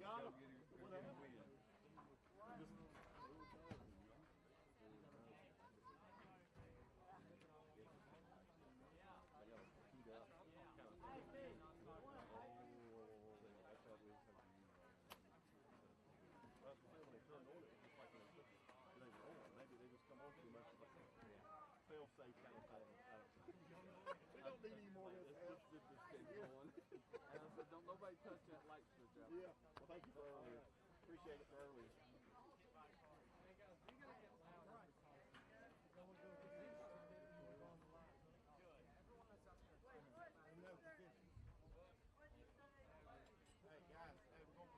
got him. Whatever. Maybe they just come on too much. Fail safe kind of thing. We don't need any more of this. Let's get this thing going. And I said, don't nobody touch that light switch out. Yeah. Well, thank you for earlier. Appreciate it for earlier. Hey guys, hey, we're going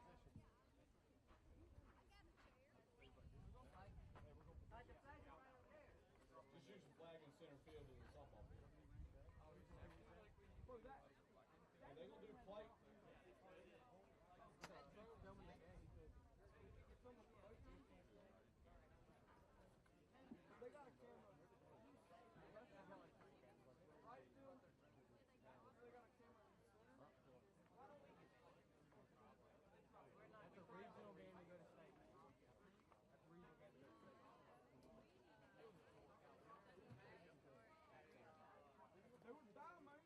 position. Just use the flag in center field in the softball field. What was that? Are they gonna do plate? They got a camera. Right, dude? They got a camera. That's a regional game to go to state. That's a regional game to go to state. They were down, man.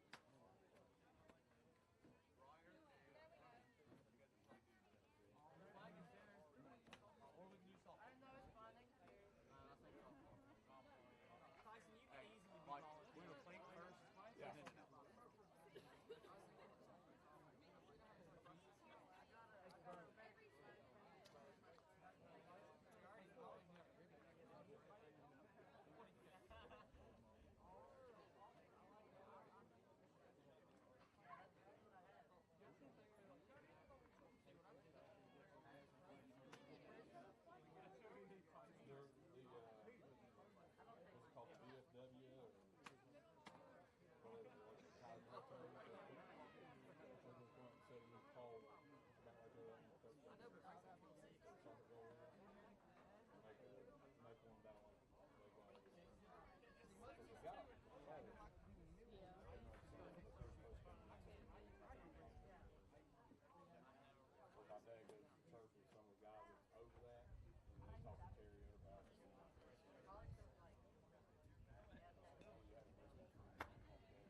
Or we can do softball. I know it's fun. They can do. Tyson, you can easily be taller. We're going to play first. Yeah. What's it called, the VFW or whatever, like the Tide Military, set a new call about right there on the first one. Soccer goal there. Make one down. Make one. Because you got it. So my dad goes to church with some of the guys that's over that, and they talk to Terry about it. I guess we have the call sniffling.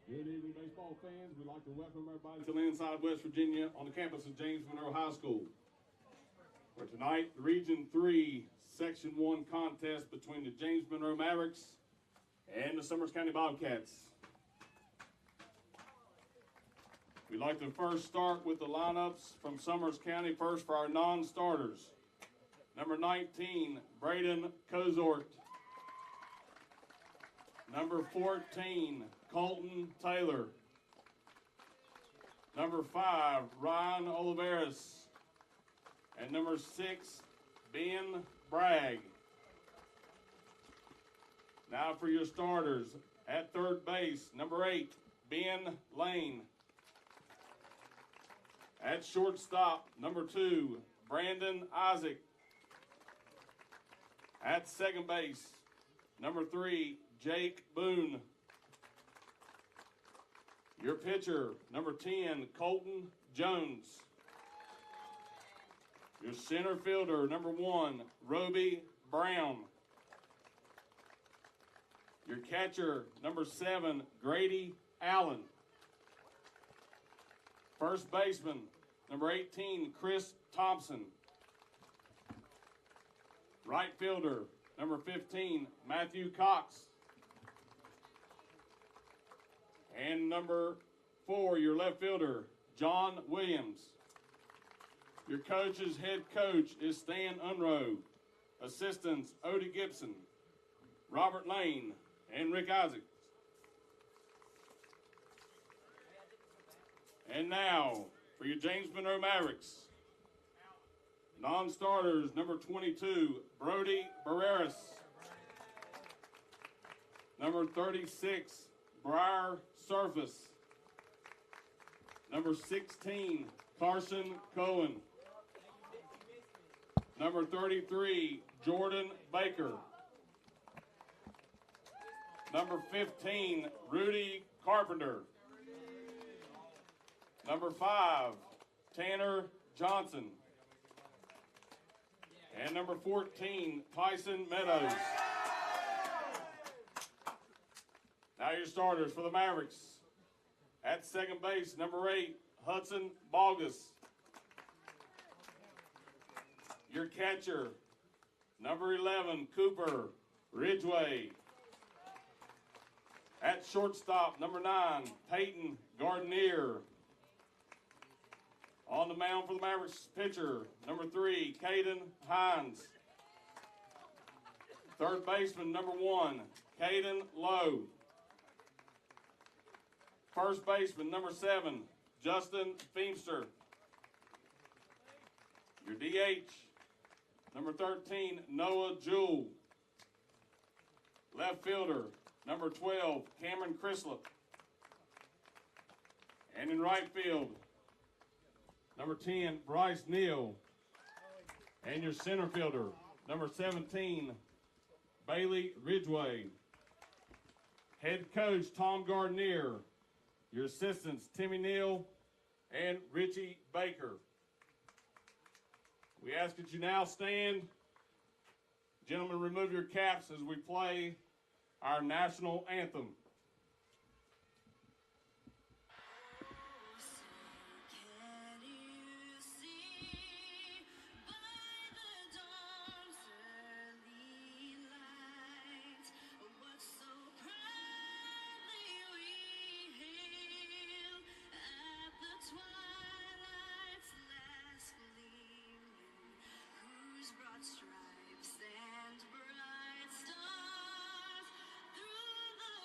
Good evening, baseball fans. We'd like to welcome everybody to Landside, West Virginia on the campus of James Monroe High School. For tonight, the Region 3 Section 1 contest between the James Monroe Mavericks and the Summers County Bobcats. We'd like to first start with the lineups from Summers County first for our non-starters. Number 19, Braden Cozort. Number 14, Colton Taylor. Number 5, Ryan Oliveras. And number 6, Ben Bragg. Now for your starters. At third base, number 8, Ben Lane. At shortstop, number 2, Brandon Isaac. At second base, number 3, Jake Boone. Your pitcher, number 10, Colton Jones. Your center fielder, number 1, Roby Brown. Your catcher, number 7, Grady Allen. First baseman, number 18, Chris Thompson. Right fielder, number 15, Matthew Cox. And number 4, your left fielder, John Williams. Your head coach is Stan Monroe. Assistants, Odie Gibson, Robert Lane, and Rick Isaacs. And now, for your James Monroe Mavericks, non-starters, number 22, Brody Barreras. Number 36, Briar Surface. Number 16, Carson Cohen. Number 33, Jordan Baker. Number 15, Rudy Carpenter. Number 5, Tanner Johnson. And number 14, Tyson Meadows. Now your starters for the Mavericks. At second base, number 8, Hudson Bogus. Your catcher, number 11, Cooper Ridgway. At shortstop, number 9, Peyton Gardenier. On the mound for the Mavericks pitcher, number 3, Caden Hines. Third baseman, number 1, Caden Lowe. First baseman, number 7, Justin Feemster. Your DH, number 13, Noah Jewell. Left fielder, number 12, Cameron Crislip. And in right field, number 10, Bryce Neal. And your center fielder, number 17, Bailey Ridgway. Head coach, Tom Gardenier. Your assistants, Timmy Neal and Richie Baker. We ask that you now stand. Gentlemen, remove your caps as we play our national anthem. Stripes and bright stars through the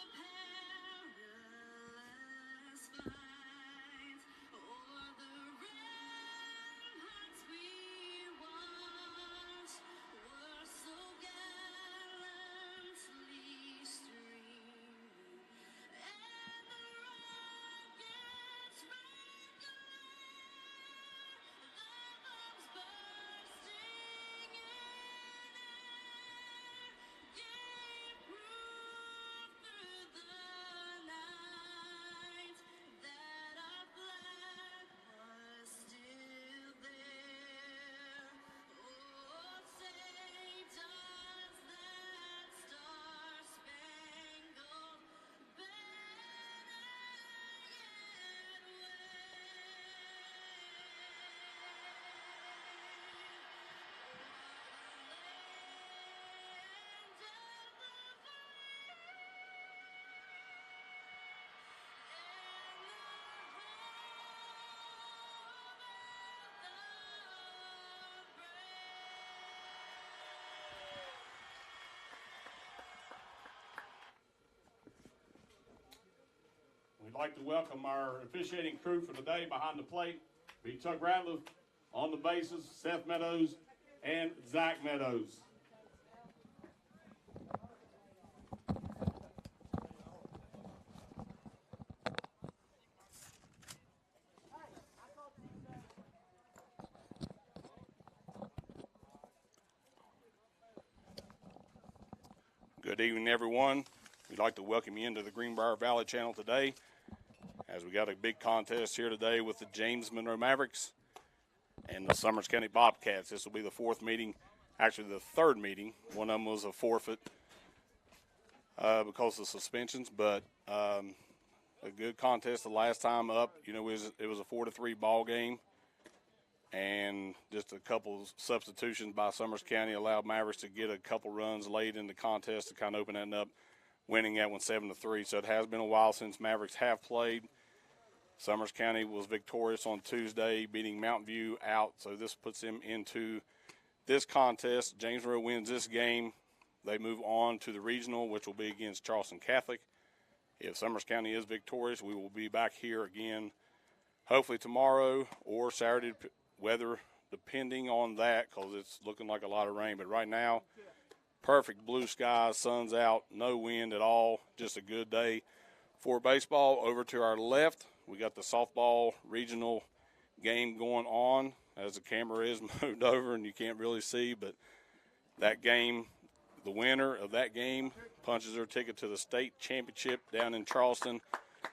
We'd like to welcome our officiating crew for today behind the plate. Be Chuck Ratliff, on the bases, Seth Meadows, and Zach Meadows. Good evening, everyone. We'd like to welcome you into the Greenbrier Valley channel today, as we got a big contest here today with the James Monroe Mavericks and the Summers County Bobcats. This will be the fourth meeting, actually the third meeting. One of them was a forfeit because of suspensions, but a good contest the last time up. You know, it was a 4-3 ball game, and just a couple substitutions by Summers County allowed Mavericks to get a couple runs late in the contest to kind of open that up, winning that one 7-3. So it has been a while since Mavericks have played. Summers County was victorious on Tuesday, beating Mountain View out. So this puts them into this contest. James Monroe wins this game. They move on to the regional, which will be against Charleston Catholic. If Summers County is victorious, we will be back here again, hopefully tomorrow or Saturday, weather depending on that, because it's looking like a lot of rain. But right now, perfect blue skies, sun's out, no wind at all, just a good day for baseball. Over to our left, we got the softball regional game going on as the camera is moved over and you can't really see, but that game, the winner of that game punches their ticket to the state championship down in Charleston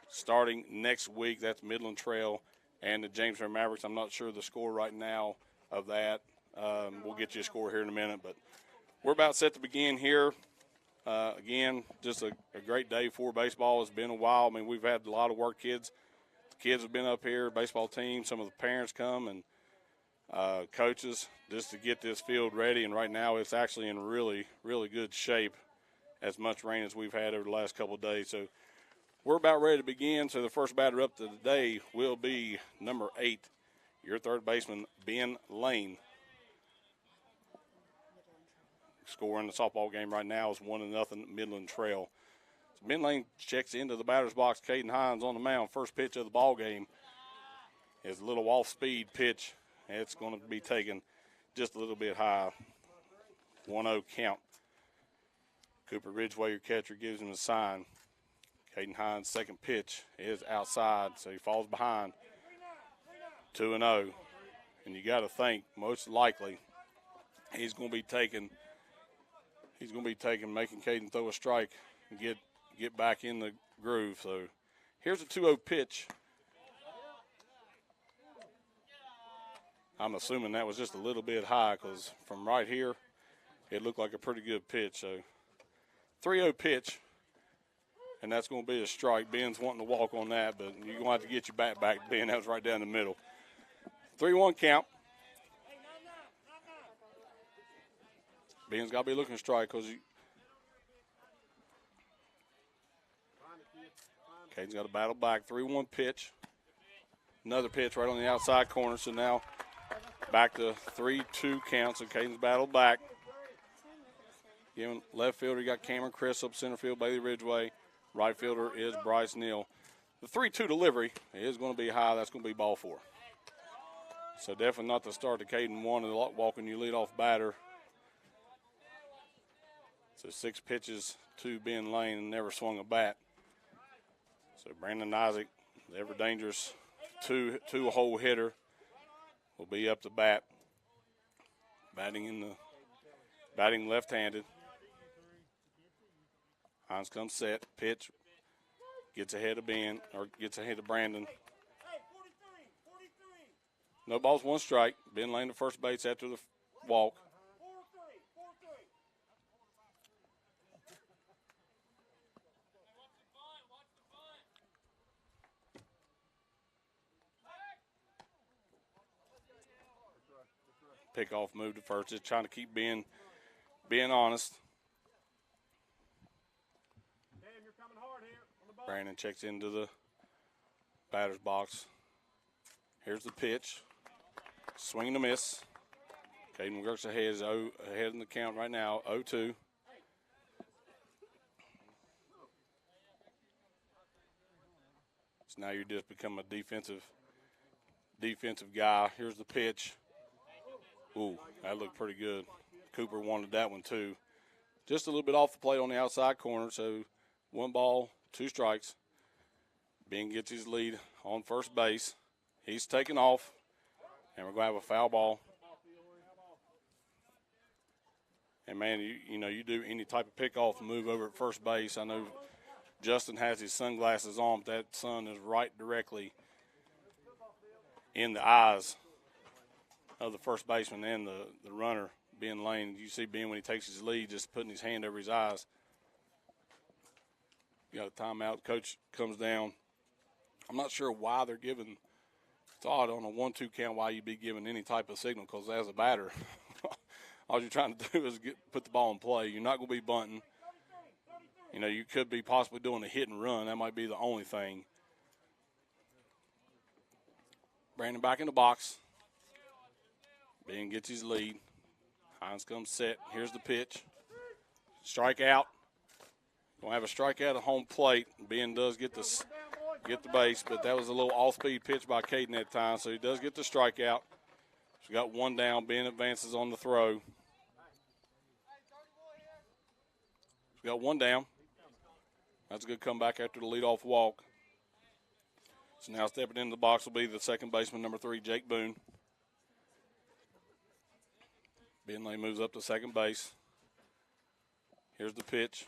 starting next week. That's Midland Trail and the James Monroe Mavericks. I'm not sure the score right now of that. We'll get you a score here in a minute, but we're about set to begin here. Again, just a great day for baseball. It's been a while. I mean, we've had a lot of work kids. The kids have been up here, baseball team. Some of the parents come and coaches just to get this field ready. And right now it's actually in really, really good shape, as much rain as we've had over the last couple of days. So we're about ready to begin. So the first batter up today will be number 8, your third baseman, Ben Lane. Score in the softball game right now is 1-0 Midland Trail. So Ben Lane checks into the batter's box. Caden Hines on the mound. First pitch of the ball game is a little off-speed pitch. It's going to be taken just a little bit high. 1-0 count. Cooper Ridgeway, your catcher, gives him a sign. Caden Hines' second pitch is outside, so he falls behind. 2-0. And you got to think, most likely, he's going to be taking, making Caden throw a strike and get back in the groove. So here's a 2-0 pitch. I'm assuming that was just a little bit high, because from right here, it looked like a pretty good pitch. So 3-0 pitch, and that's going to be a strike. Ben's wanting to walk on that, but you're going to have to get your bat back, Ben. That was right down the middle. 3-1 count. Ben's got to be looking to strike, because Caden's got to battle back. 3-1 pitch. Another pitch right on the outside corner, so now back to 3-2 count. So Caden's battled back. Giving left fielder, you got Cameron Chris up center field, Bailey Ridgeway. Right fielder is Bryce Neal. The 3-2 delivery is going to be high. That's going to be ball 4. So definitely not the start to Caden wanted, walking you lead off batter. So 6 pitches to Ben Lane and never swung a bat. So Brandon Isaac, the ever dangerous two-hole hitter, will be up to bat. Batting left-handed. Hines comes set, pitch, gets ahead of Ben, or gets ahead of Brandon. No balls, 1 strike. Ben Lane to first base after the walk. Pickoff move to first, just trying to keep Ben honest. Brandon checks into the batter's box. Here's the pitch. Swing and a miss. Caden works ahead in the count right now, 0-2. So now you just become a defensive guy. Here's the pitch. Ooh, that looked pretty good. Cooper wanted that one too. Just a little bit off the plate on the outside corner, so 1 ball, 2 strikes. Ben gets his lead on first base. He's taken off, and we're going to have a foul ball. And, man, you do any type of pickoff move over at first base. I know Justin has his sunglasses on, but that sun is right directly in the eyes of the first baseman and the runner, Ben Lane. You see Ben when he takes his lead, just putting his hand over his eyes. You got a timeout. Coach comes down. I'm not sure why they're giving – it's odd on a 1-2 count why you'd be giving any type of signal, because as a batter, all you're trying to do is put the ball in play. You're not going to be bunting. You could be possibly doing a hit and run. That might be the only thing. Brandon back in the box. Ben gets his lead. Hines comes set. Here's the pitch. Strikeout. Going to have a strikeout at home plate. Ben does get the base, but that was a little off-speed pitch by Caden that time, so he does get the strikeout. So we got one down. Ben advances on the throw. We got one down. That's a good comeback after the leadoff walk. So now stepping into the box will be the second baseman, number 3, Jake Boone. Ben Lane moves up to second base. Here's the pitch.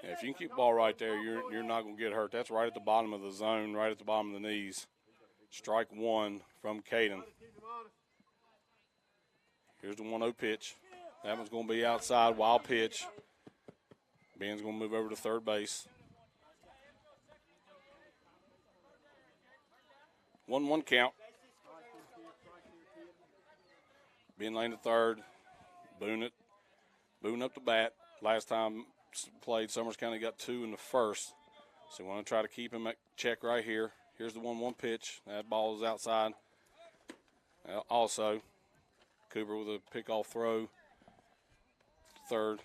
Yeah, if you can keep the ball right there, you're not going to get hurt. That's right at the bottom of the zone, right at the bottom of the knees. Strike one from Caden. Here's the 1-0 pitch. That one's going to be outside, wild pitch. Ben's going to move over to third base. 1-1 count. Ben Lane to third. Boone up the bat. Last time played, Summers County got 2 in the first. So we want to try to keep him at check right here. Here's the 1-1 pitch. That ball is outside. Also, Cooper with a pickoff throw. Third.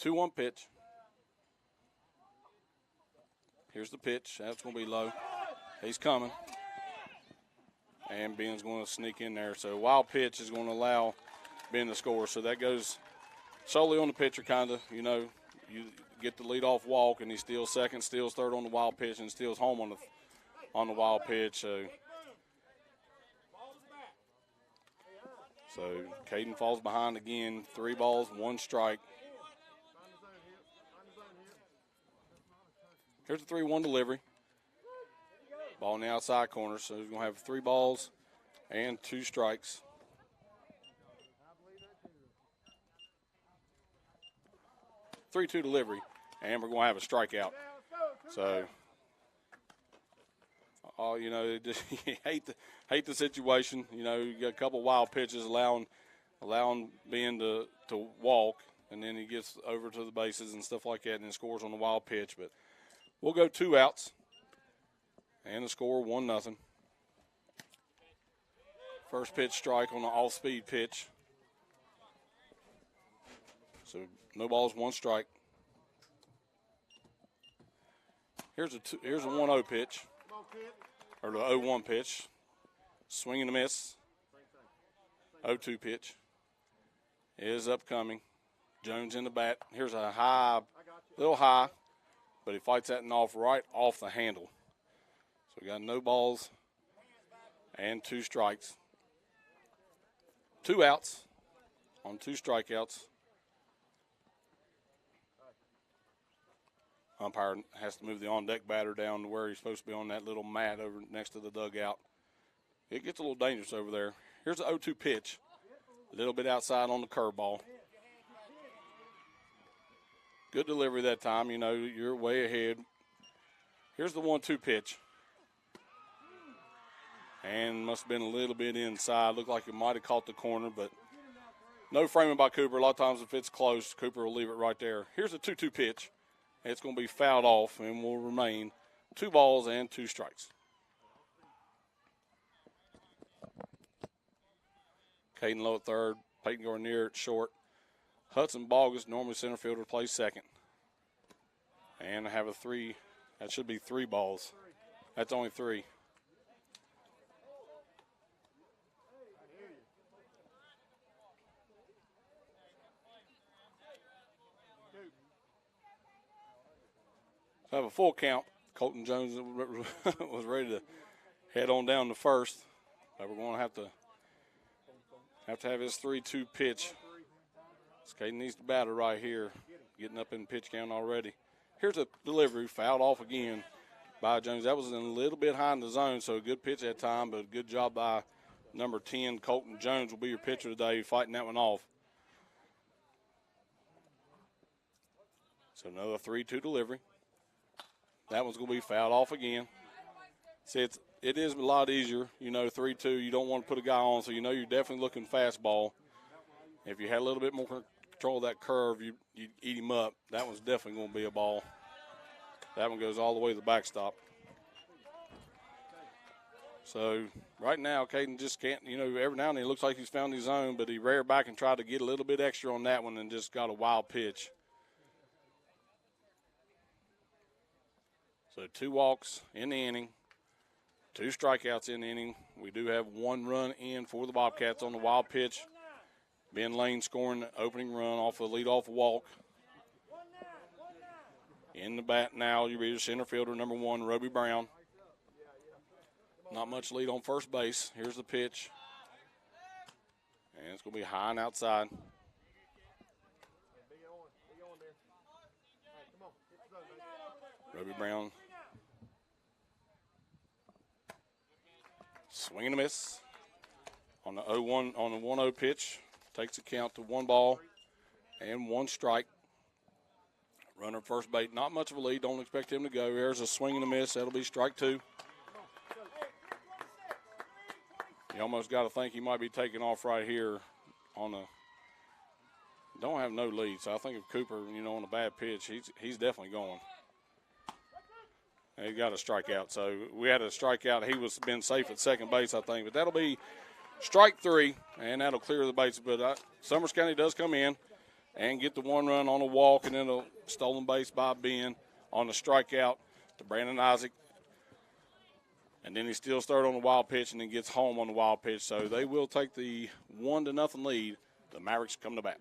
2-1 pitch. Here's the pitch. That's going to be low. He's coming. And Ben's going to sneak in there. So wild pitch is going to allow Ben to score. So that goes solely on the pitcher, kind of. You get the leadoff walk, and he steals second, steals third on the wild pitch, and steals home on the wild pitch. So Caden falls behind again. 3 balls, 1 strike. Here's the 3-1 delivery. Ball in the outside corner, so he's going to have 3 balls and 2 strikes. – 3-2 delivery, and we're going to have a strikeout. So, you hate the situation. You got a couple wild pitches allowing Ben to walk, and then he gets over to the bases and stuff like that, and then scores on the wild pitch. But we'll go 2 outs, and the score 1-0. First pitch strike on the off-speed pitch. So no balls, 1 strike. Here's a 1-0 pitch, or the 0-1 pitch. Swing and a miss. 0-2 pitch is upcoming. Jones in the bat. Here's a little high, but he fights that off right off the handle. So we got no balls and 2 strikes. 2 outs on 2 strikeouts. Umpire has to move the on-deck batter down to where he's supposed to be on that little mat over next to the dugout. It gets a little dangerous over there. Here's the 0-2 pitch. A little bit outside on the curveball. Good delivery that time. You're way ahead. Here's the 1-2 pitch. And must have been a little bit inside. Looked like it might have caught the corner, but no framing by Cooper. A lot of times if it's close, Cooper will leave it right there. Here's a 2-2 pitch. It's going to be fouled off and will remain 2 balls and 2 strikes. Caden Lowe at third. Peyton Garnier at short. Hudson Bogus, normally center fielder, plays second. And I have a 3. That should be 3 balls. That's only 3. So I have a full count. Colton Jones was ready to head on down to first. But we're going to have his 3-2 pitch. Caden needs to batter right here, getting up in pitch count already. Here's a delivery, fouled off again by Jones. That was a little bit high in the zone, so a good pitch that time, but a good job by number 10, Colton Jones will be your pitcher today, fighting that one off. So another 3-2 delivery. That one's going to be fouled off again. See, it is a lot easier, 3-2. You don't want to put a guy on, so you're definitely looking fastball. If you had a little bit more control of that curve, you'd eat him up. That one's definitely going to be a ball. That one goes all the way to the backstop. So right now, Caden just can't, every now and then it looks like he's found his zone, but he reared back and tried to get a little bit extra on that one and just got a wild pitch. So 2 walks in the inning, 2 strikeouts in the inning. We do have 1 run in for the Bobcats on the wild pitch. Ben Lane scoring the opening run off a leadoff walk. In the bat now, your center fielder, number 1, Roby Brown. Not much lead on first base. Here's the pitch. And it's going to be high and outside. Roby Brown. Swing and a miss on the 0-1 on the 1-0 pitch. Takes a count to 1 ball and 1 strike. Runner first base, not much of a lead. Don't expect him to go. There's a swing and a miss. That'll be strike 2. You almost got to think he might be taking off right here on the. Don't have no lead, so I think if Cooper, on a bad pitch, he's definitely going. He got a strikeout, so we had a strikeout. He was been safe at second base, I think, but that'll be strike 3, and that'll clear the bases. But Summers County does come in and get the 1 run on a walk, and then a stolen base by Ben on the strikeout to Brandon Isaac. And then he steals third on the wild pitch and then gets home on the wild pitch. So they will take the 1-0 lead. The Mavericks come to bat.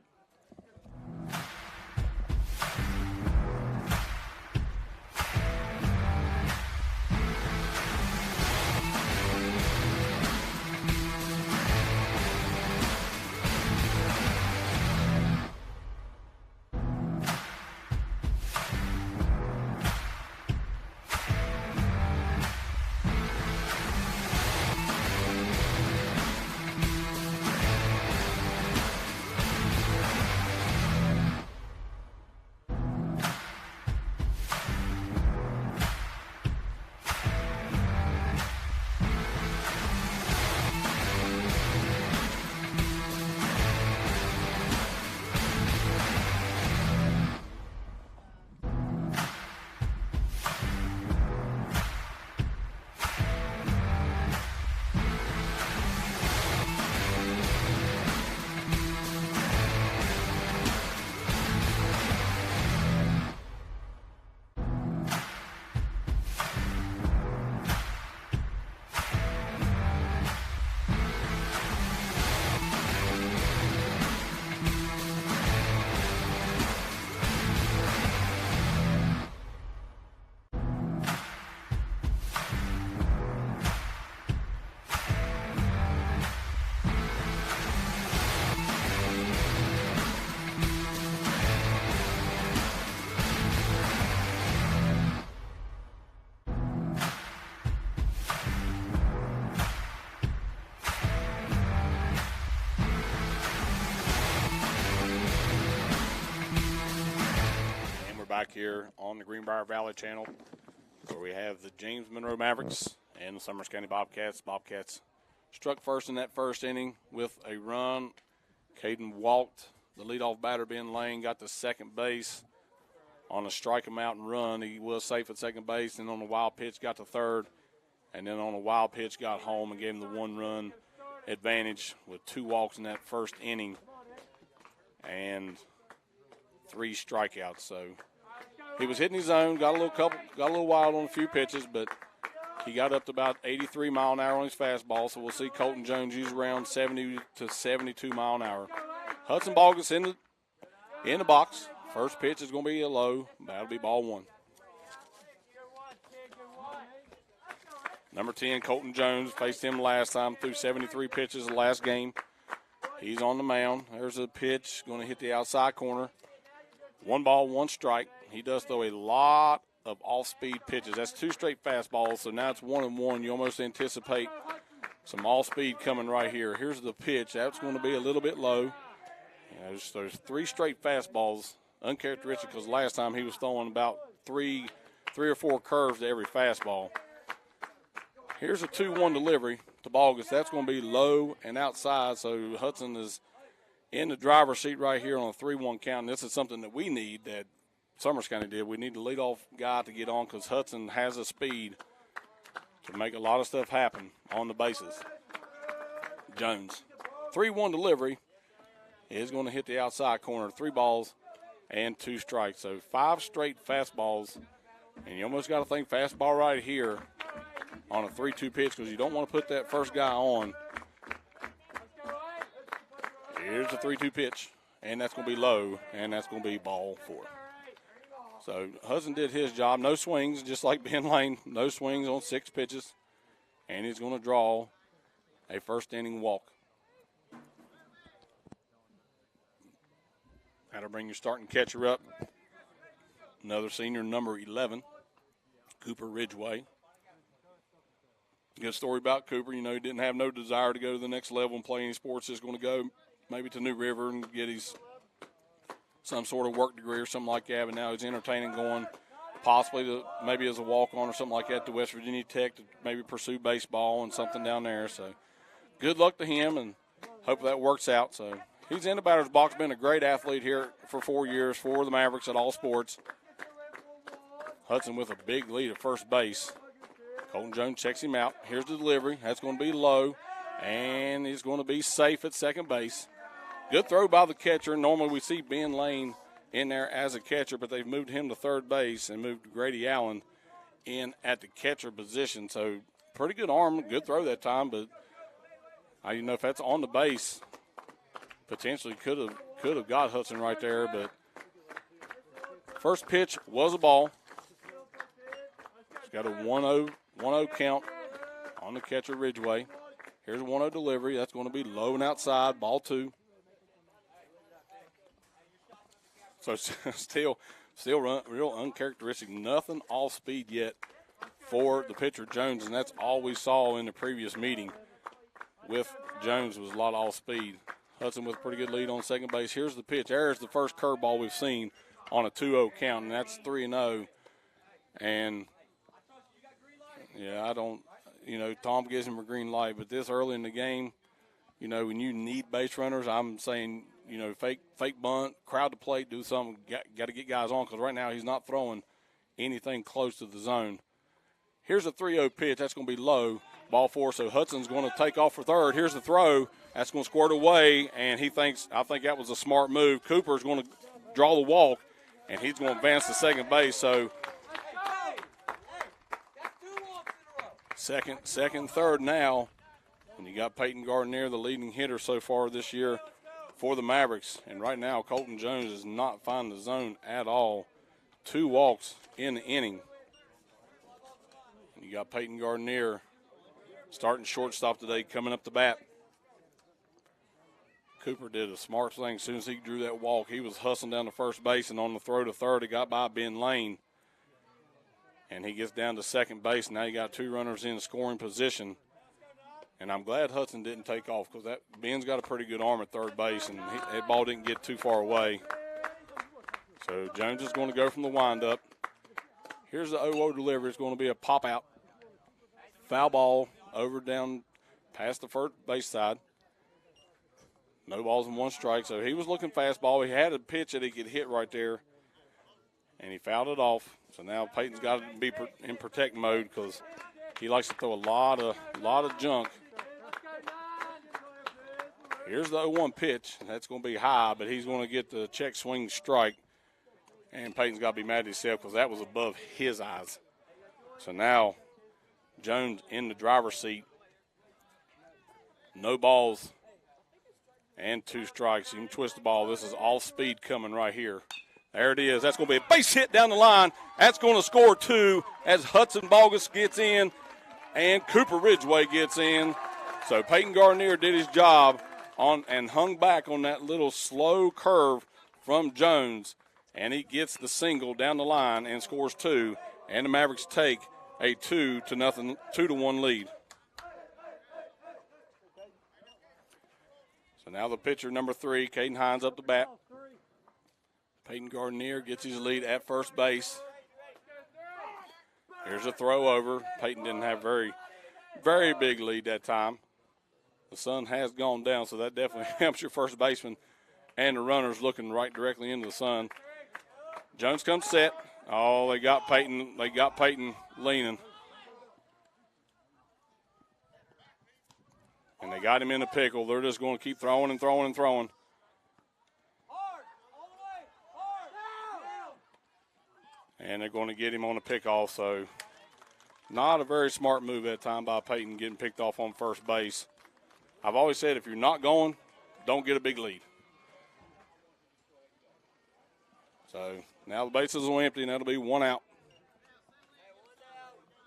Back here on the Greenbrier Valley channel where we have the James Monroe Mavericks and the Summers County Bobcats. Bobcats struck first in that first inning with a run. Caden walked. The leadoff batter, Ben Lane, got to second base on a strike him out and run. He was safe at second base, and on the wild pitch got to third, and then on a wild pitch got home and gave him the 1-run advantage with 2 walks in that first inning and 3 strikeouts. So he was hitting his zone, got a little wild on a few pitches, but he got up to about 83 mile an hour on his fastball. So we'll see Colton Jones use around 70 to 72 mile an hour. Hudson Bogus in the box. First pitch is going to be a low. That'll be ball 1. Number 10, Colton Jones, faced him last time, threw 73 pitches the last game. He's on the mound. There's a pitch, going to hit the outside corner. 1 ball, 1 strike. He does throw a lot of off-speed pitches. That's 2 straight fastballs, so now it's 1-1. You almost anticipate some off-speed coming right here. Here's the pitch. That's going to be a little bit low. There's 3 straight fastballs, uncharacteristic because last time he was throwing about three or 4 curves to every fastball. Here's a 2-1 delivery to Bogus. That's going to be low and outside, so Hudson is in the driver's seat right here on a 3-1 count. And this is something that we need that Summers County did. We need the leadoff guy to get on because Hudson has a speed to make a lot of stuff happen on the bases. Jones. 3-1 delivery is going to hit the outside corner. 3 balls and 2 strikes. So 5 straight fastballs. And you almost got to think fastball right here on a 3-2 pitch because you don't want to put that first guy on. Here's the 3-2 pitch, and that's going to be low, and that's going to be ball 4. So Hudson did his job. No swings, just like Ben Lane. No swings on 6 pitches, and he's going to draw a first-inning walk. That'll bring your starting catcher up. Another senior, number 11, Cooper Ridgway. Good story about Cooper. You know, he didn't have no desire to go to the next level and play any sports. He's going to go maybe to New River and get his some sort of work degree or something like that. But now he's entertaining going possibly to maybe as a walk-on or something like that to West Virginia Tech to maybe pursue baseball and something down there. So good luck to him and hope that works out. So he's in the batter's box, been a great athlete here for 4 years for the Mavericks at all sports. Hudson with a big lead at first base. Colton Jones checks him out. Here's the delivery. That's going to be low, and he's going to be safe at second base. Good throw by the catcher. Normally we see Ben Lane in there as a catcher, but they've moved him to third base and moved Grady Allen in at the catcher position. So pretty good arm, good throw that time, but I don't know if that's on the base. Potentially could have got Hudson right there, but first pitch was a ball. He's got a 1-0 count on the catcher Ridgway. Here's a 1-0 delivery. That's going to be low and outside, ball 2. So still real uncharacteristic. Nothing off speed yet for the pitcher Jones, and that's all we saw in the previous meeting with Jones was a lot of off speed. Hudson with a pretty good lead on second base. Here's the pitch. There's the first curveball we've seen on a 2-0 count, and that's 3-0. And yeah, Tom gives him a green light, but this early in the game, when you need base runners, I'm saying, fake bunt, crowd the plate, do something, got to get guys on because right now he's not throwing anything close to the zone. Here's a 3-0 pitch. That's going to be low, ball 4, so Hudson's going to take off for third. Here's the throw. That's going to squirt away, and I think that was a smart move. Cooper's going to draw the walk, and he's going to advance to second base, so second, third now. And you got Peyton Gardner, the leading hitter so far this year for the Mavericks. And right now, Colton Jones is not finding the zone at all. 2 walks in the inning. And you got Peyton Gardner starting shortstop today, coming up the bat. Cooper did a smart thing. As soon as he drew that walk, he was hustling down to first base, and on the throw to third, he got by Ben Lane. And he gets down to second base. Now you got 2 runners in scoring position. And I'm glad Hudson didn't take off because Ben's got a pretty good arm at third base, and that ball didn't get too far away. So Jones is going to go from the windup. Here's the 0-0 delivery. It's going to be a pop-out. Foul ball over down past the first base side. No balls and 1 strike. So he was looking fastball. He had a pitch that he could hit right there, and he fouled it off. So now Peyton's got to be in protect mode because he likes to throw a lot of junk. Here's the 0-1 pitch. That's going to be high, but he's going to get the check swing strike. And Peyton's got to be mad at himself because that was above his eyes. So now Jones in the driver's seat. No balls and 2 strikes. You can twist the ball. This is all speed coming right here. There it is. That's going to be a base hit down the line. That's going to score 2 as Hudson Bogus gets in and Cooper Ridgeway gets in. So Peyton Garnier did his job on and hung back on that little slow curve from Jones, and he gets the single down the line and scores 2, and the Mavericks take a 2-1 lead. So now the pitcher, number 3, Caden Hines, up the bat. Peyton Garnier gets his lead at first base. Here's a throw over. Peyton didn't have very big lead that time. The sun has gone down, so that definitely helps your first baseman and the runners looking right directly into the sun. Jones comes set. Oh, they got Peyton. They got Peyton leaning. And they got him in a pickle. They're just going to keep throwing and throwing and throwing. And they're going to get him on a pickoff, so not a very smart move that time by Peyton getting picked off on first base. I've always said if you're not going, don't get a big lead. So now the bases are empty, and that'll be 1 out.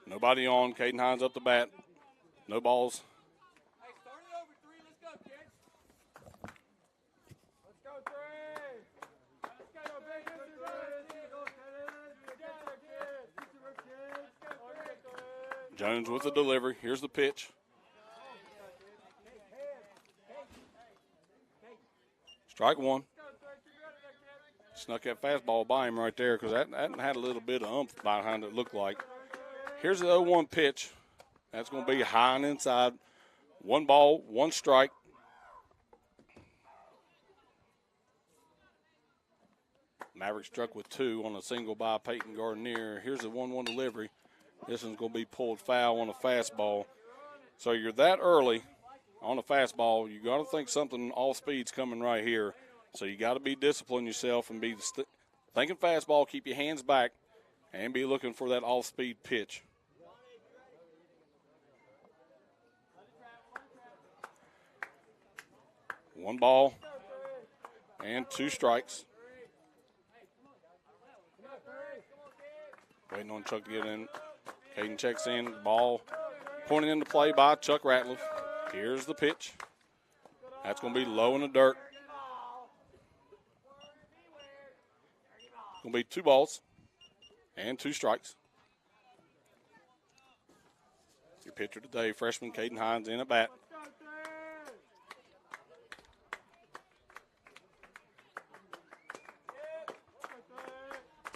Nobody on. Caden Hines up the bat. No balls. Hey, start it over 3. Let's go, kids. Let's go, 3. Let's go, big. Jones with the delivery. Here's the pitch. Strike 1. Snuck that fastball by him right there because that had a little bit of oomph behind it, looked like. Here's the 0-1 pitch. That's going to be high and inside. 1 ball, 1 strike. Maverick struck with 2 on a single by Peyton Garnier. Here's the 1-1 delivery. This one's going to be pulled foul on a fastball. So you're that early on a fastball, you got to think something off speed's coming right here. So you got to be disciplined yourself and be thinking fastball, keep your hands back, and be looking for that off-speed pitch. One ball and 2 strikes. Waiting on Chuck to get in. Caden checks in. Ball pointed into play by Chuck Ratliff. Here's the pitch. That's going to be low in the dirt. Going to be 2 balls and 2 strikes. Your pitcher today, freshman Caden Hines, in at bat.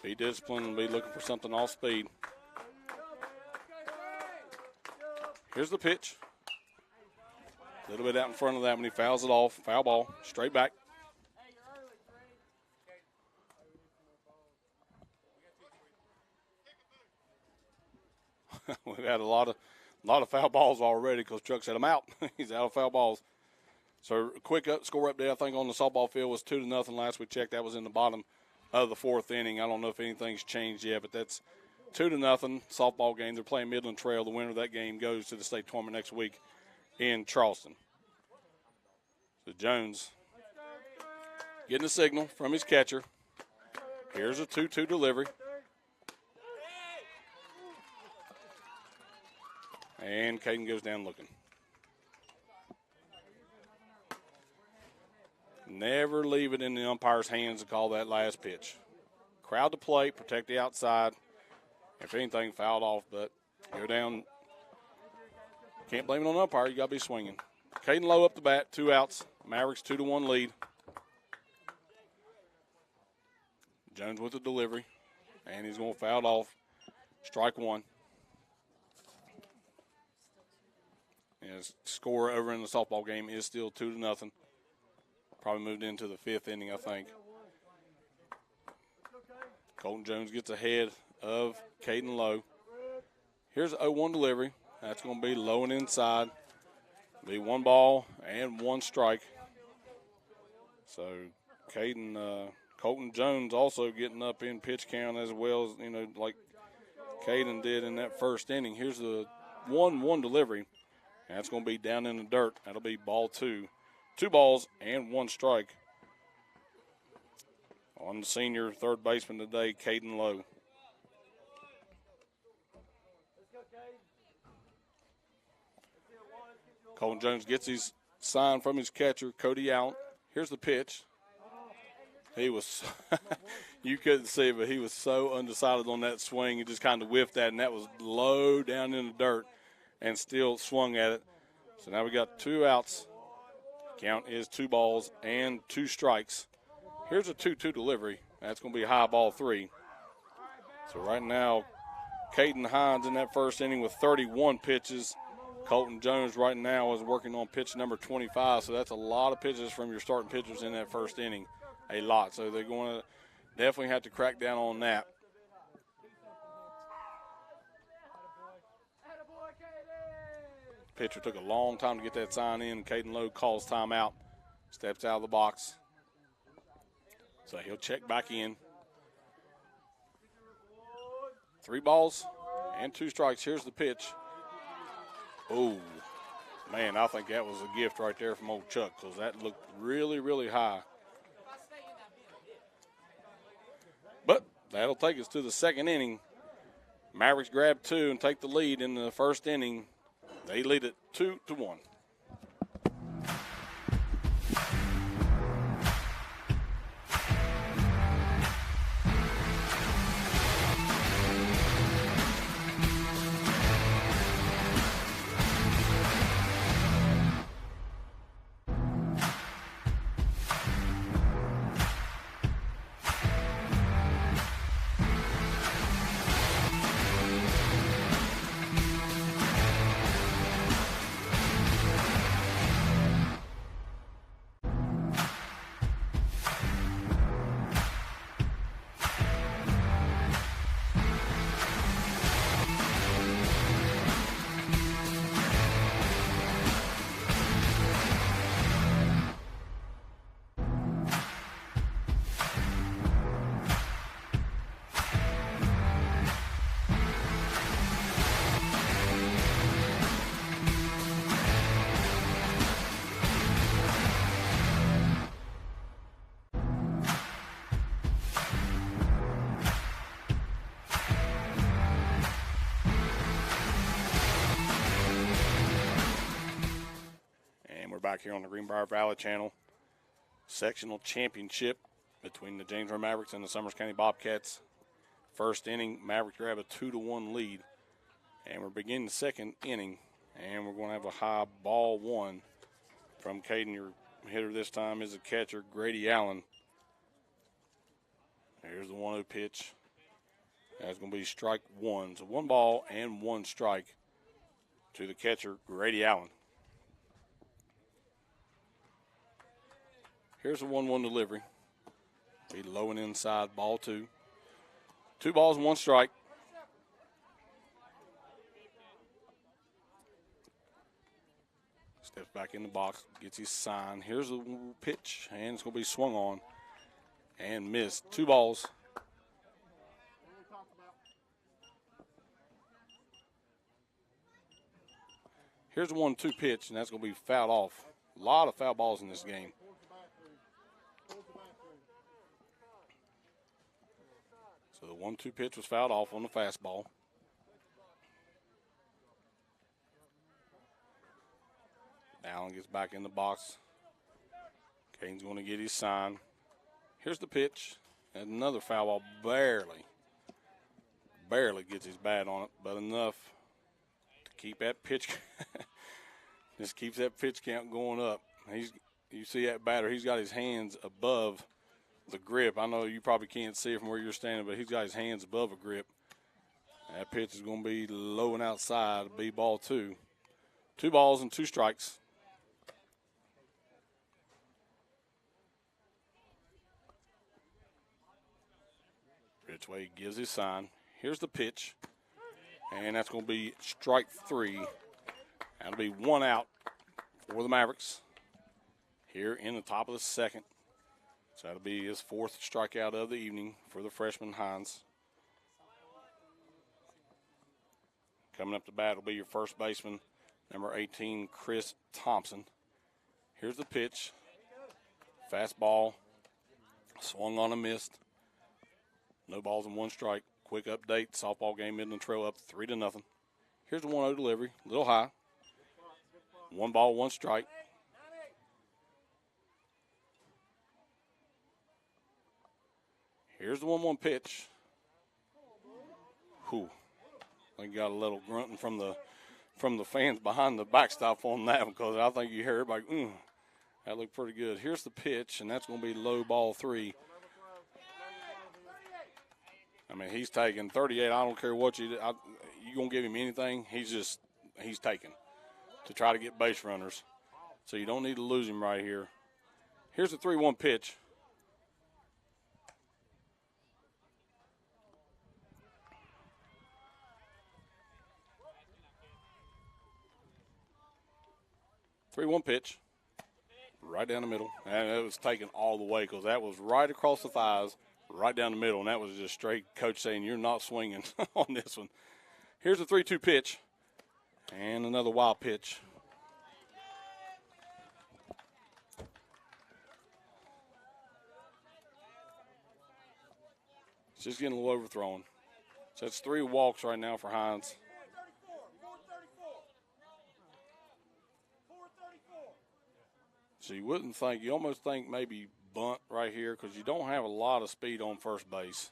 Be disciplined and be looking for something off speed. Here's the pitch. A little bit out in front of that when he fouls it off. Foul ball, straight back. We've had a lot of foul balls already because Chuck said I'm out. He's out of foul balls. So a quick score update, I think, on the softball field was 2-0 last we checked. That was in the bottom of the 4th inning. I don't know if anything's changed yet, but that's 2-0 softball game. They're playing Midland Trail. The winner of that game goes to the state tournament next week in Charleston. So Jones getting a signal from his catcher. Here's a 2-2 delivery. And Caden goes down looking. Never leave it in the umpire's hands to call that last pitch. Crowd the plate, protect the outside. If anything, fouled off, but go down. Can't blame it on the umpire. You got to be swinging. Caden Lowe up the bat, 2 outs. Mavericks 2-1 lead. Jones with the delivery, and he's going to foul off. Strike 1. And his score over in the softball game is still 2-0. Probably moved into the 5th inning, I think. Colton Jones gets ahead of Caden Lowe. Here's an 0-1 delivery. That's going to be low and inside. Be 1 ball and 1 strike. So Colton Jones also getting up in pitch count as well as, like Caden did in that first inning. Here's the 1-1 delivery. And that's going to be down in the dirt. That'll be ball 2. 2 balls and 1 strike on the senior third baseman today, Caden Lowe. Colton Jones gets his sign from his catcher, Cody Allen. Here's the pitch. He was, you couldn't see it, but he was so undecided on that swing. He just kind of whiffed that, and that was low down in the dirt and still swung at it. So now we got 2 outs. Count is 2 balls and 2 strikes. Here's a 2-2 delivery. That's going to be a high ball 3. So right now, Caden Hines in that first inning with 31 pitches. Colton Jones right now is working on pitch number 25, so that's a lot of pitches from your starting pitchers in that first inning. A lot. So they're going to definitely have to crack down on that. Pitcher took a long time to get that sign in. Caden Lowe calls timeout, steps out of the box. So he'll check back in. 3 balls and 2 strikes. Here's the pitch. Oh, man, I think that was a gift right there from old Chuck because that looked really, really high. But that'll take us to the second inning. Mavericks grab 2 and take the lead in the first inning. They lead it 2-1. Back here on the Greenbrier Valley Channel. Sectional championship between the James Monroe Mavericks and the Summers County Bobcats. First inning, Mavericks grab a 2-1 lead. And we're beginning the second inning. And we're going to have a high ball 1 from Caden. Your hitter this time is the catcher, Grady Allen. Here's the 1-0 pitch. That's going to be strike 1. So 1 ball and 1 strike to the catcher, Grady Allen. Here's a 1-1 delivery. Be low and inside, ball 2. 2 balls and 1 strike. Steps back in the box, gets his sign. Here's a pitch, and it's going to be swung on and missed. 2 balls. Here's a 1-2 pitch, and that's going to be fouled off. A lot of foul balls in this game. So the 1-2 pitch was fouled off on the fastball. Allen gets back in the box. Caden's going to get his sign. Here's the pitch. And another foul ball, barely gets his bat on it, but enough to keep that pitch. Just keeps that pitch count going up. You see that batter, he's got his hands above the grip. I know you probably can't see it from where you're standing, but he's got his hands above a grip. That pitch is going to be low and outside. It'll be ball 2. 2 balls and 2 strikes. Ridgway gives his sign. Here's the pitch, and that's going to be strike 3. That'll be 1 out for the Mavericks here in the top of the second. So that'll be his 4th strikeout of the evening for the freshman Hines. Coming up to bat will be your first baseman, number 18, Chris Thompson. Here's the pitch. Fastball. Swung on and missed. No balls and 1 strike. Quick update. Softball game, Midland trail up 3-0. Here's the 1-0 delivery. A little high. 1 ball, 1 strike. Here's the 1-1 pitch. Whew. I got a little grunting from the fans behind the backstop on that one, because I think you hear everybody, that looked pretty good. Here's the pitch, and that's going to be low ball 3. I mean, he's taking 38. I don't care what you're going to give him anything. He's taking to try to get base runners. So you don't need to lose him right here. Here's the 3-1 pitch. Pitch, right down the middle. And it was taken all the way, because that was right across the thighs, right down the middle, and that was just straight coach saying you're not swinging on this one. Here's the 3-2 pitch, and another wild pitch. It's just getting a little overthrown. So that's 3 walks right now for Hines. So you wouldn't think, you almost think maybe bunt right here, because you don't have a lot of speed on first base.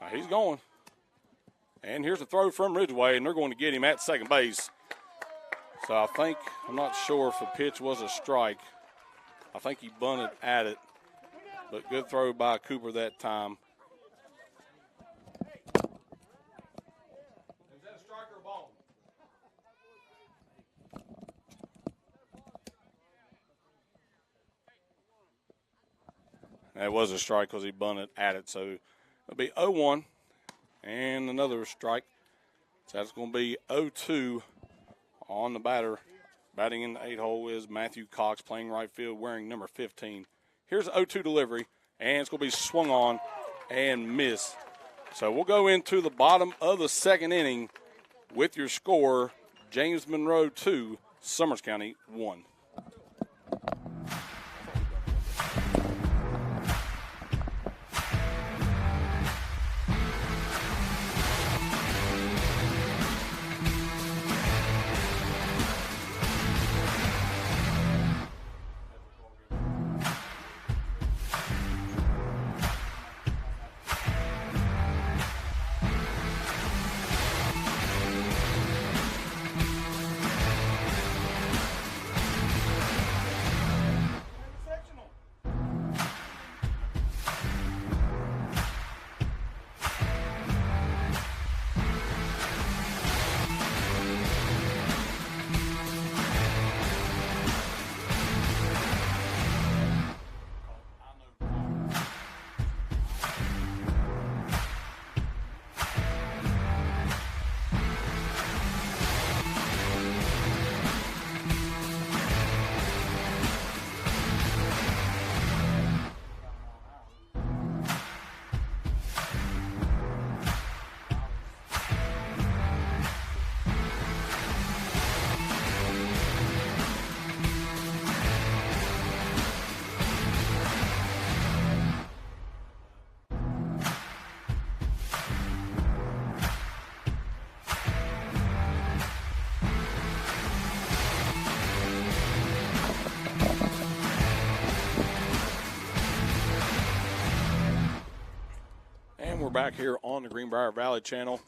Now he's going. And here's a throw from Ridgeway, and they're going to get him at second base. So I'm not sure if the pitch was a strike. I think he bunted at it, but good throw by Cooper that time. Is that a strike or a ball? That was a strike because he bunted at it. So it'll be 0-1 and another strike. So that's going to be 0-2 on the batter. Batting in the 8-hole is Matthew Cox, playing right field, wearing number 15. Here's the 0-2 delivery, and it's going to be swung on and miss. So we'll go into the bottom of the second inning with your score, James Monroe 2, Summers County 1. We're back here on the Greenbrier Valley channel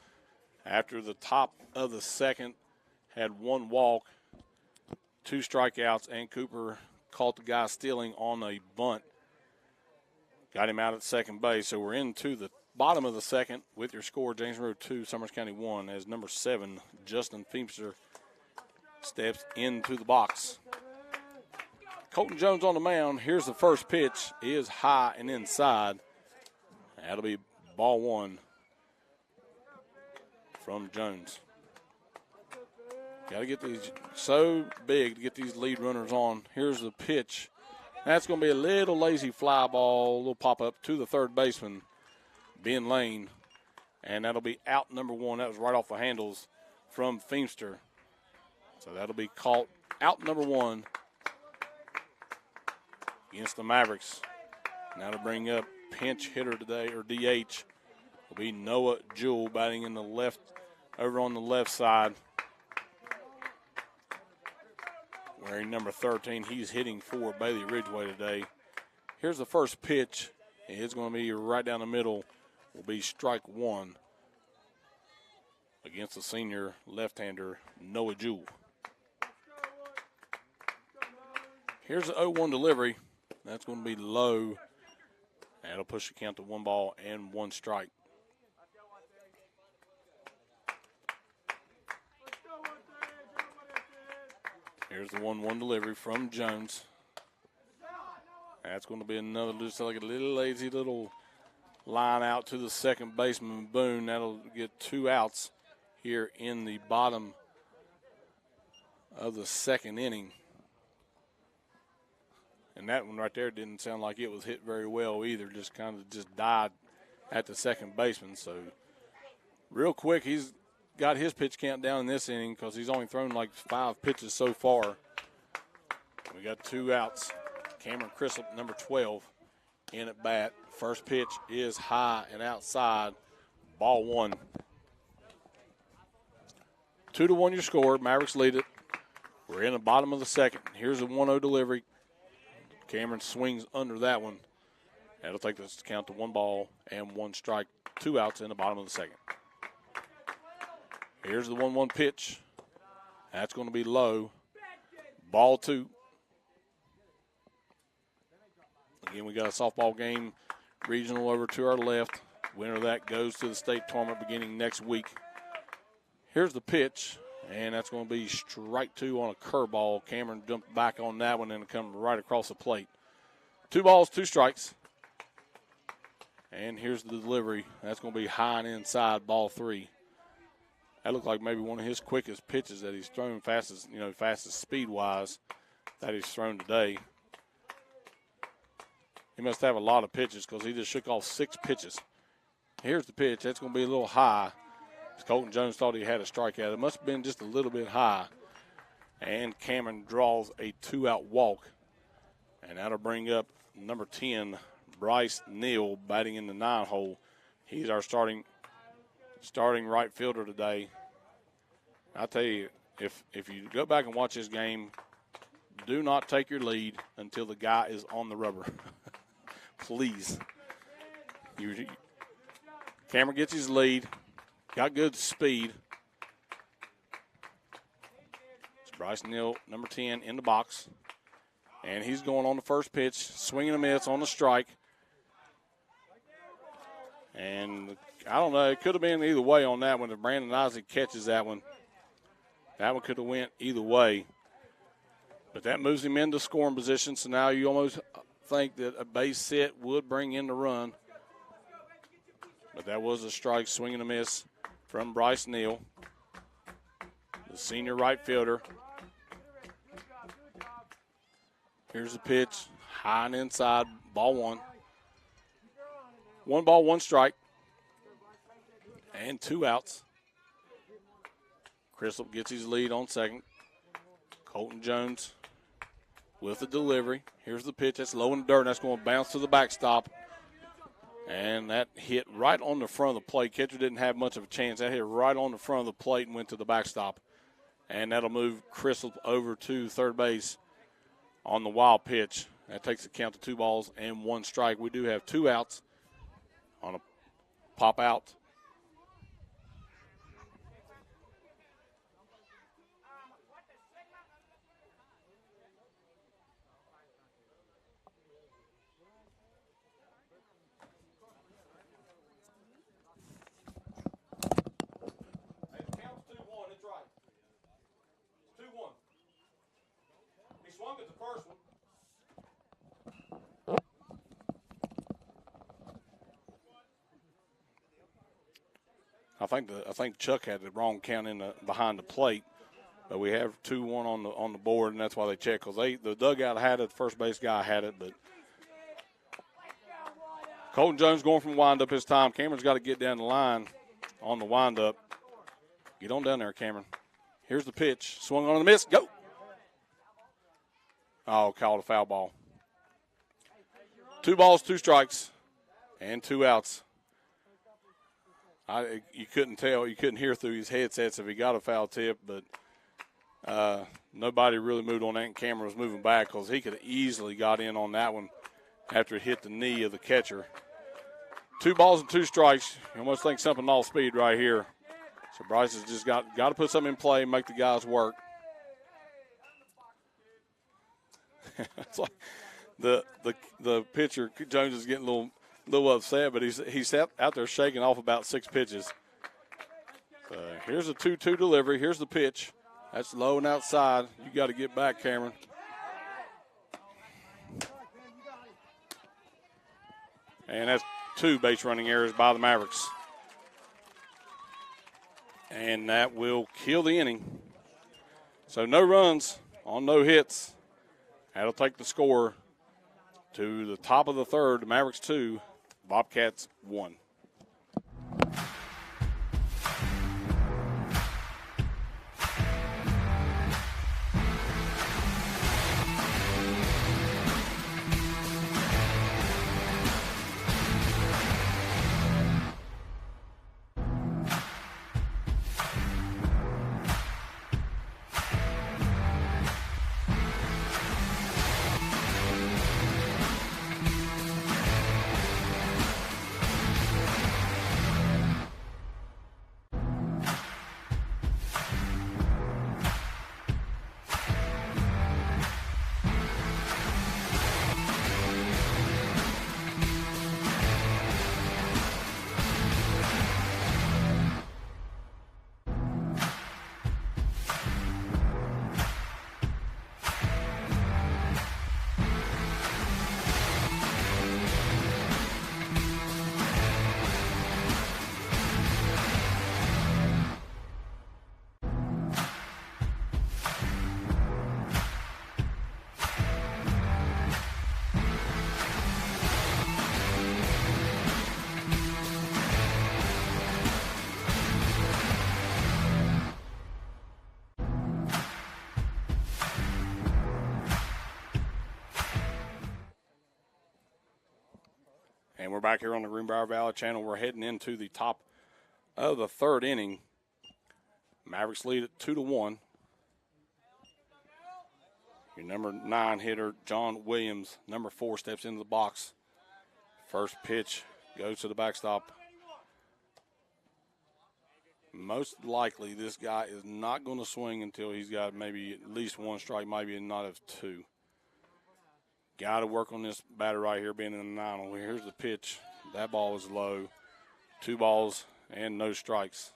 after the top of the second had 1 walk, 2 strikeouts, and Cooper caught the guy stealing on a bunt. Got him out at second base. So we're into the bottom of the second with your score, James Monroe 2, Summers County 1, as number 7, Justin Feemster, steps into the box. Colton Jones on the mound. Here's the first pitch. It is high and inside. That'll be ball 1 from Jones. Got to get these so big to get these lead runners on. Here's the pitch. That's going to be a little lazy fly ball, a little pop-up to the third baseman, Ben Lane. And that'll be out number 1. That was right off the handles from Feemster. So that'll be caught out number 1 against the Mavericks. Now to bring up pinch hitter today, or DH, will be Noah Jewell, batting in the left, over on the left side. wearing number 13. He's hitting for Bailey Ridgeway today. Here's the first pitch. It's going to be right down the middle. Will be strike one against the senior left-hander, Noah Jewell. Here's the 0-1 delivery. That's going to be low. That'll push the count to 1 ball and 1 strike. Here's the 1-1 delivery from Jones. That's going to be another, just like a little lazy little line out to the second baseman, Boone. That'll get 2 outs here in the bottom of the second inning. And that one right there didn't sound like it was hit very well either. Just kind of just died at the second baseman. So real quick, he's got his pitch count down in this inning because he's only thrown like 5 pitches so far. We got 2 outs. Cameron Crisp, number 12, in at bat. First pitch is high and outside. Ball 1. 2-1 your score. Mavericks lead it. We're in the bottom of the second. Here's a 1-0 delivery. Cameron swings under that one. That'll take this count to 1 ball and 1 strike. 2 outs in the bottom of the second. Here's the 1-1 pitch. That's going to be low. Ball 2. Again, we got a softball game regional over to our left. Winner of that goes to the state tournament beginning next week. Here's the pitch, and that's going to be strike 2 on a curveball. Cameron jumped back on that one and come right across the plate. 2 balls, 2 strikes. And here's the delivery. That's going to be high and inside, ball 3. That looked like maybe one of his quickest pitches that he's thrown, fastest speed-wise that he's thrown today. He must have a lot of pitches because he just shook off 6 pitches. Here's the pitch. That's going to be a little high. Colton Jones thought he had a strikeout. It must have been just a little bit high. And Cameron draws a 2-out walk. And that'll bring up number 10, Bryce Neal, batting in the 9-hole. He's our starting right fielder today. I'll tell you, if you go back and watch this game, do not take your lead until the guy is on the rubber. Please. Cameron gets his lead. Got good speed. It's Bryce Neal, number 10, in the box. And he's going on the first pitch, swinging a miss on the strike. And I don't know, it could have been either way on that one. If Brandon Isaac catches that one could have went either way. But that moves him into scoring position, so now you almost think that a base hit would bring in the run. But that was a strike, swing and a miss from Bryce Neal, the senior right fielder. Here's the pitch, high and inside, ball 1. 1 ball, 1 strike, and 2 outs. Crystal gets his lead on second. Colton Jones with the delivery. Here's the pitch. That's low in the dirt. That's going to bounce to the backstop. And that hit right on the front of the plate. Catcher didn't have much of a chance. That hit right on the front of the plate and went to the backstop. And that'll move Crystal over to third base on the wild pitch. That takes the count to 2 balls and 1 strike. We do have 2 outs on a pop out. At the first one. I think Chuck had the wrong count in behind the plate, but we have 2-1 on the board, and that's why they checked because the dugout had it, the first base guy had it, but Colton Jones going from windup his time. Cameron's got to get down the line on the windup. Get on down there, Cameron. Here's the pitch, swung on the miss, go. Oh, called a foul ball. 2 balls, 2 strikes, and 2 outs. You couldn't tell. You couldn't hear through his headsets if he got a foul tip, but nobody really moved on that, and Cameron was moving back because he could have easily got in on that one after it hit the knee of the catcher. 2 balls and 2 strikes. You almost think something all speed right here. So Bryce has just got to put something in play, make the guys work. It's like the pitcher, Jones, is getting a little upset, but he's out there shaking off about 6 pitches. So here's a 2-2 delivery. Here's the pitch. That's low and outside. You got to get back, Cameron. And that's 2 base running errors by the Mavericks. And that will kill the inning. So no runs on no hits. That'll take the score to the top of the third. The Mavericks 2, Bobcats 1. And we're back here on the Greenbrier Valley channel. We're heading into the top of the third inning. Mavericks lead at 2-1. Your number 9 hitter, John Williams, number 4, steps into the box. First pitch goes to the backstop. Most likely this guy is not going to swing until he's got maybe at least 1 strike, maybe not of 2. Got to work on this batter right here being in the 9. Here's the pitch. That ball is low. 2 balls and no strikes.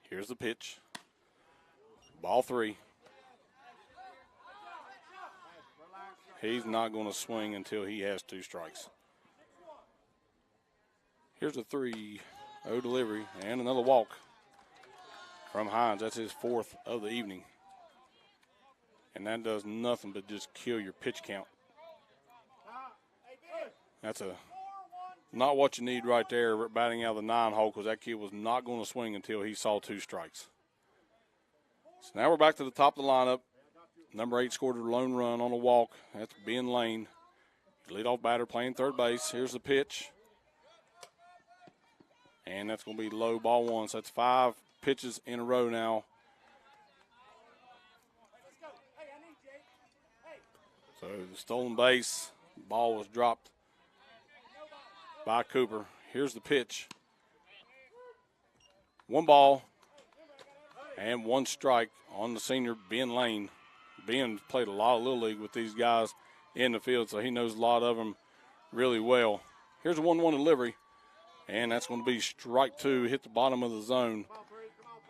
Here's the pitch. Ball 3. He's not going to swing until he has 2 strikes. Here's a 3-0 delivery and another walk from Hines. That's his 4th of the evening. And that does nothing but just kill your pitch count. That's not what you need right there, batting out of the 9 hole, because that kid was not going to swing until he saw 2 strikes. So now we're back to the top of the lineup. Number 8 scored a lone run on a walk. That's Ben Lane. Leadoff batter playing third base. Here's the pitch. And that's going to be low, ball 1. So that's 5 pitches in a row now. So the stolen base, ball was dropped by Cooper. Here's the pitch. 1 ball and 1 strike on the senior Ben Lane. Ben played a lot of Little League with these guys in the field, so he knows a lot of them really well. Here's a 1-1 delivery, and that's going to be strike 2, hit the bottom of the zone.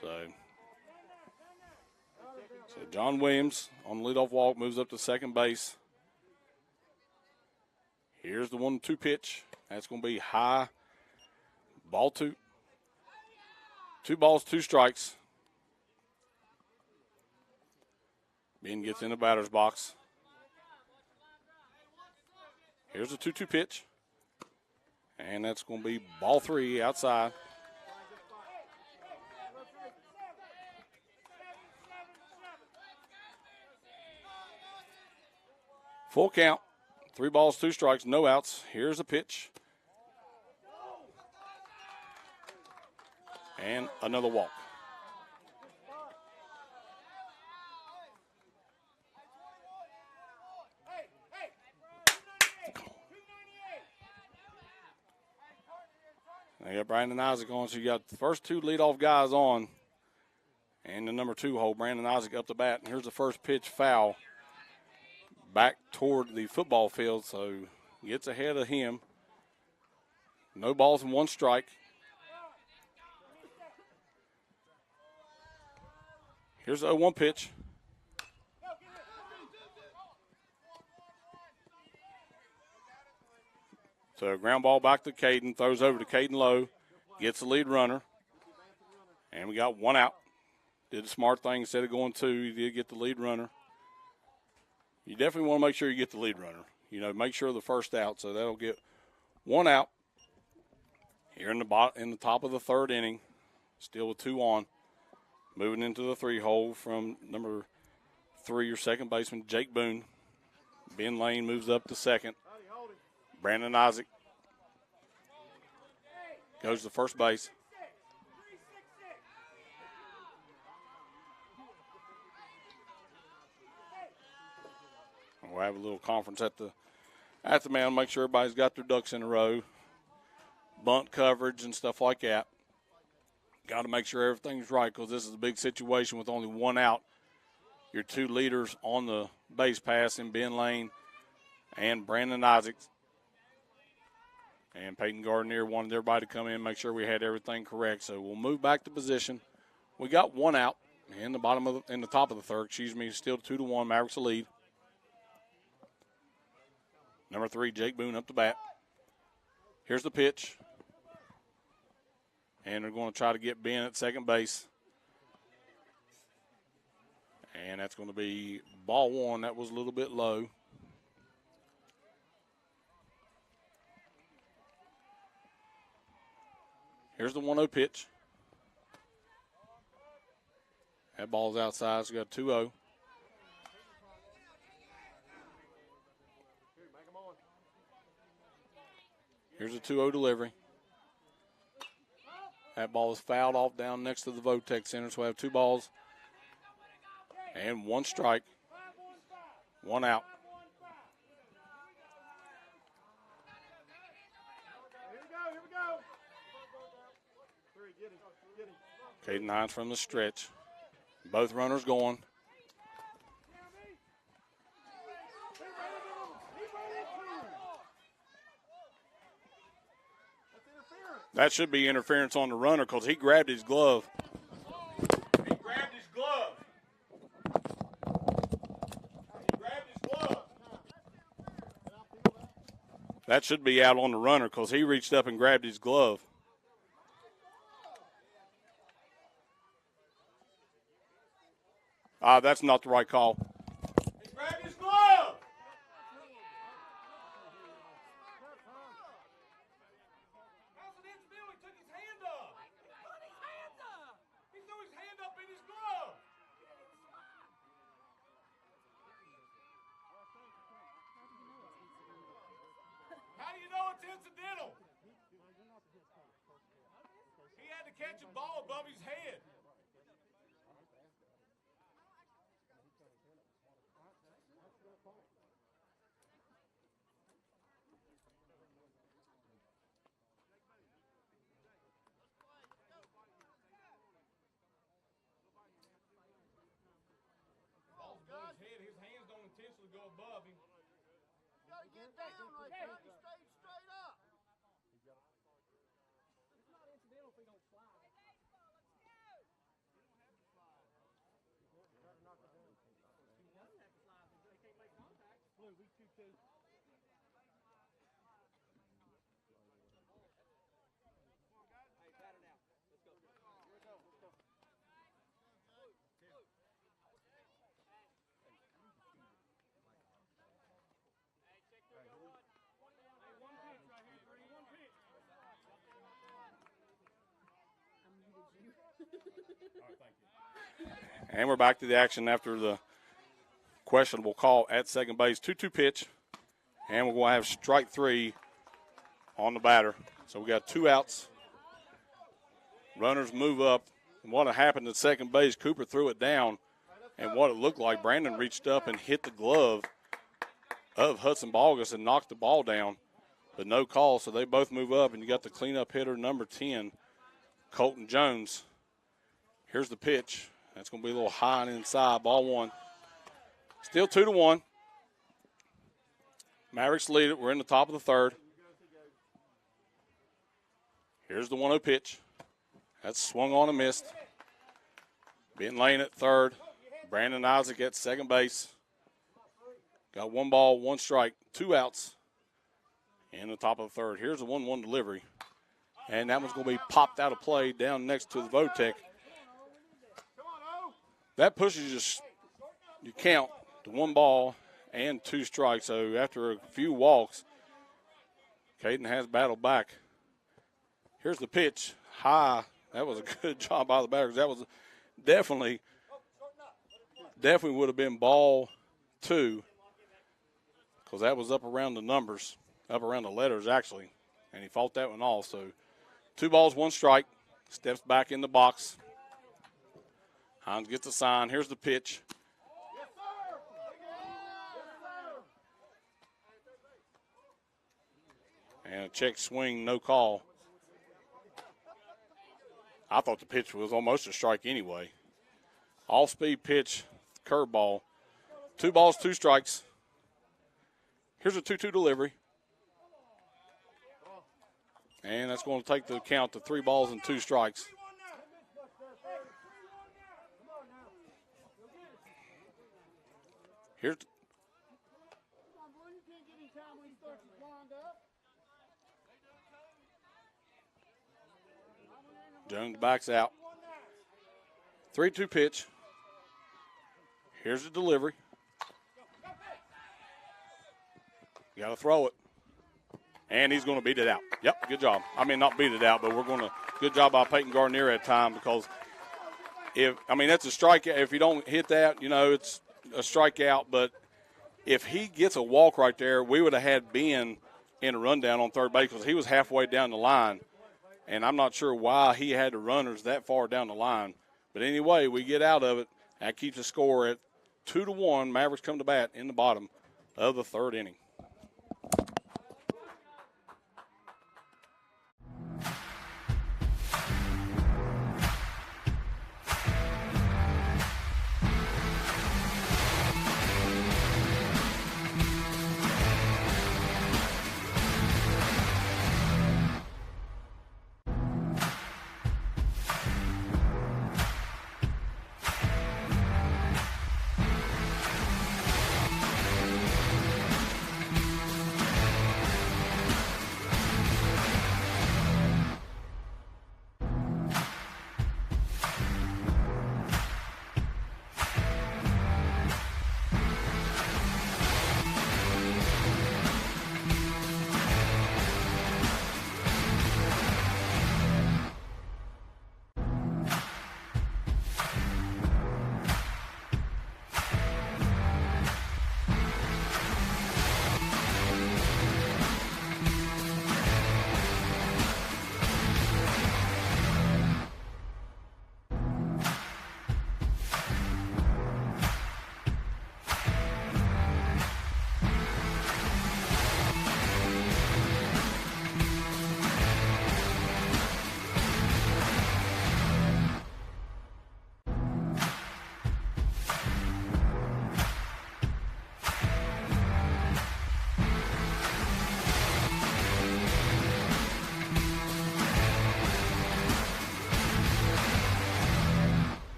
So John Williams on the leadoff walk moves up to second base. Here's the 1-2 pitch. That's going to be high. Ball 2. 2 balls, 2 strikes. Ben gets in the batter's box. Here's a 2-2 pitch. And that's going to be ball 3 outside. Full count. 3 balls, 2 strikes, no outs. Here's a pitch. And another walk. They got Brandon Isaac on, so you got the first two leadoff guys on. And the number 2 hole, Brandon Isaac up the bat. And here's the first pitch foul back toward the football field, so gets ahead of him. No balls and 1 strike. Here's the 0-1 pitch. So ground ball back to Caden, throws over to Caden Lowe, gets the lead runner, and we got 1 out. Did a smart thing. Instead of going 2, he did get the lead runner. You definitely want to make sure you get the lead runner. You know, make sure the first out, so that'll get 1 out. Here in the top of the 3rd inning, still with 2 on. Moving into the 3 hole from number 3, your second baseman, Jake Boone. Ben Lane moves up to second. Brandon Isaac goes to first base. We'll have a little conference at the mound, make sure everybody's got their ducks in a row. Bunt coverage and stuff like that. Got to make sure everything's right because this is a big situation with only 1 out. Your 2 leaders on the base pass in Ben Lane and Brandon Isaacs. And Peyton Gardner wanted everybody to come in and make sure we had everything correct. So we'll move back to position. We got 1 out in the top of the 3rd. Still 2-1. Mavericks the lead. Number 3, Jake Boone up the bat. Here's the pitch. And they're going to try to get Ben at second base. And that's going to be ball 1. That was a little bit low. Here's the 1-0 pitch. That ball's outside, so we got 2-0. Here's a 2-0 delivery. That ball is fouled off down next to the Votech Center, so we have 2 balls and 1 strike, 1 out. Caden Hines from the stretch. Both runners going. That should be interference on the runner because he grabbed his glove. He grabbed his glove. He grabbed his glove. That should be out on the runner because he reached up and grabbed his glove. That's not the right call. He grabbed his glove. How do you know it's incidental? He had to catch a ball above his head. Ball's above his head. His hands don't intentionally go above him. You got to get down right there and stay straight up. It's not incidental if he don't fly. Blue, we 2-2. And we're back to the action after the questionable call at second base. 2-2 pitch. And we're going to have strike 3 on the batter. So we got 2 outs. Runners move up. And what happened at second base, Cooper threw it down. And what it looked like, Brandon reached up and hit the glove of Hudson Balgus and knocked the ball down. But no call, so they both move up. And you got the cleanup hitter, number 10, Colton Jones. Here's the pitch. That's going to be a little high and inside. Ball one. Still 2-1. Mavericks lead it. We're in the top of the third. Here's the 1-0 pitch. That's swung on and missed. Ben Lane at third. Brandon Isaac at second base. Got 1 ball, 1 strike, 2 outs in the top of the third. Here's a 1-1 delivery. And that one's going to be popped out of play down next to the Votech. That pushes you count to 1 ball and 2 strikes. So after a few walks, Caden has battled back. Here's the pitch, high. That was a good job by the batters. That was definitely would have been ball 2, because that was up around the numbers, up around the letters actually, and he fought that one off. So 2 balls, 1 strike, steps back in the box. Hines gets a sign. Here's the pitch. And a check swing, no call. I thought the pitch was almost a strike anyway. Off-speed pitch, curveball. 2 balls, 2 strikes. Here's a 2-2 delivery. And that's going to take the count to 3 balls and 2 strikes. Here's Jones backs out. 3-2 pitch. Here's the delivery. Got to throw it. And he's going to beat it out. Yep, good job. I mean, not beat it out, but we're going to – good job by Peyton Garnier at time, because that's a strikeout. If you don't hit that, it's a strikeout. But if he gets a walk right there, we would have had Ben in a rundown on third base, because he was halfway down the line. And I'm not sure why he had the runners that far down the line. But anyway, we get out of it. That keeps the score at 2-1. Mavericks come to bat in the bottom of the third inning.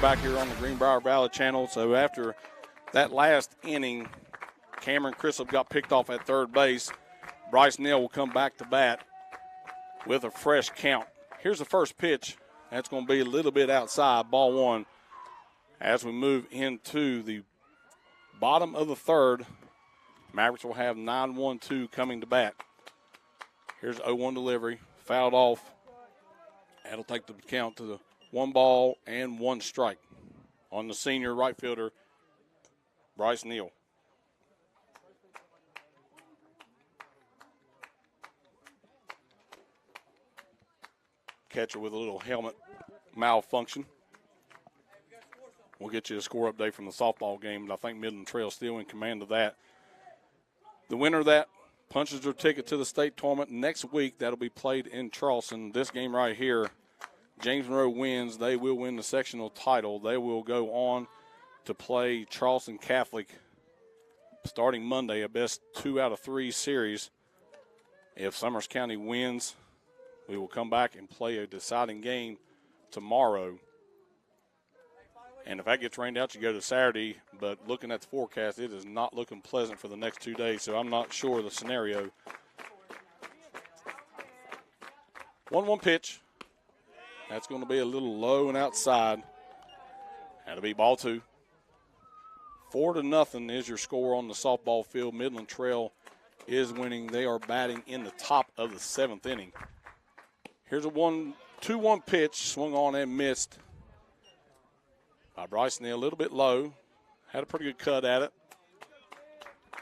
Back here on the Greenbrier Valley channel. So after that last inning, Cameron Crisp got picked off at third base. Bryce Neal will come back to bat with a fresh count. Here's the first pitch. That's going to be a little bit outside, ball 1. As we move into the bottom of the third, Mavericks will have 9-1-2 coming to bat. Here's 0-1 delivery, fouled off. That'll take the count to the 1 ball and 1 strike on the senior right fielder, Bryce Neal. catcher with a little helmet malfunction. We'll get you a score update from the softball game, but I think Midland Trail still in command of that. The winner of that punches their ticket to the state tournament next week. That'll be played in Charleston. This game right here, James Monroe wins. They will win the sectional title. They will go on to play Charleston Catholic starting Monday, a best 2 out of 3 series. If Summers County wins, we will come back and play a deciding game tomorrow. And if that gets rained out, you go to Saturday. But looking at the forecast, it is not looking pleasant for the next 2 days, so I'm not sure of the scenario. 1-1 pitch. That's going to be a little low and outside. That'll be ball 2. 4-0 is your score on the softball field. Midland Trail is winning. They are batting in the top of the 7th inning. Here's a 2-1 pitch, swung on and missed by Bryce Neal. A little bit low. Had a pretty good cut at it.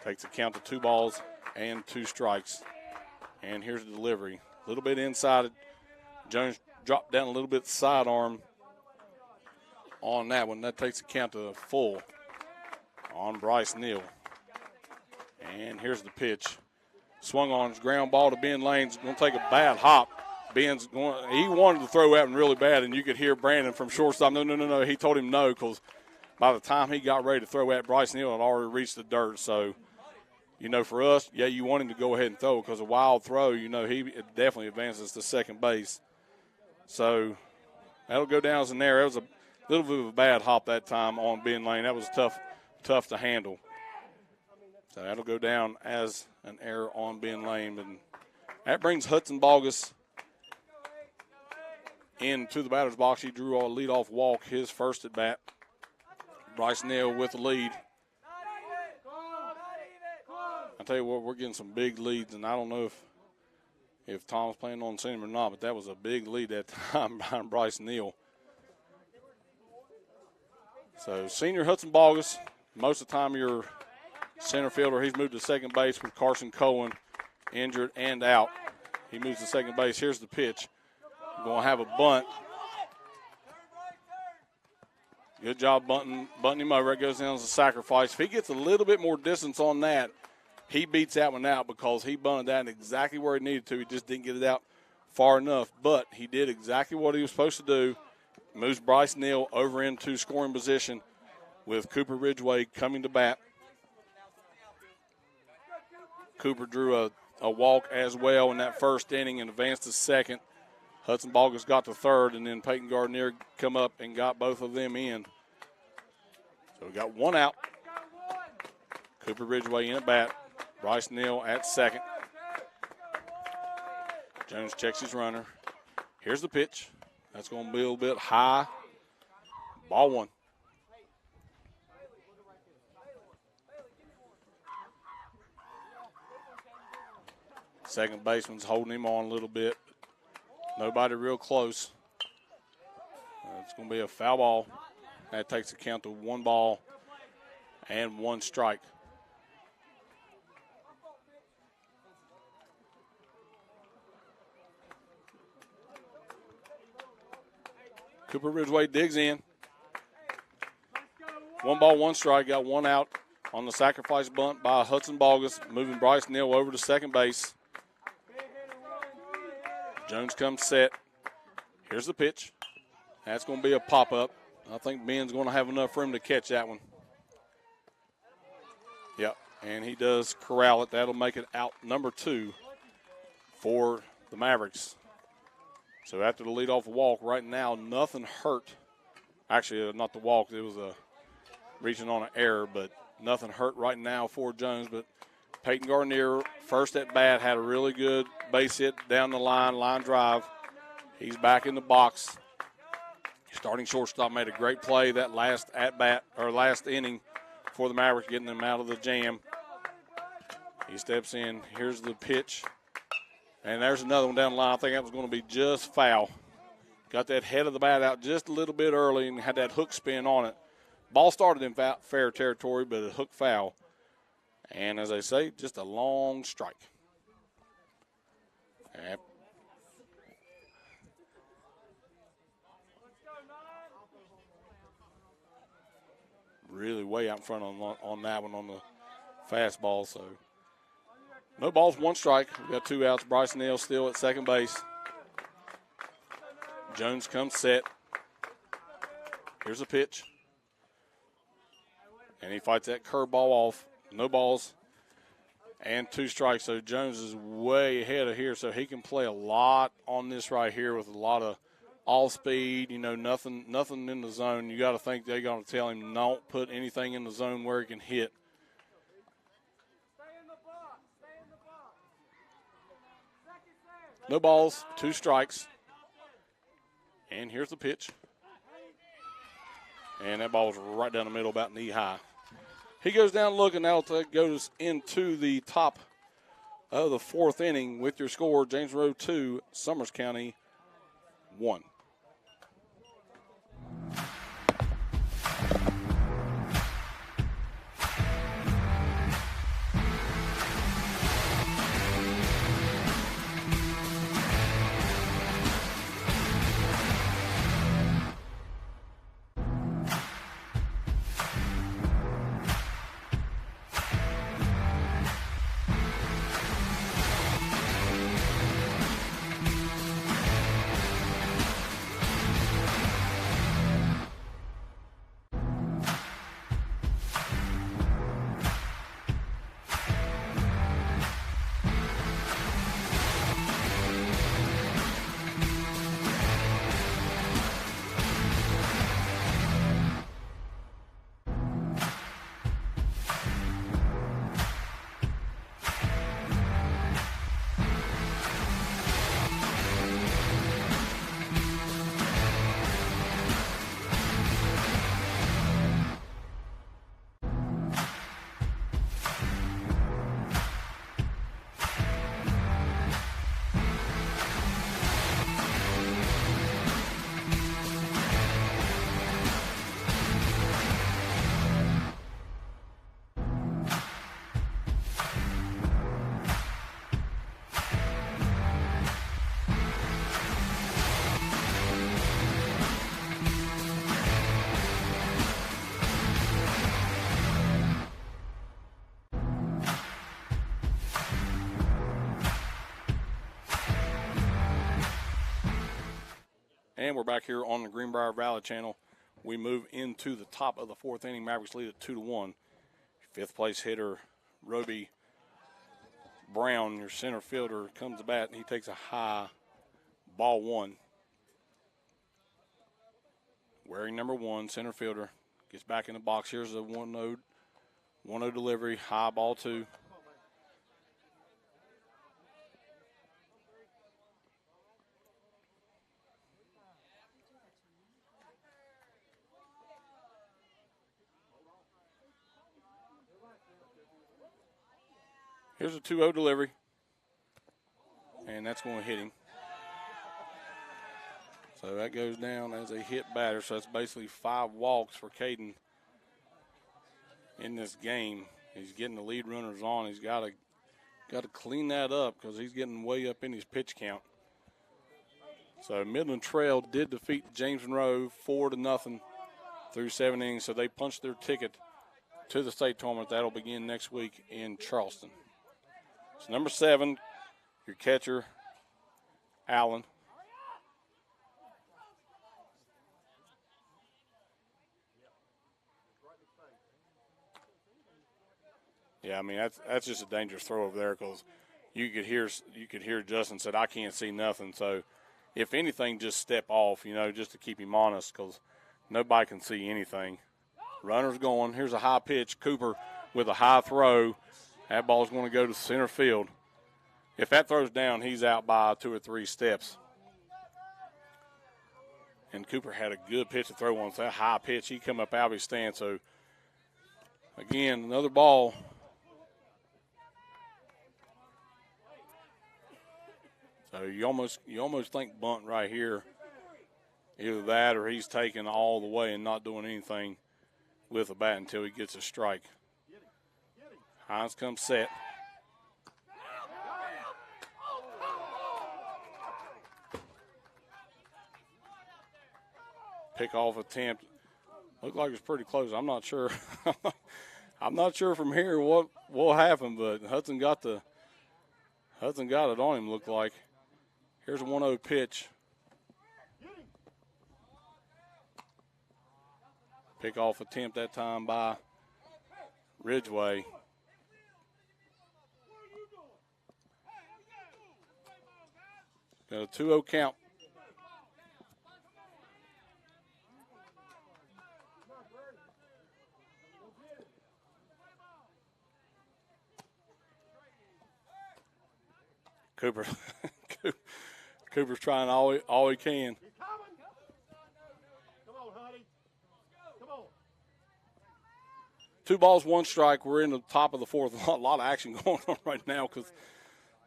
Takes a count to 2 balls and 2 strikes. And here's the delivery. A little bit inside. Jones dropped down a little bit sidearm on that one. That takes a count to full on Bryce Neal. And here's the pitch. Swung on his ground ball to Ben Lane's going to take a bad hop. Ben's going. He wanted to throw at him really bad, and you could hear Brandon from shortstop. No. He told him no, because by the time he got ready to throw at Bryce Neal, had already reached the dirt. So, for us, yeah, you want him to go ahead and throw, because a wild throw, he definitely advances to second base. So that'll go down as an error. It was a little bit of a bad hop that time on Ben Lane. That was tough to handle. So that'll go down as an error on Ben Lane. And that brings Hudson Bogus into the batter's box. He drew a leadoff walk, his first at bat. Bryce Neal with the lead. I tell you what, we're getting some big leads, and I don't know if Tom's planning on seeing him or not, but that was a big lead that time behind Bryce Neal. So senior Hudson Bogus, most of the time your center fielder. He's moved to second base with Carson Cohen injured and out. He moves to second base. Here's the pitch. Going to have a bunt. Good job bunting him over. It goes down as a sacrifice. If he gets a little bit more distance on that, he beats that one out, because he bunted that exactly where he needed to. He just didn't get it out far enough. But he did exactly what he was supposed to do. Moves Bryce Neal over into scoring position with Cooper Ridgway coming to bat. Cooper drew a walk as well in that first inning and advanced to second. Hudson Bogus got to third, and then Peyton Gardner come up and got both of them in. So we got 1 out. Cooper Ridgway in at bat. Bryce Neal at second. Jones checks his runner. Here's the pitch. That's going to be a little bit high. Ball 1. Second baseman's holding him on a little bit. Nobody real close. It's going to be a foul ball. That takes a count to 1 ball and 1 strike. Cooper Ridgway digs in. 1 ball, 1 strike. Got 1 out on the sacrifice bunt by Hudson Bogus, moving Bryce Neal over to second base. Jones comes set. Here's the pitch. That's going to be a pop-up. I think Ben's going to have enough room to catch that one. Yep, and he does corral it. That'll make it out number 2 for the Mavericks. So after the leadoff walk, right now, nothing hurt. Actually, not the walk. It was a reaching on an error, but nothing hurt right now for Jones. But Peyton Gardner, first at bat, had a really good base hit down the line drive. He's back in the box. Starting shortstop made a great play that last at bat or last inning for the Mavericks, getting them out of the jam. He steps in. Here's the pitch. And there's another one down the line. I think that was going to be just foul. Got that head of the bat out just a little bit early and had that hook spin on it. Ball started in fair territory, but a hook foul. And as I say, just a long strike. really way out in front on that one on the fastball. So no balls, 1 strike. We got 2 outs. Bryson Nail still at second base. Jones comes set. Here's a pitch. And he fights that curveball off. No balls and 2 strikes. So Jones is way ahead of here, so he can play a lot on this right here with a lot of off speed, nothing in the zone. You got to think they're going to tell him don't put anything in the zone where he can hit. No balls, 2 strikes. And here's the pitch. And that ball was right down the middle, about knee high. He goes down looking. Now goes into the top of the 4th inning with your score, James Monroe 2, Summers County 1. And we're back here on the Greenbrier Valley channel. We move into the top of the 4th inning. Mavericks lead at 2-1. 5th place hitter, Roby Brown, your center fielder, comes to bat, and he takes a high, ball 1. Wearing number 1, center fielder, gets back in the box. Here's a 1-0 delivery, high, ball 2. Here's a 2-0 delivery, and that's going to hit him. So that goes down as a hit batter. So that's basically 5 walks for Caden in this game. He's getting the lead runners on. He's got to clean that up because he's getting way up in his pitch count. So Midland Trail did defeat James Monroe 4-0 through 7 innings. So they punched their ticket to the state tournament. That'll begin next week in Charleston. So number 7, your catcher, Allen. Yeah, I mean that's just a dangerous throw over there because you could hear Justin said I can't see nothing. So if anything, just step off, just to keep him honest because nobody can see anything. Runner's going. Here's a high pitch. Cooper with a high throw. That ball's going to go to center field. If that throws down, he's out by 2 or 3 steps. And Cooper had a good pitch to throw on. So that high pitch, he come up out of his stand. So, again, another ball. So you almost think bunt right here. Either that or he's taking all the way and not doing anything with the bat until he gets a strike. Hines comes set. Pickoff attempt Looked like it was pretty close. I'm not sure. I'm not sure from here what will happen, but Hudson got it on him, looked like. Here's a 1-0 pitch. Pick-off attempt that time by Ridgeway. Got a 2-0 count. Cooper's trying all he can. Come on, honey. Come on. 2 balls, 1 strike. We're in the top of the fourth. A lot of action going on right now because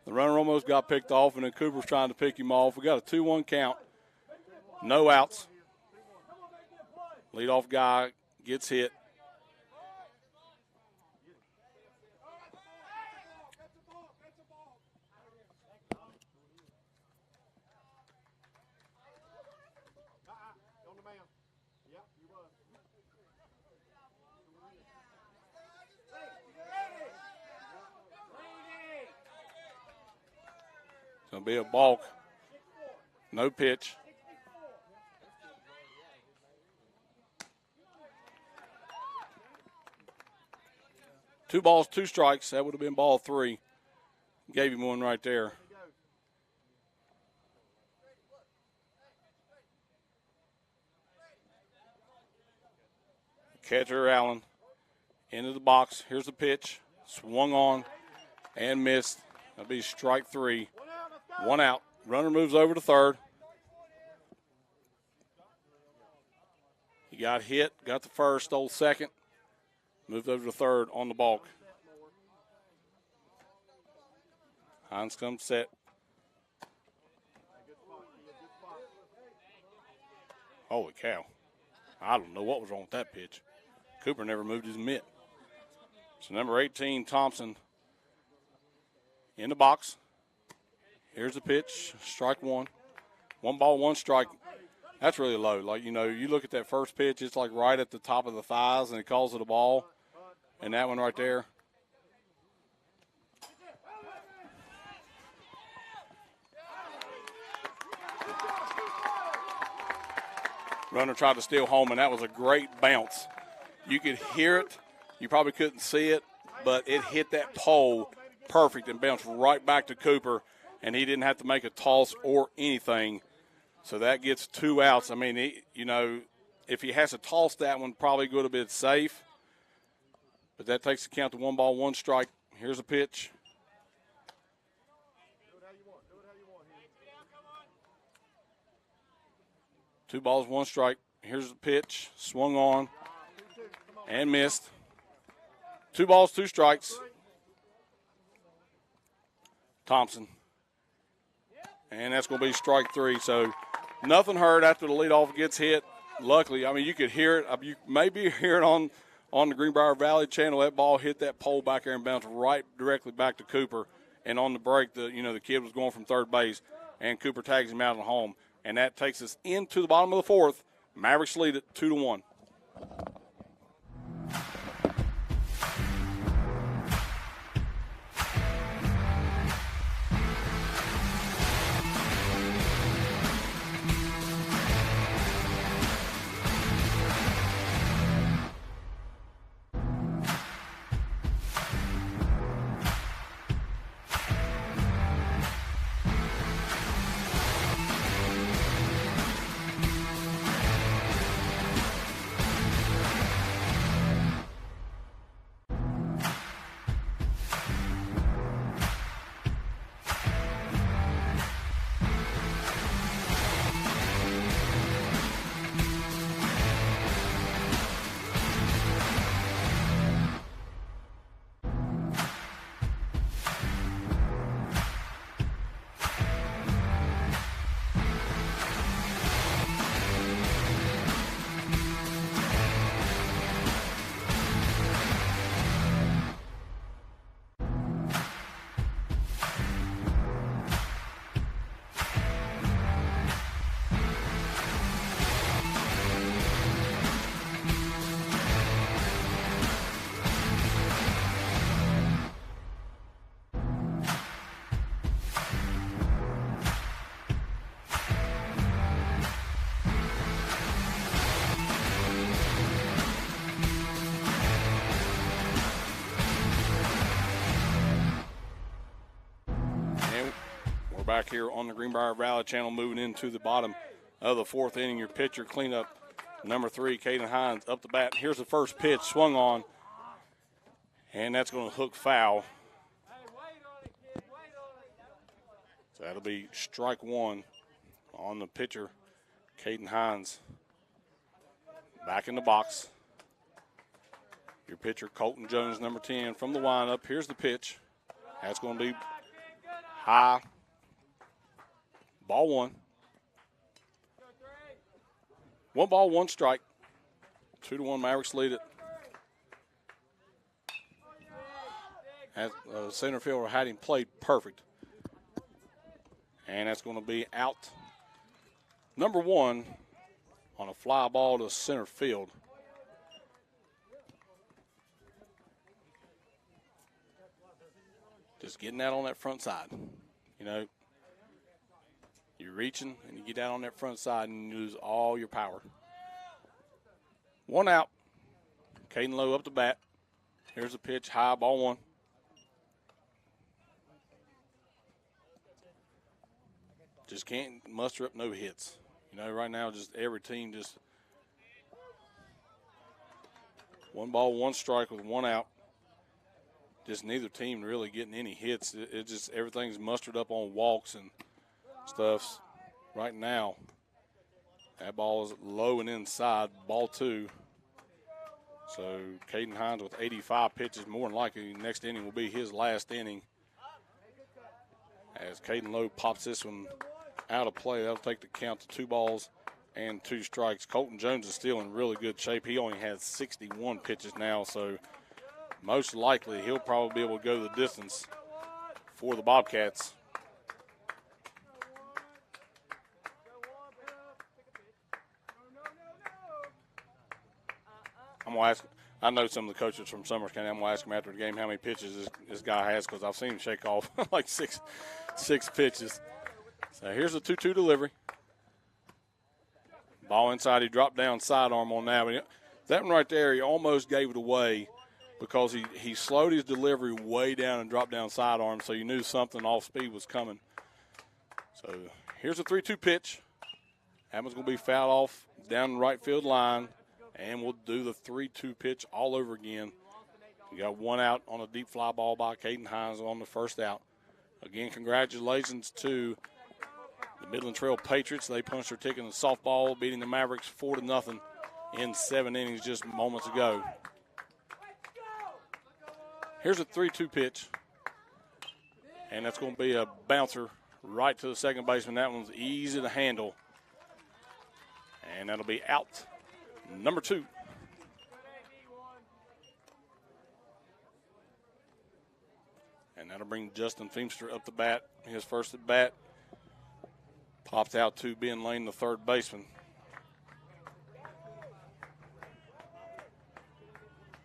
the runner almost got picked off, and then Cooper's trying to pick him off. We got a 2-1 count. No outs. Leadoff guy gets hit. On the man. Yep, you was. It's going to be a balk. No pitch. Two balls, 2 strikes. That would have been ball 3. Gave him one right there. Catcher Allen into the box. Here's the pitch. Swung on and missed. That'll be strike 3. 1 out. Runner moves over to third. He got hit, got the first, stole second. Moved over to third on the balk. Hines comes set. Holy cow. I don't know what was wrong with that pitch. Cooper never moved his mitt. So number 18, Thompson, in the box. Here's the pitch, strike 1. 1 ball, 1 strike. That's really low. Like, you know, you look at that first pitch, it's like right at the top of the thighs, and he calls it a ball. And that one right there. Runner tried to steal home, and that was a great bounce. You could hear it. You probably couldn't see it, but it hit that pole perfect and bounced right back to Cooper, and he didn't have to make a toss or anything. So that gets 2 outs. I mean, if he has to toss that one, probably would have been safe. But that takes the count to 1 ball, 1 strike. Here's a pitch. Do it how you want. Do it how you want here. 2 balls, 1 strike. Here's the pitch. Swung on and missed. 2 balls, 2 strikes. Thompson. And that's going to be strike 3. So nothing heard after the leadoff gets hit. Luckily, I mean, you could hear it. You maybe hear it on the Greenbrier Valley channel. That ball hit that pole back there and bounced right directly back to Cooper. And on the break, the kid was going from third base, and Cooper tags him out at home. And that takes us into the bottom of the 4th. Mavericks lead it 2-1. back here on the Greenbrier Valley Channel, moving into the bottom of the 4th inning. Your pitcher cleanup, number 3, Caden Hines, up the bat. Here's the first pitch, swung on, and that's going to hook foul. So that'll be strike 1 on the pitcher, Caden Hines. Back in the box. Your pitcher, Colton Jones, number 10, from the windup. Here's the pitch. That's going to be high. Ball 1. 1 ball, 1 strike. 2-1 Mavericks lead it. As center fielder had him played perfect. And that's going to be out. Number 1 on a fly ball to center field. Just getting that on that front side. You know, you're reaching and you get out on that front side and you lose all your power. 1 out. Caden Lowe up the bat. Here's the pitch, high, ball 1. Just can't muster up no hits. You know, right now, just every team just 1 ball, 1 strike with 1 out. Just neither team really getting any hits. It just, everything's mustered up on walks and stuff. Right now, that ball is low and inside, ball 2. So Caden Hines with 85 pitches, more than likely next inning will be his last inning. As Caden Lowe pops this one out of play, that'll take the count to 2 balls and 2 strikes. Colton Jones is still in really good shape. He only has 61 pitches now, so most likely he'll probably be able to go the distance for the Bobcats. I'm going to ask, I know some of the coaches from Summers County, I'm going to ask them after the game how many pitches this guy has, because I've seen him shake off like six pitches. So here's a 2-2 delivery. Ball inside, he dropped down sidearm on that. But that one right there, he almost gave it away because he slowed his delivery way down and dropped down sidearm, so you knew something off speed was coming. So here's a 3-2 pitch. That one's going to be fouled off down the right field line, and we'll do the 3-2 pitch all over again. You got 1 out on a deep fly ball by Caden Hines on the first out. Again, congratulations to the Midland Trail Patriots. They punched their ticket in the softball, beating the Mavericks 4-0 in 7 innings just moments ago. Here's a 3-2 pitch, and that's going to be a bouncer right to the second baseman. That one's easy to handle, and that'll be out. Number 2. And that'll bring Justin Feemster up the bat. His first at bat. Popped out to Ben Lane, the third baseman.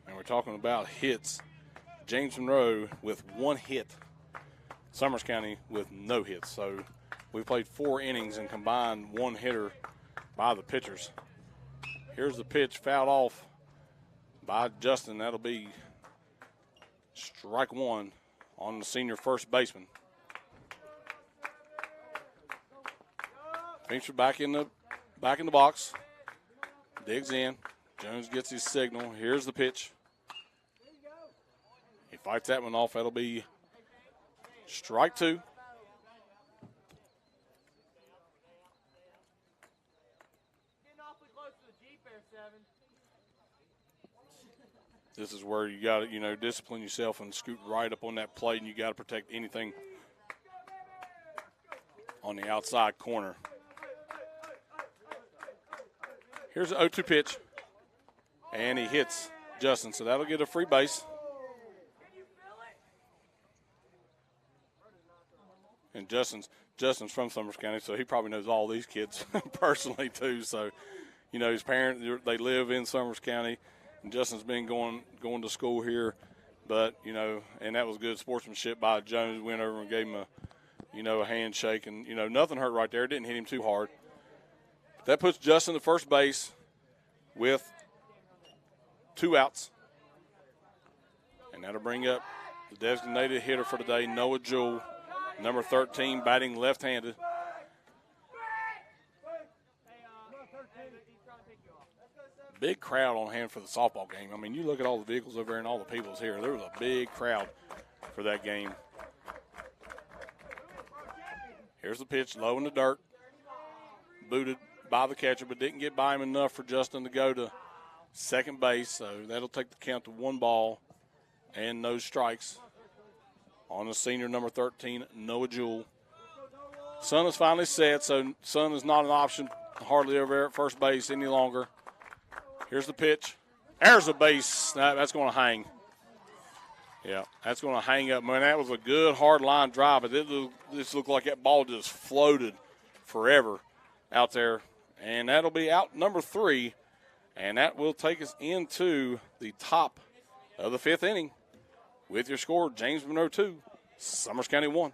And we're talking about hits. James Monroe with 1 hit. Summers County with no hits. So we played 4 innings and combined 1 hitter by the pitchers. Here's the pitch, fouled off by Justin. That'll be strike 1 on the senior first baseman. Feemster back in the box. Digs in. Jones gets his signal. Here's the pitch. He fights that one off. That'll be strike 2. Getting awfully close to the Jeep there, 7. This is where you got to, discipline yourself and scoot right up on that plate, and you got to protect anything on the outside corner. Here's an 0-2 pitch, and he hits Justin, so that'll get a free base. And Justin's from Summers County, so he probably knows all these kids personally too. So, his parents, they live in Summers County, and Justin's been going to school here. But, and that was good sportsmanship by Jones. Went over and gave him a handshake, and, nothing hurt right there. Didn't hit him too hard. That puts Justin at first base with 2 outs. And that'll bring up the designated hitter for today, Noah Jewell, number 13, batting left-handed. Big crowd on hand for the softball game. I mean, you look at all the vehicles over there and all the people's here. There was a big crowd for that game. Here's the pitch, low in the dirt. Booted by the catcher, but didn't get by him enough for Justin to go to second base. So that'll take the count to 1 ball and no strikes on the senior number 13, Noah Jewell. Sun is finally set, so Sun is not an option hardly over there at first base any longer. Here's the pitch. There's a base. That's going to hang. Yeah, that's going to hang up. Man, that was a good hard line drive, but this looked like that ball just floated forever out there. And that'll be out number 3, and that will take us into the top of the 5th inning with your score, James Monroe 2, Summers County 1.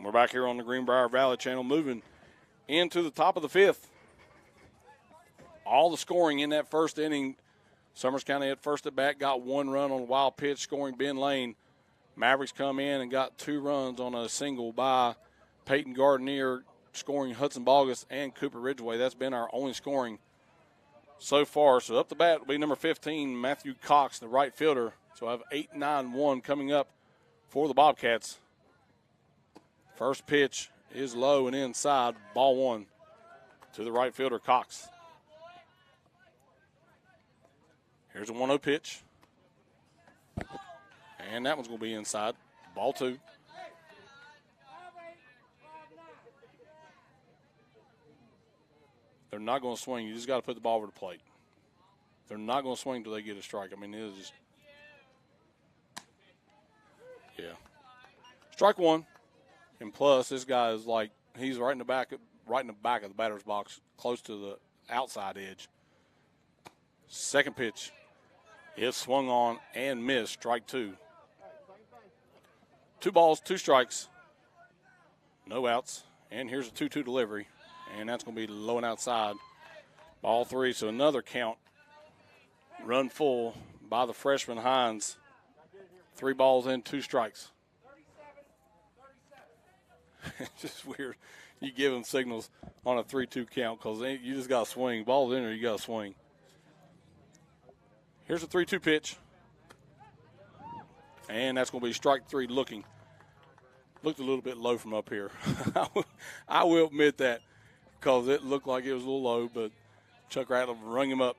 We're back here on the Greenbrier Valley Channel, moving into the top of the 5th. All the scoring in that first inning. Summers County at first at bat got 1 run on a wild pitch, scoring Ben Lane. Mavericks come in and got 2 runs on a single by Peyton Gardner, scoring Hudson Bogus and Cooper Ridgeway. That's been our only scoring so far. So up the bat will be number 15, Matthew Cox, the right fielder. So I have 8-9-1 coming up for the Bobcats. First pitch is low and inside, ball 1 to the right fielder, Cox. Here's a 1-0 pitch. And that one's going to be inside, ball 2. They're not going to swing. You just got to put the ball over the plate. They're not going to swing until they get a strike. I mean, it is just, yeah. Strike 1. And plus, this guy is like, he's right in the back of the batter's box, close to the outside edge. Second pitch is swung on and missed, strike 2. 2 balls, 2 strikes, no outs. And here's a 2-2 delivery, and that's going to be low and outside, ball 3. So another count, run full by the freshman Hines. 3 balls and 2 strikes. It's just weird. You give them signals on a 3-2 count because you just got to swing. Ball's in there, you got to swing. Here's a 3-2 pitch. And that's going to be strike 3 looking. Looked a little bit low from up here. I will admit that because it looked like it was a little low, but Chuck Rattle rung him up.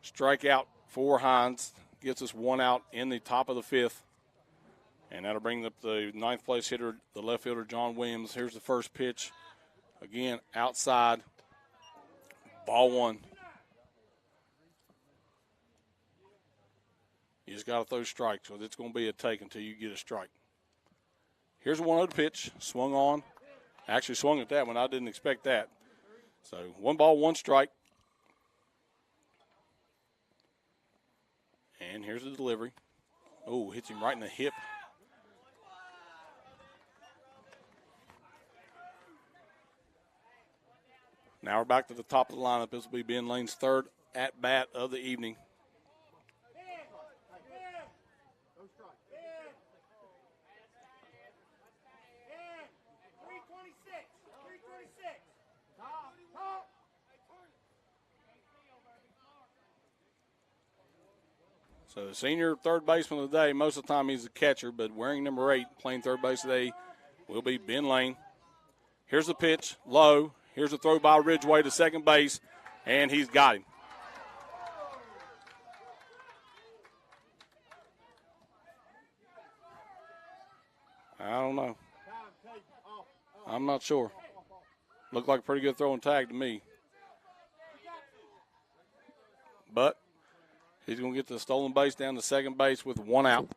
Strike out for Hines. Gets us 1 out in the top of the 5th. And that'll bring up the 9th place hitter, the left fielder, John Williams. Here's the first pitch. Again, outside. Ball 1. You just got to throw strikes, so it's going to be a take until you get a strike. Here's a 1-0 pitch. Swung on. Actually swung at that one. I didn't expect that. So 1 ball, 1 strike. And here's the delivery. Oh, hits him right in the hip. Now we're back to the top of the lineup. This will be Ben Lane's 3rd at-bat of the evening. So the senior third baseman of the day, most of the time he's a catcher, but wearing number 8, playing third base today, will be Ben Lane. Here's the pitch, low. Here's the throw by Ridgeway to second base, and he's got him. I don't know. I'm not sure. Looked like a pretty good throwing tag to me. But he's going to get the stolen base down to second base with 1 out.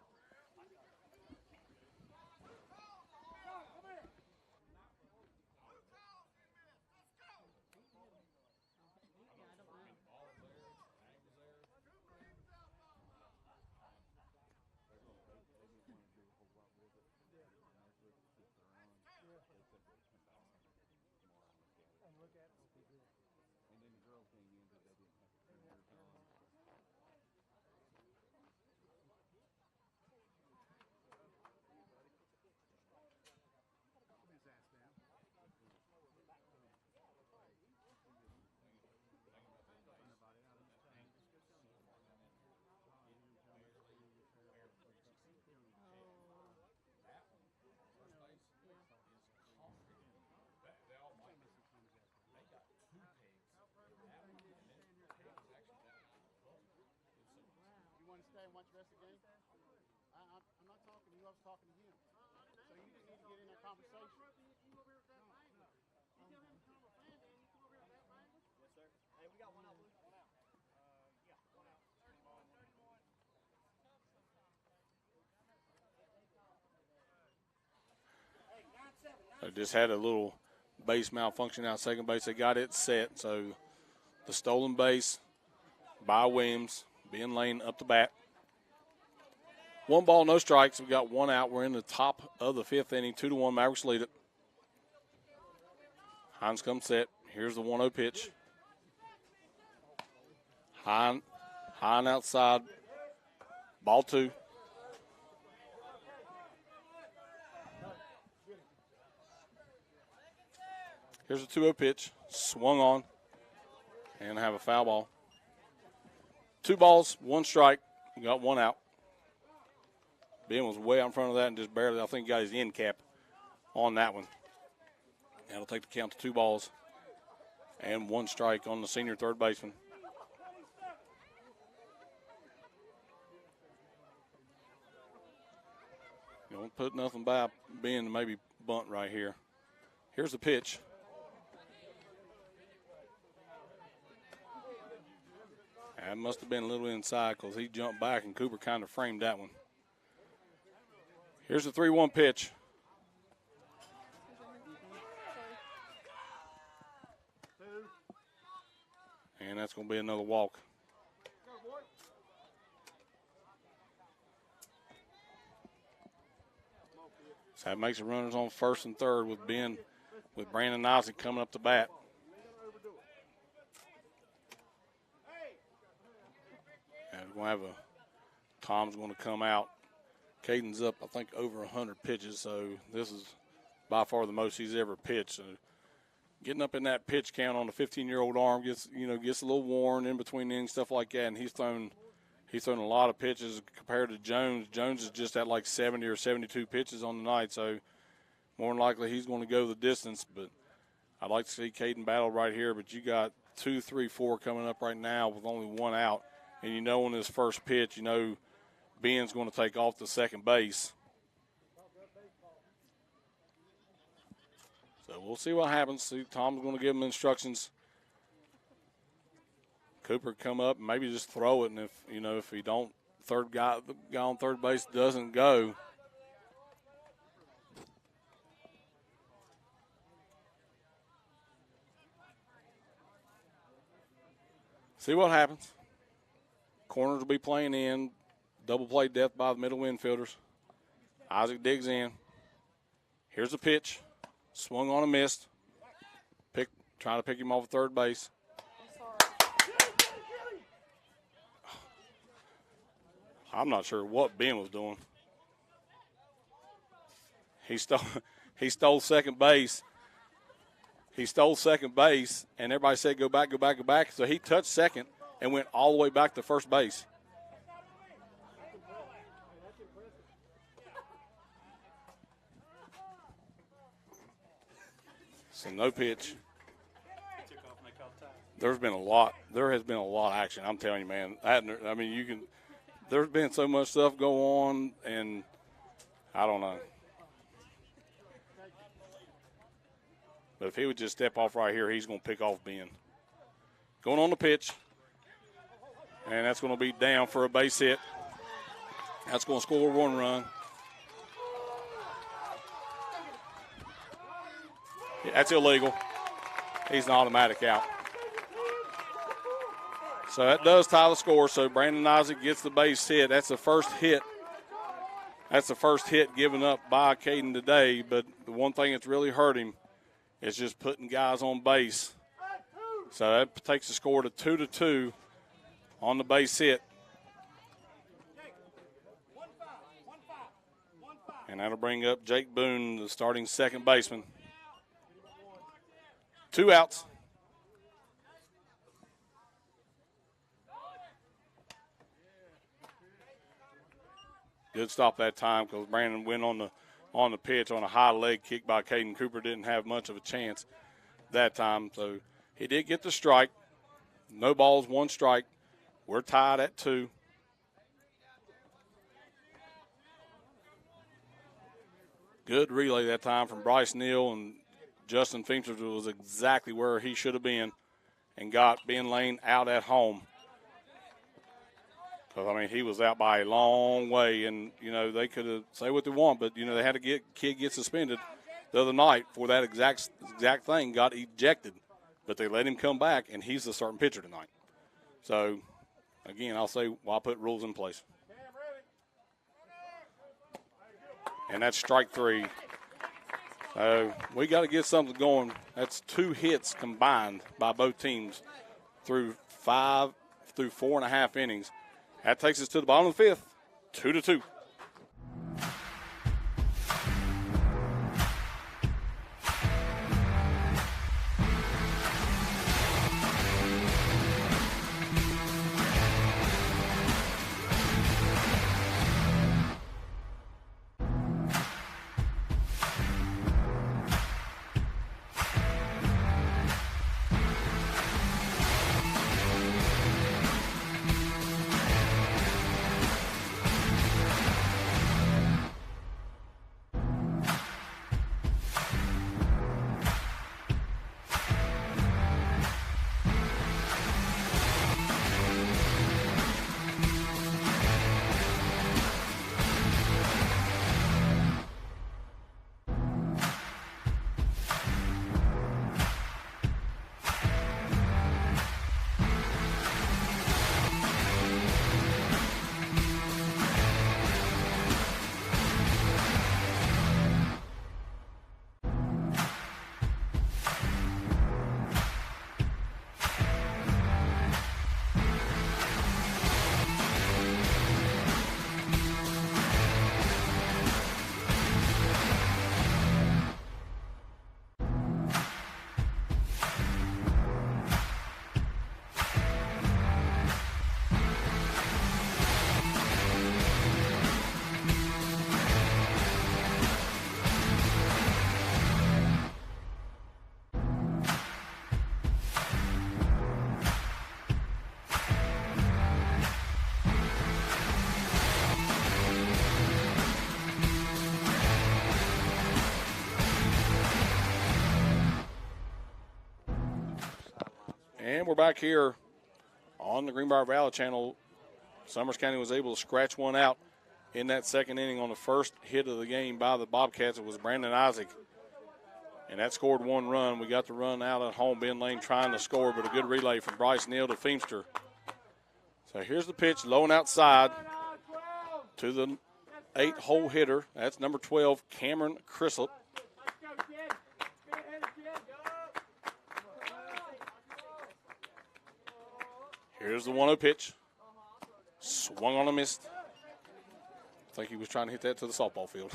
Stay and watch the rest of the game? I'm not talking to you. I was talking to him. So you just need to get in that conversation. Yes, sir. Hey, we got 1 out. 1 out. Yeah, 1 out. They just had a little base malfunction out second base. They got it set. So the stolen base by Williams. Ben Lane up the bat. 1 ball, no strikes. We got 1 out. We're in the top of the 5th inning. 2-1. Mavericks lead it. Hines comes set. Here's the 1-0 pitch. Hine outside. Ball 2. Here's a 2-0 pitch. Swung on. And have a foul ball. 2 balls, 1 strike. We got 1 out. Ben was way out in front of that and just barely, I think, got his end cap on that one. That'll take the count to 2 balls and 1 strike on the senior third baseman. You don't put nothing by Ben to maybe bunt right here. Here's the pitch. That must have been a little inside because he jumped back and Cooper kind of framed that one. Here's the 3-1 pitch. And that's going to be another walk. So that makes it runners on first and third with Brandon Isaac coming up the bat. And we're going to have Tom's going to come out. Caden's up, I think, over 100 pitches, so this is by far the most he's ever pitched. So getting up in that pitch count on a 15-year-old arm gets a little worn in between innings, stuff like that. And he's thrown a lot of pitches compared to Jones. Jones is just at like 70 or 72 pitches on the night, so more than likely he's going to go the distance. But I'd like to see Caden battle right here. But you got 2, 3, 4 coming up right now with only 1 out, and on his first pitch, Ben's going to take off to second base. So we'll see what happens. See, Tom's going to give him instructions. Cooper come up and maybe just throw it, and if he don't, the guy on third base doesn't go. See what happens. Corners will be playing in. Double play death by the middle infielders. Isaac digs in. Here's the pitch. Swung on and missed. Trying to pick him off at third base. I'm not sure what Ben was doing. He stole second base. He stole second base, and everybody said go back, go back, go back. So he touched second and went all the way back to first base. So no pitch. There has been a lot of action. I'm telling you, man. I mean, there's been so much stuff go on, and I don't know. But if he would just step off right here, he's going to pick off Ben. Going on the pitch. And that's going to be down for a base hit. That's going to score 1 run. That's illegal. He's an automatic out. So that does tie the score. So Brandon Isaac gets the base hit. That's the first hit. That's the first hit given up by Caden today. But the one thing that's really hurt him is just putting guys on base. So that takes the score to 2-2 on the base hit. And that'll bring up Jake Boone, the starting second baseman. 2 outs. Good stop that time because Brandon went on the pitch on a high leg kick by Caden Cooper. Didn't have much of a chance that time. So he did get the strike. No balls, 1 strike. We're tied at 2. Good relay that time from Bryce Neal, and Justin Feimster was exactly where he should have been and got Ben Lane out at home. Because, I mean, he was out by a long way, and, you know, they could have say what they want, but, you know, they had a kid get suspended the other night for that exact thing, got ejected. But they let him come back, and he's the starting pitcher tonight. So, again, I'll say, why put rules in place? And that's strike 3. So we got to get something going. That's 2 hits combined by both teams through 4.5 innings. That takes us to the bottom of the 5th, 2-2. And we're back here on the Greenbrier Valley Channel. Summers County was able to scratch one out in that second inning on the first hit of the game by the Bobcats. It was Brandon Isaac, and that scored 1 run. We got the run out at home. Ben Lane trying to score, but a good relay from Bryce Neal to Feimster. So here's the pitch, low and outside to the 8-hole hitter. That's number 12, Cameron Crislip. Here's the 1-0 pitch. Swung on a miss. I think he was trying to hit that to the softball field.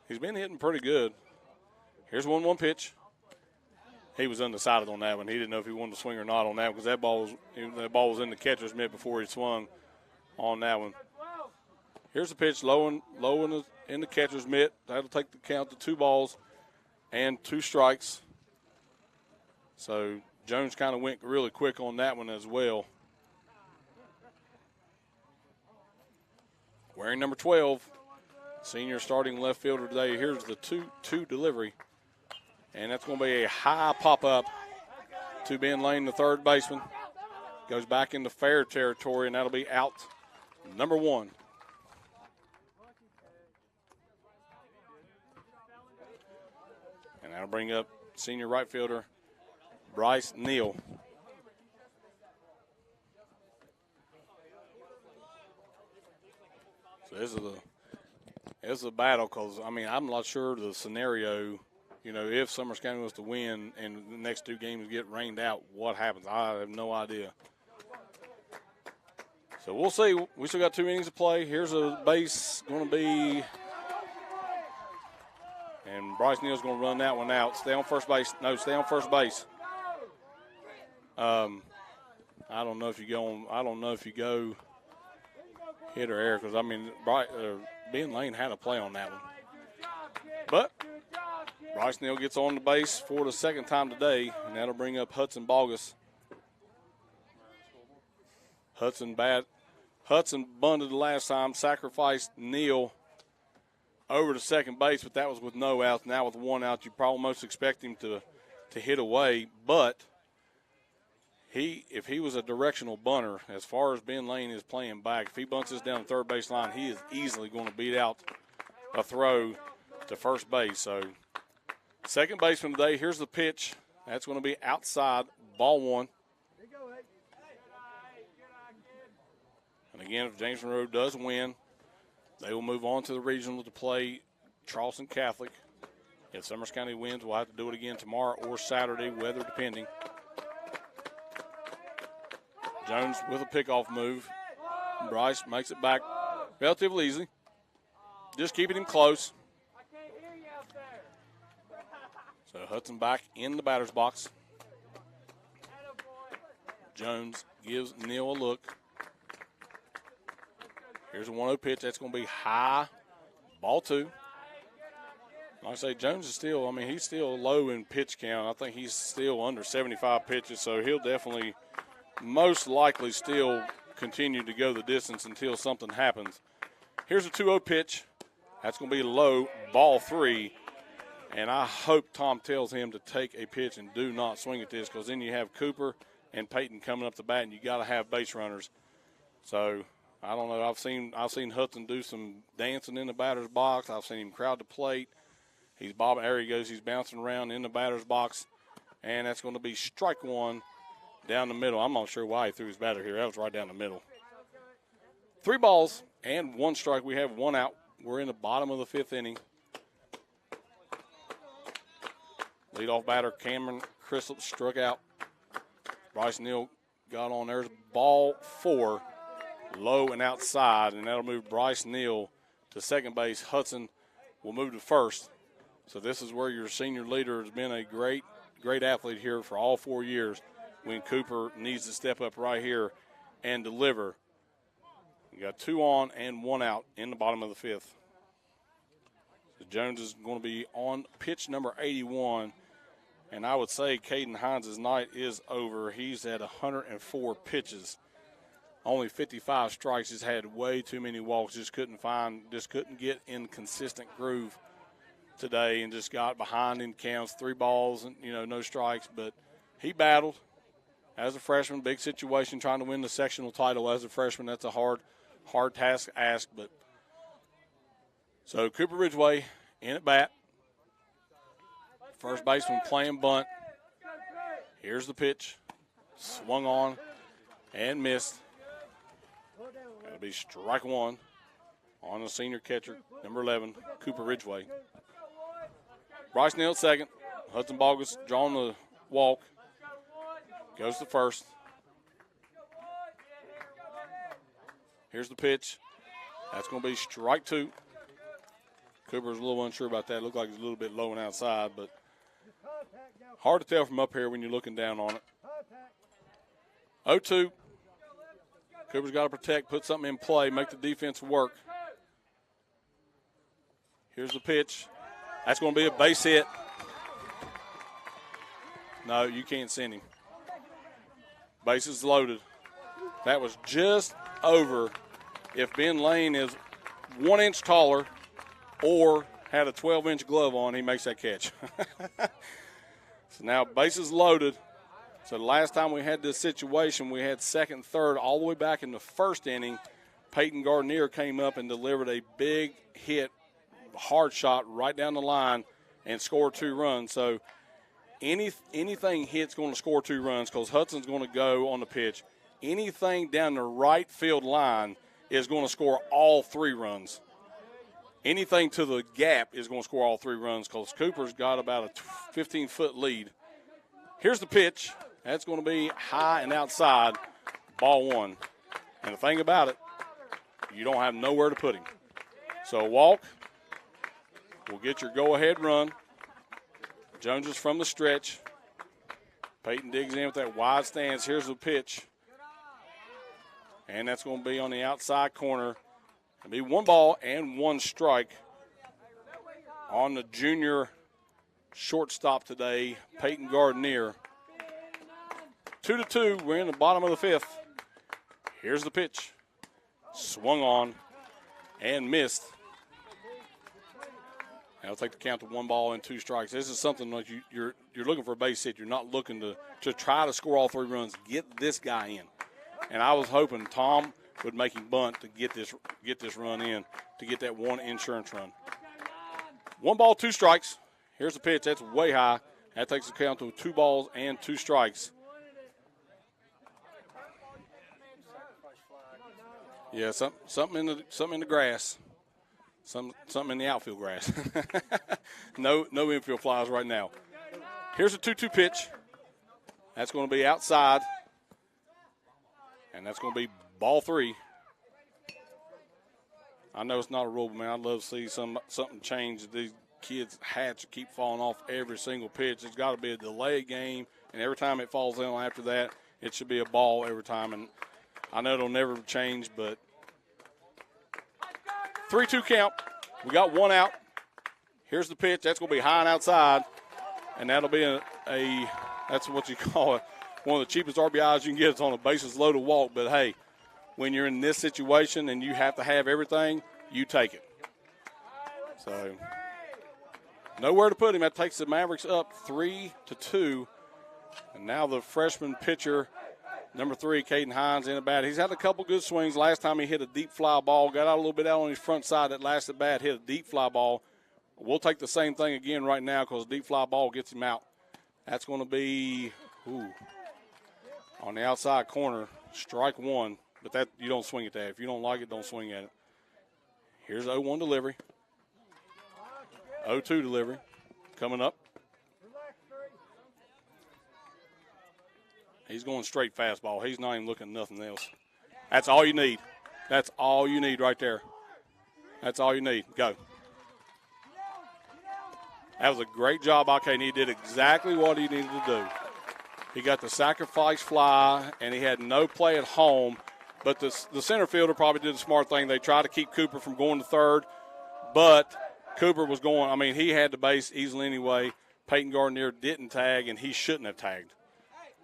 He's been hitting pretty good. Here's 1-1 pitch. He was undecided on that one. He didn't know if he wanted to swing or not on that because that ball was in the catcher's mitt before he swung on that one. Here's the pitch, low in the catcher's mitt. That'll take the count to 2 balls and 2 strikes. So Jones kind of went really quick on that one as well. Wearing number 12, senior starting left fielder today. Here's the 2-2 delivery. And that's going to be a high pop-up to Ben Lane, the third baseman. Goes back into fair territory, and that'll be out number 1. And that'll bring up senior right fielder Bryce Neal. So this is a battle because, I mean, I'm not sure the scenario, you know, if Summers County was to win and the next 2 games get rained out, what happens? I have no idea. So we'll see. We still got 2 innings to play. Here's a base going to be, and Bryce Neal's going to run that one out. Stay on first base. No, stay on first base. I don't know if you go on. I don't know if you go hit or air because, I mean, Ben Lane had a play on that one. But Bryce Neal gets on the base for the second time today, and that'll bring up Hudson Bogus. Hudson bunted the last time, sacrificed Neal over to second base, but that was with no outs. Now with 1 out, you probably almost expect him to hit away. But if he was a directional bunter, as far as Ben Lane is playing back, if he bunts this down the third base line, he is easily going to beat out a throw to first base. So second baseman today, here's the pitch. That's going to be outside, ball 1. And again, if James Monroe does win, they will move on to the regional to play Charleston Catholic. If Summers County wins, we'll have to do it again tomorrow or Saturday, weather depending. Jones with a pickoff move. Bryce makes it back relatively easy. Just keeping him close. So Hudson back in the batter's box. Jones gives Neal a look. Here's a 1-0 pitch. That's going to be high. Ball 2. Like I say, Jones is still, I mean, he's still low in pitch count. I think he's still under 75 pitches, so he'll definitely most likely still continue to go the distance until something happens. Here's a 2-0 pitch. That's going to be low, ball 3. And I hope Tom tells him to take a pitch and do not swing at this because then you have Cooper and Peyton coming up the bat, and you got to have base runners. So I don't know. I've seen Hudson do some dancing in the batter's box. I've seen him crowd the plate. He's bobbing. There he goes. He's bouncing around in the batter's box, and that's going to be strike 1 down the middle. I'm not sure why he threw his batter here. That was right down the middle. 3 balls and 1 strike. We have 1 out. We're in the bottom of the 5th inning. Leadoff batter Cameron Crisp struck out. Bryce Neal got on. There's ball 4, low and outside, and that'll move Bryce Neal to second base. Hudson will move to first. So this is where your senior leader has been a great athlete here for all 4 years when Cooper needs to step up right here and deliver. You got 2 on and 1 out in the bottom of the 5th. So Jones is going to be on pitch number 81. And I would say Caden Hines' night is over. He's had 104 pitches, only 55 strikes. He's had way too many walks. Just couldn't get in consistent groove today, and just got behind in counts. 3 balls and no strikes. But he battled as a freshman. Big situation, trying to win the sectional title as a freshman. That's a hard task to ask. But so Cooper Ridgeway in at bat. First baseman playing bunt. Here's the pitch. Swung on and missed. That'll be strike 1 on the senior catcher, number 11, Cooper Ridgeway. Bryce Neal second. Hudson Bogus drawing the walk. Goes to first. Here's the pitch. That's going to be strike 2. Cooper's a little unsure about that. Looked like he's a little bit low and outside, but hard to tell from up here when you're looking down on it. 0-2. Cooper's got to protect, put something in play, make the defense work. Here's the pitch. That's going to be a base hit. No, you can't send him. Bases loaded. That was just over. If Ben Lane is 1 inch taller or had a 12-inch glove on, he makes that catch. So now bases loaded. So the last time we had this situation, we had second, third, all the way back in the first inning. Peyton Gardner came up and delivered a big hit, hard shot right down the line and scored 2 runs. So anything hit's going to score 2 runs because Hudson's going to go on the pitch. Anything down the right field line is going to score all 3 runs. Anything to the gap is going to score all 3 runs because Cooper's got about a 15-foot lead. Here's the pitch. That's going to be high and outside, ball 1. And the thing about it, you don't have nowhere to put him. So a walk will get your go-ahead run. Jones is from the stretch. Peyton digs in with that wide stance. Here's the pitch. And that's going to be on the outside corner. It'll be 1 ball and 1 strike on the junior shortstop today, Peyton Gardner. 2-2. We're in the bottom of the 5th. Here's the pitch. Swung on and missed. I'll take the count to 1 ball and 2 strikes. This is something like you're looking for a base hit. You're not looking to try to score all 3 runs. Get this guy in. And I was hoping Tom would make him bunt to get this run in, to get that 1 insurance run. 1 ball, 2 strikes. Here's the pitch. That's way high. That takes the count to 2 balls and 2 strikes. Yeah, something in the grass. Something in the outfield grass. No infield flies right now. Here's a 2-2 pitch. That's going to be outside. And that's going to be ball 3. I know it's not a rule, but, man, I'd love to see something change. These kids' hats keep falling off every single pitch. It's got to be a delay game, and every time it falls in after that, it should be a ball every time. And I know it'll never change, but 3-2 count. We got 1 out. Here's the pitch. That's going to be high and outside, and that'll be that's what you call it. One of the cheapest RBIs you can get is on a bases loaded walk. But, hey, when you're in this situation and you have to have everything, you take it. So, nowhere to put him. That takes the Mavericks up 3-2. And now the freshman pitcher, number 3, Caden Hines, in at bat. He's had a couple good swings. Last time he hit a deep fly ball, got out a little bit out on his front side. That last at bat hit a deep fly ball. We'll take the same thing again right now because a deep fly ball gets him out. That's going to be on the outside corner, strike 1. But that you don't swing at that. If you don't like it, don't swing at it. Here's 0-1 delivery. 0-2 delivery coming up. He's going straight fastball. He's not even looking at nothing else. That's all you need. That's all you need right there. That's all you need. Go. That was a great job, Alkane. He did exactly what he needed to do. He got the sacrifice fly, and he had no play at home. But the center fielder probably did the smart thing. They tried to keep Cooper from going to third, but Cooper was going. I mean, he had the base easily anyway. Peyton Gardner didn't tag, and he shouldn't have tagged.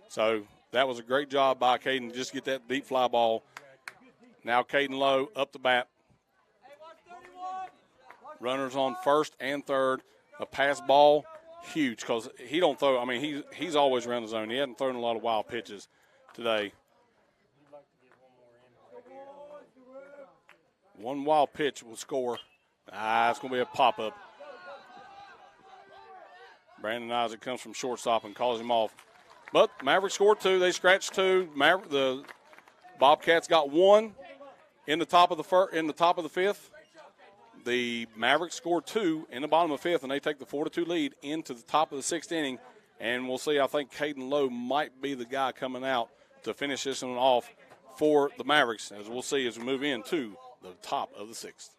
So that was a great job by Caden to just get that deep fly ball. Now Caden Lowe up the bat. Runners on first and third. A pass ball, huge, because he don't throw. I mean, he's always around the zone. He hadn't thrown a lot of wild pitches today. 1 wild pitch will score. It's going to be a pop-up. Brandon Isaac comes from shortstop and calls him off. But Mavericks scored 2. They scratched 2. The Bobcats got 1 in the top of the 5th. The Mavericks scored 2 in the bottom of the 5th, and they take the 4-2 lead into the top of the 6th inning. And we'll see. I think Caden Lowe might be the guy coming out to finish this one off for the Mavericks, as we'll see as we move into the top of the 6th.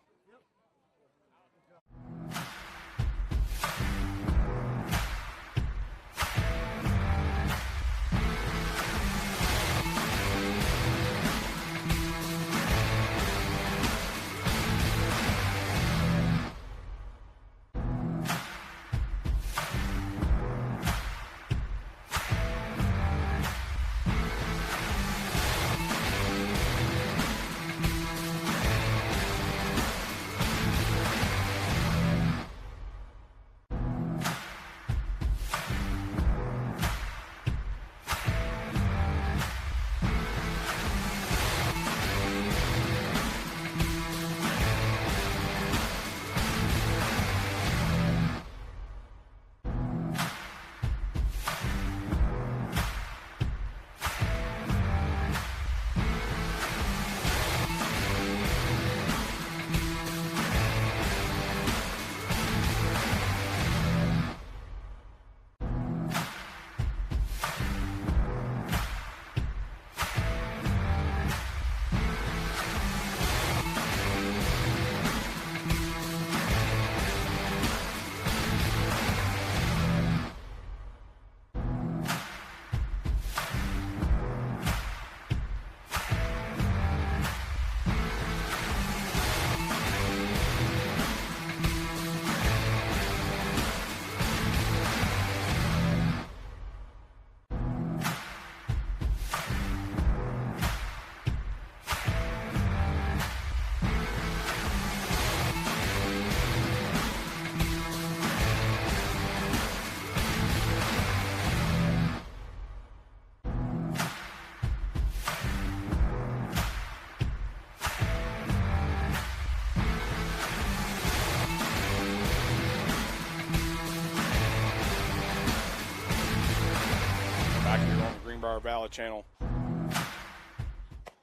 Greenbrier Valley channel.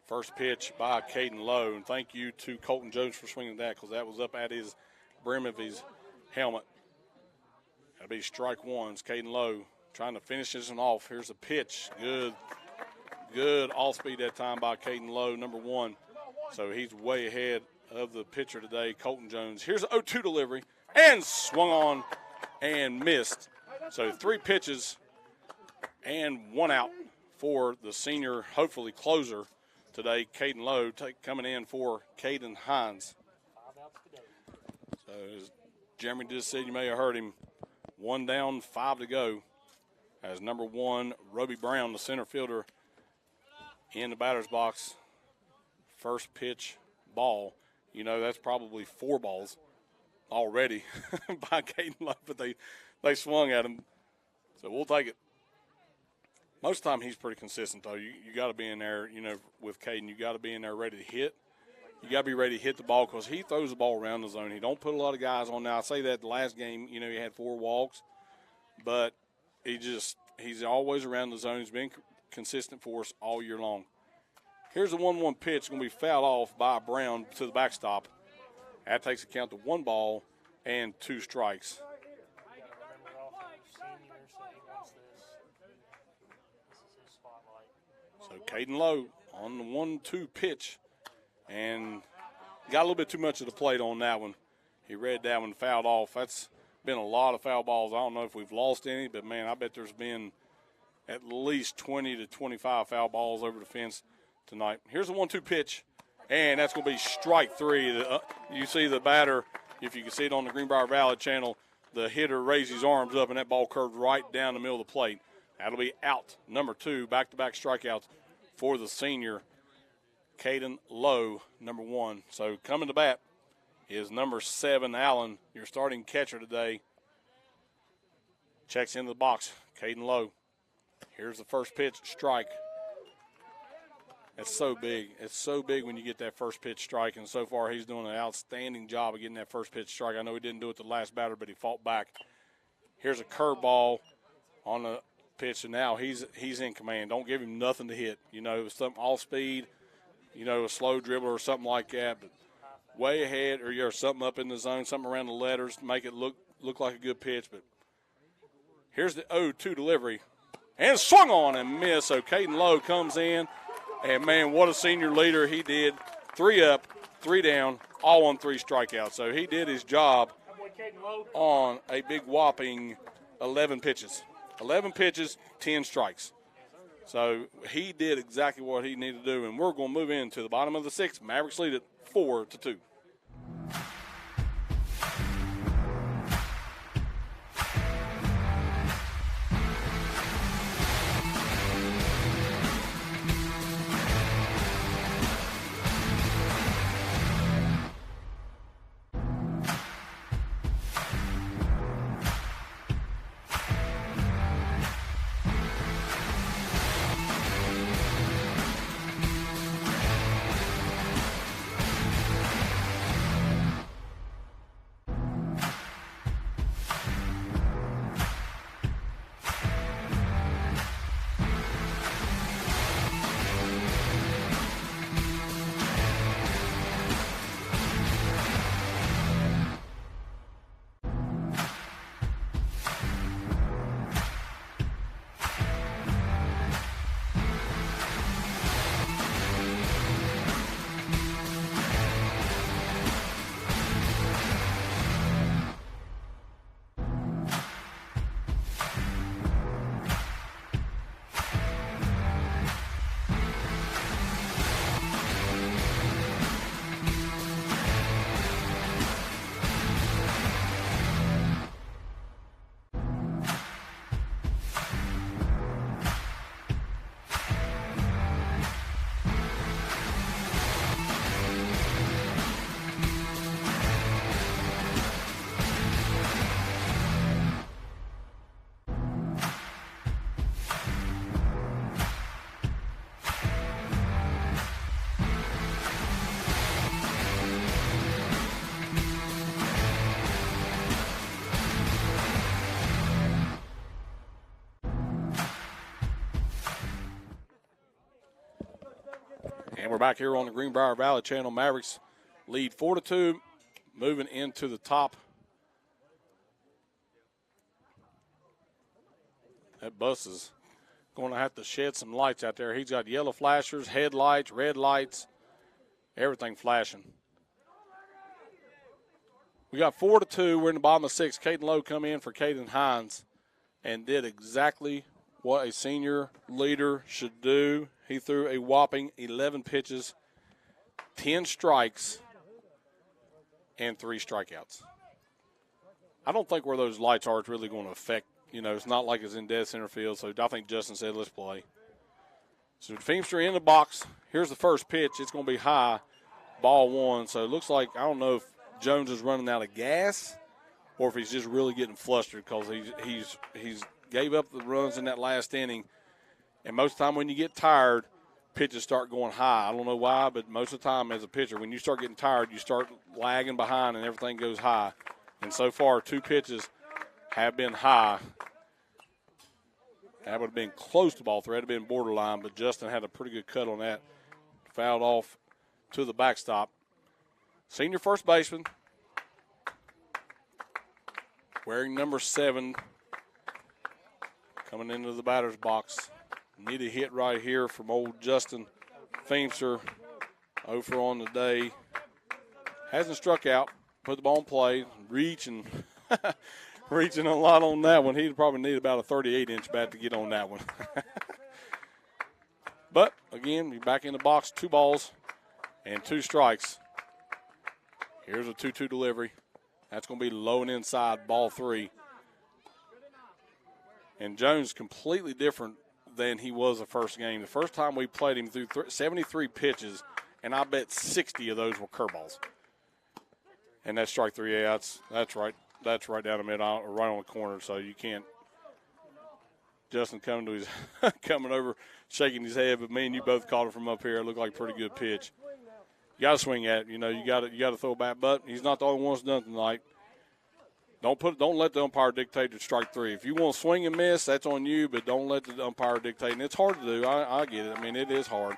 First pitch by Caden Lowe, and thank you to Colton Jones for swinging that because that was up at his brim of his helmet. That'll be strike one. It's Caden Lowe trying to finish this one off. Here's a pitch. Good off speed that time by Caden Lowe, number one. So he's way ahead of the pitcher today, Colton Jones. Here's an 0-2 delivery, and swung on and missed. So 3 pitches and 1 out for the senior, hopefully closer today, Caden Lowe, coming in for Caden Hines. So as Jeremy just said, you may have heard him, 1 down, 5 to go. As number 1, Roby Brown, the center fielder, in the batter's box. First pitch ball. You know, that's probably 4 balls already by Caden Lowe, but they swung at him. So we'll take it. Most of the time he's pretty consistent, though. You got to be in there, you know, with Caden. You got to be in there ready to hit. You got to be ready to hit the ball because he throws the ball around the zone. He don't put a lot of guys on. Now, I say that the last game, you know, he had 4 walks, but he's always around the zone. He's been consistent for us all year long. Here's the 1-1 pitch. Going to be fouled off by Brown to the backstop. That takes account to 1 ball and 2 strikes. So Caden Lowe on the 1-2 pitch, and got a little bit too much of the plate on that one. He read that one, fouled off. That's been a lot of foul balls. I don't know if we've lost any, but, man, I bet there's been at least 20 to 25 foul balls over the fence tonight. Here's the 1-2 pitch, and that's going to be strike 3. You see the batter, if you can see it on the Greenbrier Valley channel, the hitter raised his arms up, and that ball curved right down the middle of the plate. That'll be out, number 2, back-to-back strikeouts for the senior, Caden Lowe, number 1. So coming to bat is number 7, Allen, your starting catcher today. Checks into the box, Caden Lowe. Here's the first pitch, strike. It's so big. It's so big when you get that first pitch strike, and so far he's doing an outstanding job of getting that first pitch strike. I know he didn't do it the last batter, but he fought back. Here's a curveball on the pitch, and now he's in command. Don't give him nothing to hit. You know, something off speed, you know, a slow dribble or something like that, but way ahead, or you're something up in the zone, something around the letters to make it look like a good pitch. But here's the 0-2 delivery, and swung on and missed. So Caden Lowe comes in, and, man, what a senior leader he did. 3 up, 3 down, all on 3 strikeouts. So he did his job on a big whopping 11 pitches. 11 pitches, 10 strikes. So he did exactly what he needed to do, and we're going to move into the bottom of the 6th. Mavericks lead it 4-2. And we're back here on the Greenbrier Valley Channel. Mavericks lead 4-2, moving into the top. That bus is going to have to shed some lights out there. He's got yellow flashers, headlights, red lights, everything flashing. We got 4-2. We're in the bottom of 6. Caden Lowe come in for Caden Hines and did exactly what a senior leader should do. He threw a whopping 11 pitches, 10 strikes, and 3 strikeouts. I don't think where those lights are, it's really going to affect, it's not like it's in dead center field. So I think Justin said, let's play. So Feimster in the box. Here's the first pitch. It's going to be high, ball 1. So it looks like, I don't know if Jones is running out of gas or if he's just really getting flustered because he's gave up the runs in that last inning. And most of the time when you get tired, pitches start going high. I don't know why, but most of the time as a pitcher, when you start getting tired, you start lagging behind and everything goes high. And so far, 2 pitches have been high. That would have been close to ball 3. That would have been borderline, but Justin had a pretty good cut on that. Fouled off to the backstop. Senior first baseman, wearing number 7, coming into the batter's box. Need a hit right here from old Justin Feimster. 0 for on the day. Hasn't struck out. Put the ball in play. Reaching a lot on that one. He'd probably need about a 38-inch bat to get on that one. But, again, you're back in the box. 2 balls and 2 strikes. Here's a 2-2 delivery. That's going to be low and inside, ball 3. And Jones completely different than he was the first game. The first time we played him through 73 pitches, and I bet 60 of those were curveballs. And that's strike 3. Yeah, that's right. That's right down the middle, right on the corner. So you can't. Justin coming over, shaking his head, but me and you both caught it from up here. It looked like a pretty good pitch. You got to swing at it. You got to throw back. But he's not the only one that's done tonight. Don't let the umpire dictate to strike 3. If you want to swing and miss, that's on you, but don't let the umpire dictate. And it's hard to do. I get it. I mean, it is hard.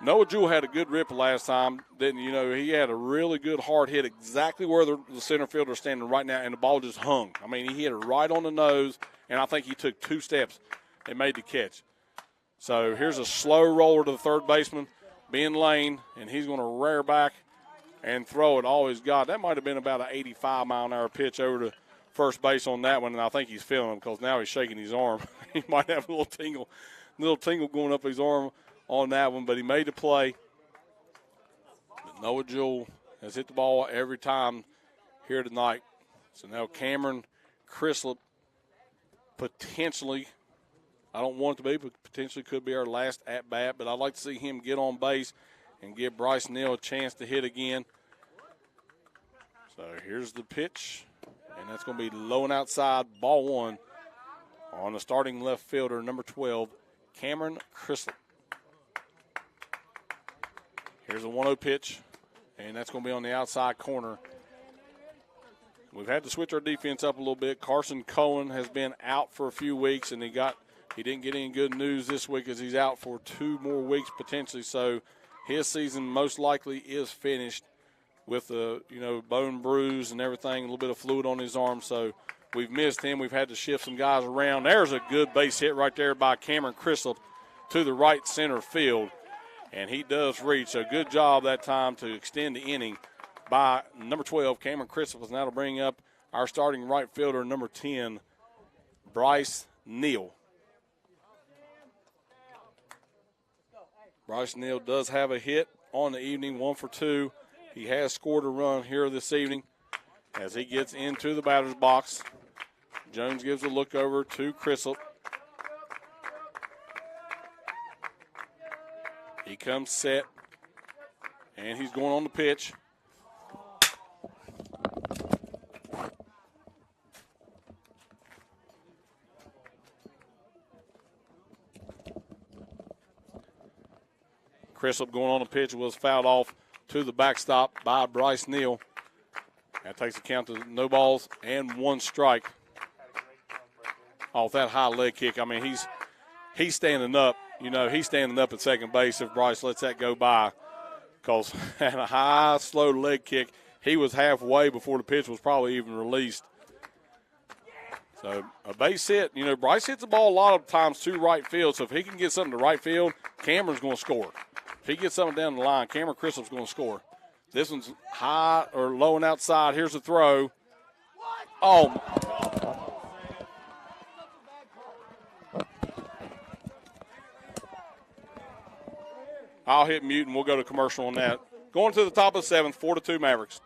Noah Jewell had a good rip last time. Didn't he had a really good hard hit exactly where the center fielder is standing right now, and the ball just hung. I mean, he hit it right on the nose, and I think he took 2 steps and made the catch. So here's a slow roller to the third baseman, Ben Lane, and he's going to rear back and throw it all he's got. That might have been about an 85-mile-an-hour pitch over to first base on that one, and I think he's feeling him because now he's shaking his arm. He might have a little tingle going up his arm on that one, but he made the play. But Noah Jewell has hit the ball every time here tonight. So now Cameron Crislip potentially, I don't want it to be, but potentially could be our last at-bat, but I'd like to see him get on base and give Bryce Neal a chance to hit again. So here's the pitch, and that's going to be low and outside, ball 1 on the starting left fielder, number 12, Cameron Crislip. Here's a 1-0 pitch, and that's going to be on the outside corner. We've had to switch our defense up a little bit. Carson Cohen has been out for a few weeks, and he didn't get any good news this week as he's out for 2 more weeks potentially. So his season most likely is finished with a bone bruise and everything, a little bit of fluid on his arm. So we've missed him. We've had to shift some guys around. There's a good base hit right there by Cameron Crislip to the right center field. And he does reach. So good job that time to extend the inning by number 12, Cameron Crislip. And that'll bring up our starting right fielder, number 10, Bryce Neal. Bryce Neal does have a hit on the evening, 1 for 2. He has scored a run here this evening as he gets into the batter's box. Jones gives a look over to Crislip. He comes set, and he's going on the pitch. Crislip going on the pitch was fouled off to the backstop by Bryce Neal. That takes a count to no balls and 1 strike. Off that high leg kick, I mean, he's standing up. you know he's standing up at second base if Bryce lets that go by. Because at a high, slow leg kick, he was halfway before the pitch was probably even released. So a base hit, you know, Bryce hits the ball a lot of times to right field. So if he can get something to right field, Cameron's going to score. If he gets something down the line, Cameron Christop's going to score. This one's high or low and outside. Here's the throw. Oh. I'll hit mute and we'll go to commercial on that. Going to the top of the seventh, 4-2 Mavericks.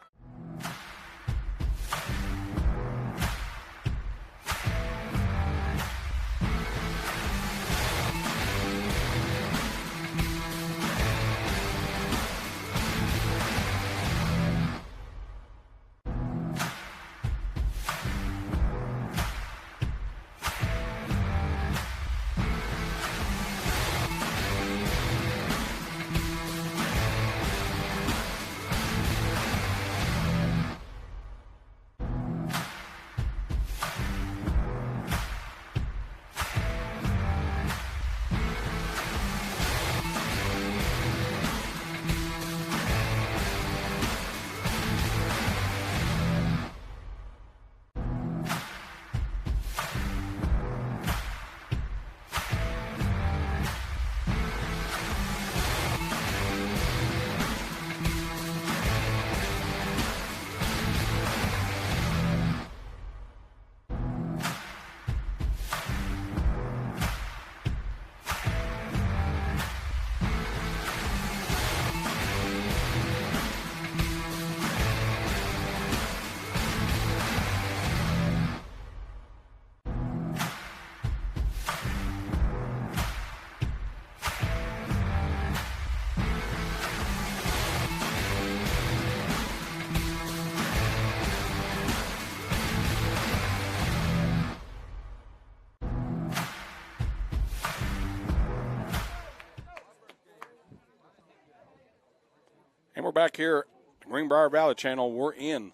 And we're back here at the Greenbrier Valley Channel. We're in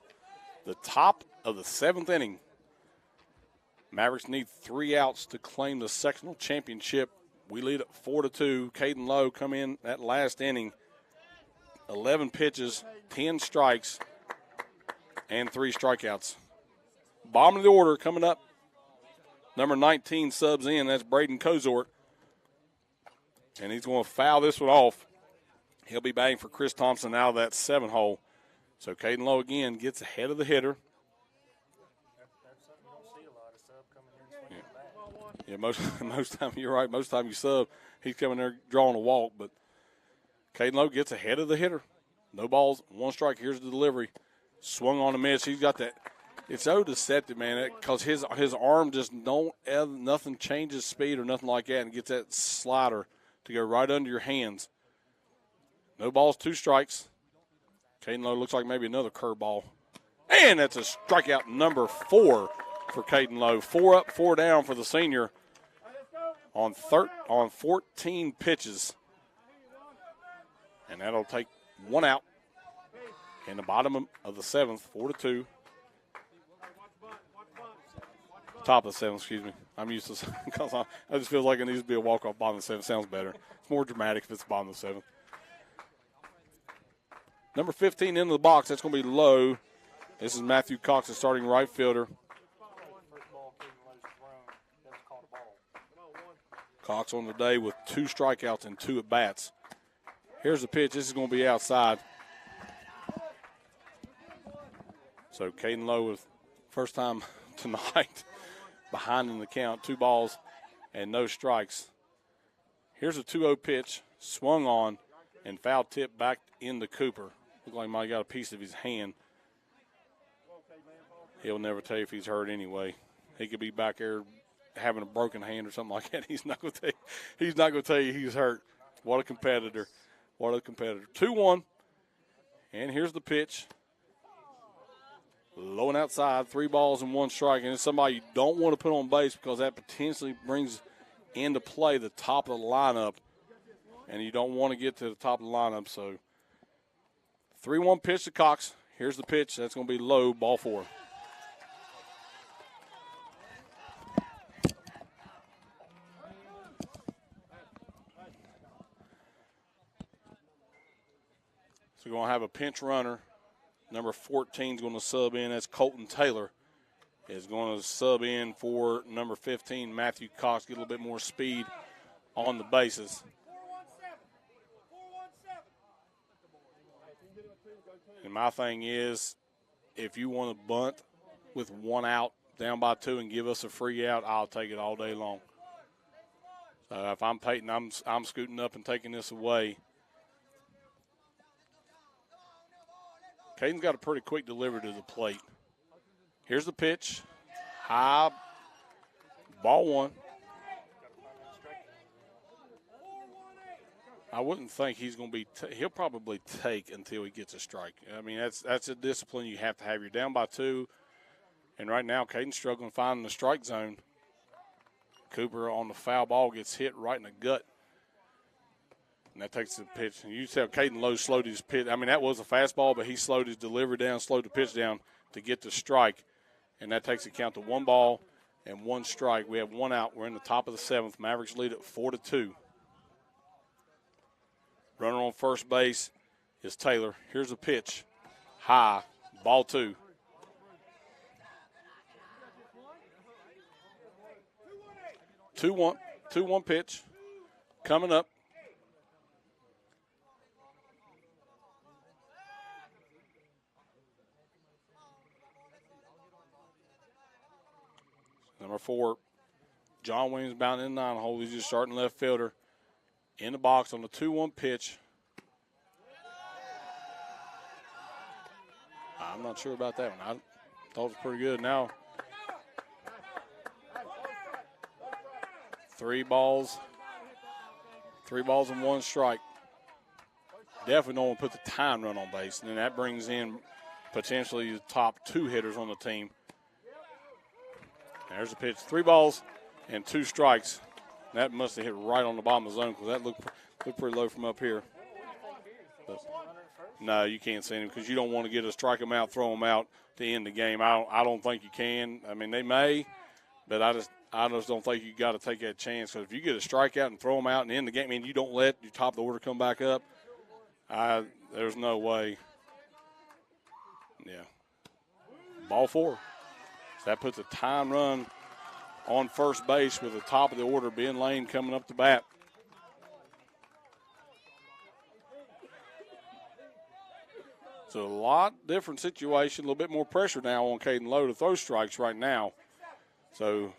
the top of the seventh inning. Mavericks need 3 outs to claim the sectional championship. We lead at 4-2. Caden Lowe come in that last inning. 11 pitches, 10 strikes, and 3 strikeouts. Bottom of the order coming up. Number 19 subs in. That's Braden Kozort. And he's going to foul this one off. He'll be batting for Chris Thompson out of that 7-hole. So Caden Lowe again gets ahead of the hitter. That's something you don't see a lot of sub coming in and swinging the bat. Yeah, most time you're right. Most time you sub, he's coming there drawing a walk. But Caden Lowe gets ahead of the hitter. No balls, 1 strike. Here's the delivery. Swung on a miss. He's got that. It's so deceptive, man, because his arm just nothing changes speed or nothing like that, and gets that slider to go right under your hands. No balls, 2 strikes. Caden Lowe looks like maybe another curveball. And that's a strikeout number 4 for Caden Lowe. 4 up, 4 down for the senior on 14 pitches. And that'll take 1 out in the bottom of the 7th, 4-2. Top of the 7th, excuse me. I'm used to because I just feel like it needs to be a walk-off bottom of the 7th. Sounds better. It's more dramatic if it's the bottom of the 7th. Number 15 into the box. That's going to be Lowe. This is Matthew Cox, the starting right fielder. Cox on the day with 2 strikeouts and 2 at-bats. Here's the pitch. This is going to be outside. So Caden Lowe with first time tonight behind in the count. 2 balls and no strikes. Here's a 2-0 pitch. Swung on and foul tip back into Cooper. Looked like he might have got a piece of his hand. He'll never tell you if he's hurt anyway. He could be back there having a broken hand or something like that. He's not going to tell you. He's not going to tell you he's hurt. What a competitor. What a competitor. 2-1. And here's the pitch. Low and outside, 3 balls and 1 strike. And it's somebody you don't want to put on base because that potentially brings into play the top of the lineup. And you don't want to get to the top of the lineup. So 3-1 pitch to Cox. Here's the pitch. That's going to be low, ball 4. So we're going to have a pinch runner. Number 14 is going to sub in. That's Colton Taylor. Is going to sub in for number 15, Matthew Cox, get a little bit more speed on the bases. And my thing is, if you want to bunt with one out, down by 2, and give us a free out, I'll take it all day long. So if I'm Peyton, I'm scooting up and taking this away. Caden's got a pretty quick delivery to the plate. Here's the pitch. High. Ball 1. I wouldn't think he's going to be he'll probably take until he gets a strike. I mean, that's a discipline you have to have. You're down by 2, and right now Caden's struggling finding the strike zone. Cooper on the foul ball gets hit right in the gut, and that takes the pitch. And you tell Caden Lowe slowed his pitch. I mean, that was a fastball, but he slowed his delivery down, slowed the pitch down to get the strike, and that takes the count to 1 ball and 1 strike. We have 1 out. We're in the top of the 7th. Mavericks lead at 4-2. Runner on first base is Taylor. Here's a pitch. High. Ball 2. Two one pitch. Coming up. Number 4, John Williams bound in the 9 hole. He's just starting left fielder. In the box on the 2-1 pitch. I'm not sure about that one. I thought it was pretty good. Now, 3 balls and 1 strike. Definitely don't want to put the tying run on base. And then that brings in potentially the top 2 hitters on the team. There's a pitch. 3 balls and 2 strikes. That must have hit right on the bottom of the zone because that looked pretty low from up here. But, no, you can't see him because you don't want to get a strike him out, throw him out to end the game. I don't think you can. I mean, they may, but I just don't think you got to take that chance. Because if you get a strikeout and throw him out and end the game, I mean, you don't let your top of the order come back up. There's no way. Yeah. Ball 4. So that puts a time run on first base with the top of the order, Ben Lane coming up to bat. So a lot different situation, a little bit more pressure now on Caden Lowe to throw strikes right now. So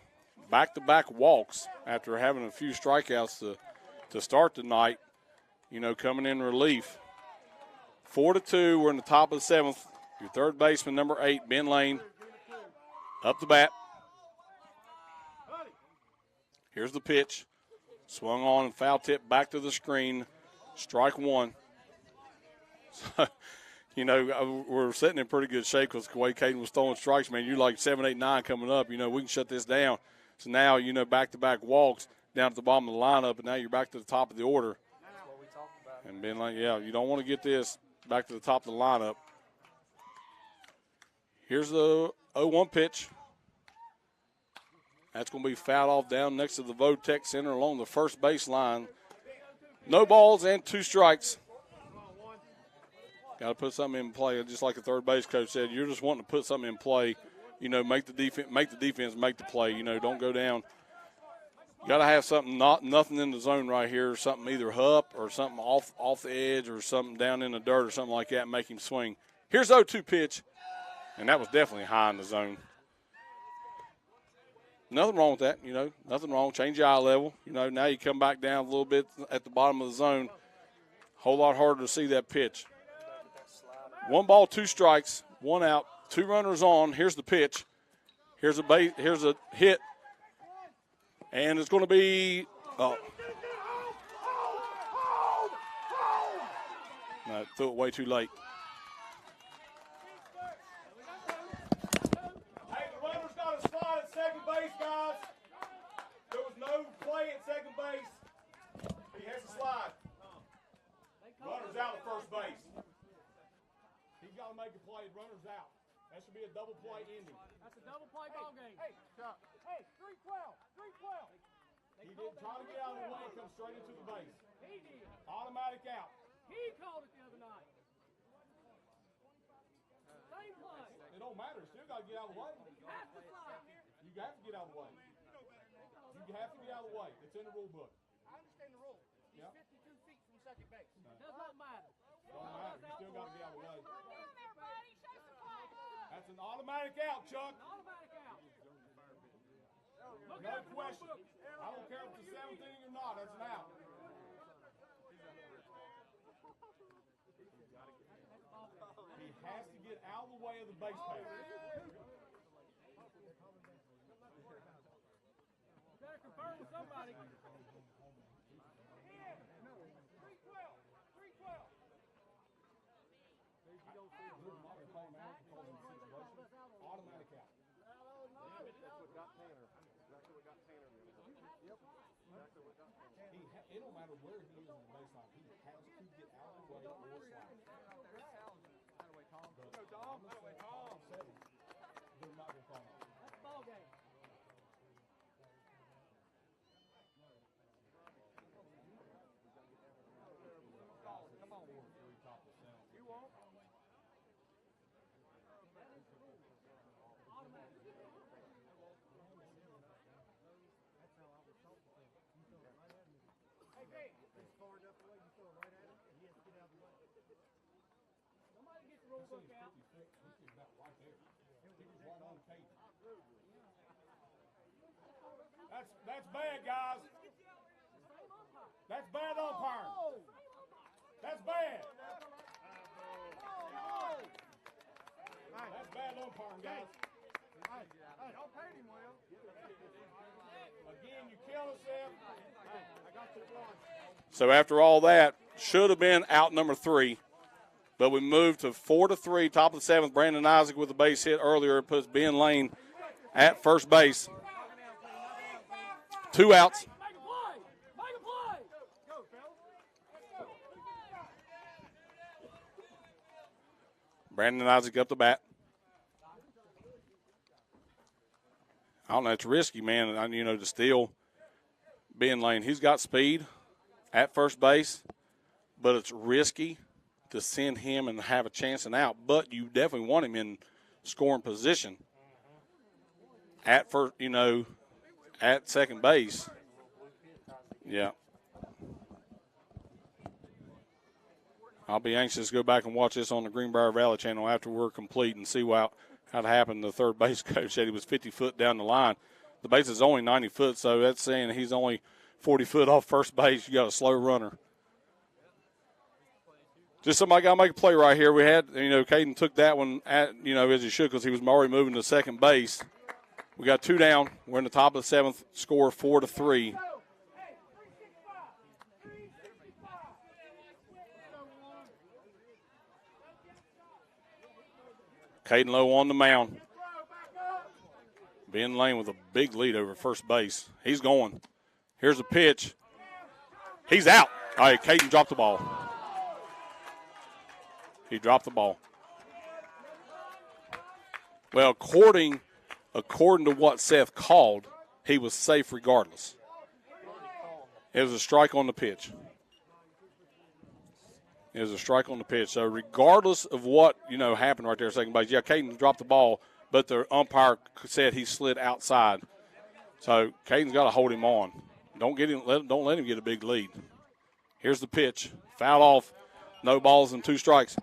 back-to-back walks after having a few strikeouts to start the night, coming in relief. 4-2, we're in the top of the 7th. Your third baseman, number 8, Ben Lane, up the bat. Here's the pitch. Swung on and foul tip back to the screen. Strike 1. So, we're sitting in pretty good shape because the way Caden was throwing strikes, man, you're like 7, 8, 9 coming up. We can shut this down. So now, back-to-back walks down at the bottom of the lineup, and now you're back to the top of the order. That's what we talked about. And Ben Lane, you don't want to get this back to the top of the lineup. Here's the 0-1 pitch. That's going to be fouled off down next to the Votech Center along the first base line. No balls and 2 strikes. Got to put something in play. Just like the third base coach said, you're just wanting to put something in play. Make the defense make the play. Don't go down. You got to have something, nothing in the zone right here, something either up or something off the edge or something down in the dirt or something like that, and make him swing. Here's the 0-2 pitch, and that was definitely high in the zone. Nothing wrong with that, nothing wrong. Change your eye level. Now you come back down a little bit at the bottom of the zone. Whole lot harder to see that pitch. 1 ball, 2 strikes, 1 out, 2 runners on. Here's the pitch. Here's a hit. And it's going to be no, threw it way too late. Hey, the runner's got a slide at second base, guys. There was no play at second base. He has a slide. Runner's out at first base. He's got to make a play. Runner's out. That should be a double play ending. That's a double play ball game. Hey, 3-12. He didn't try to get out of the way and come straight into the base. He did. Automatic out. He called it the other night. don't matter. You still got to get out of the way. You have to get out of the way. You have to get out of the way. It's in the rule book. I understand the rule. He's 52 feet from second base. Does not matter. Don't matter. You still got to get out of the way. That's an automatic out, Chuck. Automatic out. No question. I don't care if it's the 17th or not. That's an out. He has to get out of the way of the base pass. Better confirm with somebody. Automatic out. That's what got Tanner. Exactly what got Tanner. Yep. Exactly what got Tanner. It don't matter where he is in the baseline. He has to get out of the way or slide. Tom. They're not going to call him. That's ball game. Come on, 4-3, top of the center. You won't. Hey, Dave. He's far enough away. You throw it right at him, and he has to get out of the way. Somebody get the rule book out. He's about right there. He's right on Kate. That's bad, guys. That's bad umpiring. That's bad. That's bad umpiring, guys. Hey, don't paint him well. Again, you kill yourself. Hey, I got you one. So after all that, should have been out number 3. But we moved to 4-3, top of the 7th. Brandon Isaac with a base hit earlier. It puts Ben Lane at first base. 2 outs. Make a play. Make a play. Go, fellas. Brandon Isaac up the bat. I don't know. It's risky, man, to steal Ben Lane. He's got speed at first base, but it's risky to send him and have a chance and out. But you definitely want him in scoring position at first, at second base. Yeah. I'll be anxious to go back and watch this on the Greenbrier Valley channel after we're complete and see how it happened. The third base coach said he was 50 foot down the line. The base is only 90 foot, so that's saying he's only 40 foot off first base. You got a slow runner. Just somebody got to make a play right here. We had, Caden took that one as he should because he was already moving to second base. We got 2 down. We're in the top of the 7th. Score 4-3. Caden Lowe on the mound. Ben Lane with a big lead over first base. He's going. Here's a pitch. He's out. All right, Caden dropped the ball. He dropped the ball. Well, according to what Seth called, he was safe regardless. It was a strike on the pitch. It was a strike on the pitch. So regardless of what, happened right there at second base, yeah, Caden dropped the ball, but the umpire said he slid outside. So Caden's got to hold him on. Don't let him get a big lead. Here's the pitch. Foul off. No balls and 2 strikes.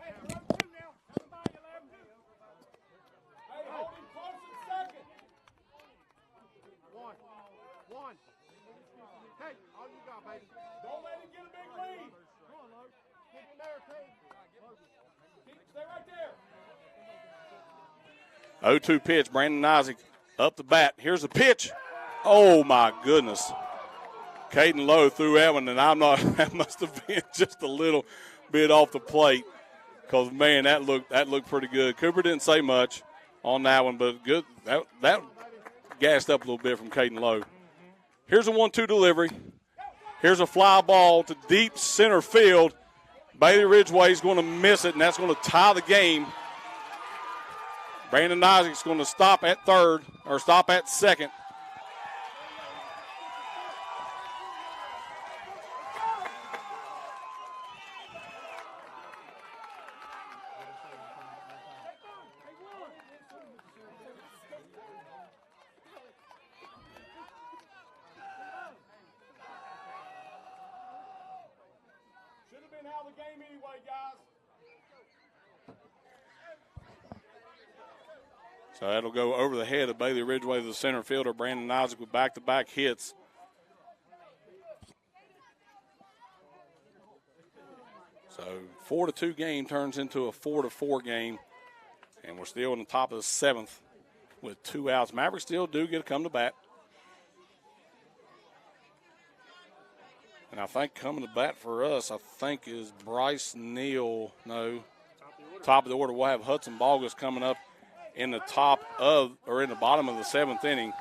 One. Hey, all you got, baby. Don't let him get a big lead. Come on, Lowe. Keep it there, Kate. Stay right there. 0-2 pitch. Brandon Isaac up the bat. Here's the pitch. Oh, my goodness. Caden Lowe threw that one, and that must have been just a little bit off the plate because, man, that looked pretty good. Cooper didn't say much on that one, but good. That gassed up a little bit from Caden Lowe. Here's a 1-2 delivery. Here's a fly ball to deep center field. Bailey Ridgeway is going to miss it, and that's going to tie the game. Brandon Isaac's going to stop at third or stop at second. game anyway, guys. So that'll go over the head of Bailey Ridgeway, the center fielder. Brandon Isaac with back-to-back hits. So 4-2 game turns into a 4-4 game. And we're still in the top of the 7th with 2 outs. Mavericks still do get to come to bat. And I think coming to bat for us, I think, is Bryce Neal. No, top of the order. We'll have Hudson Bogus coming up in the top of, or in the bottom of the 7th inning.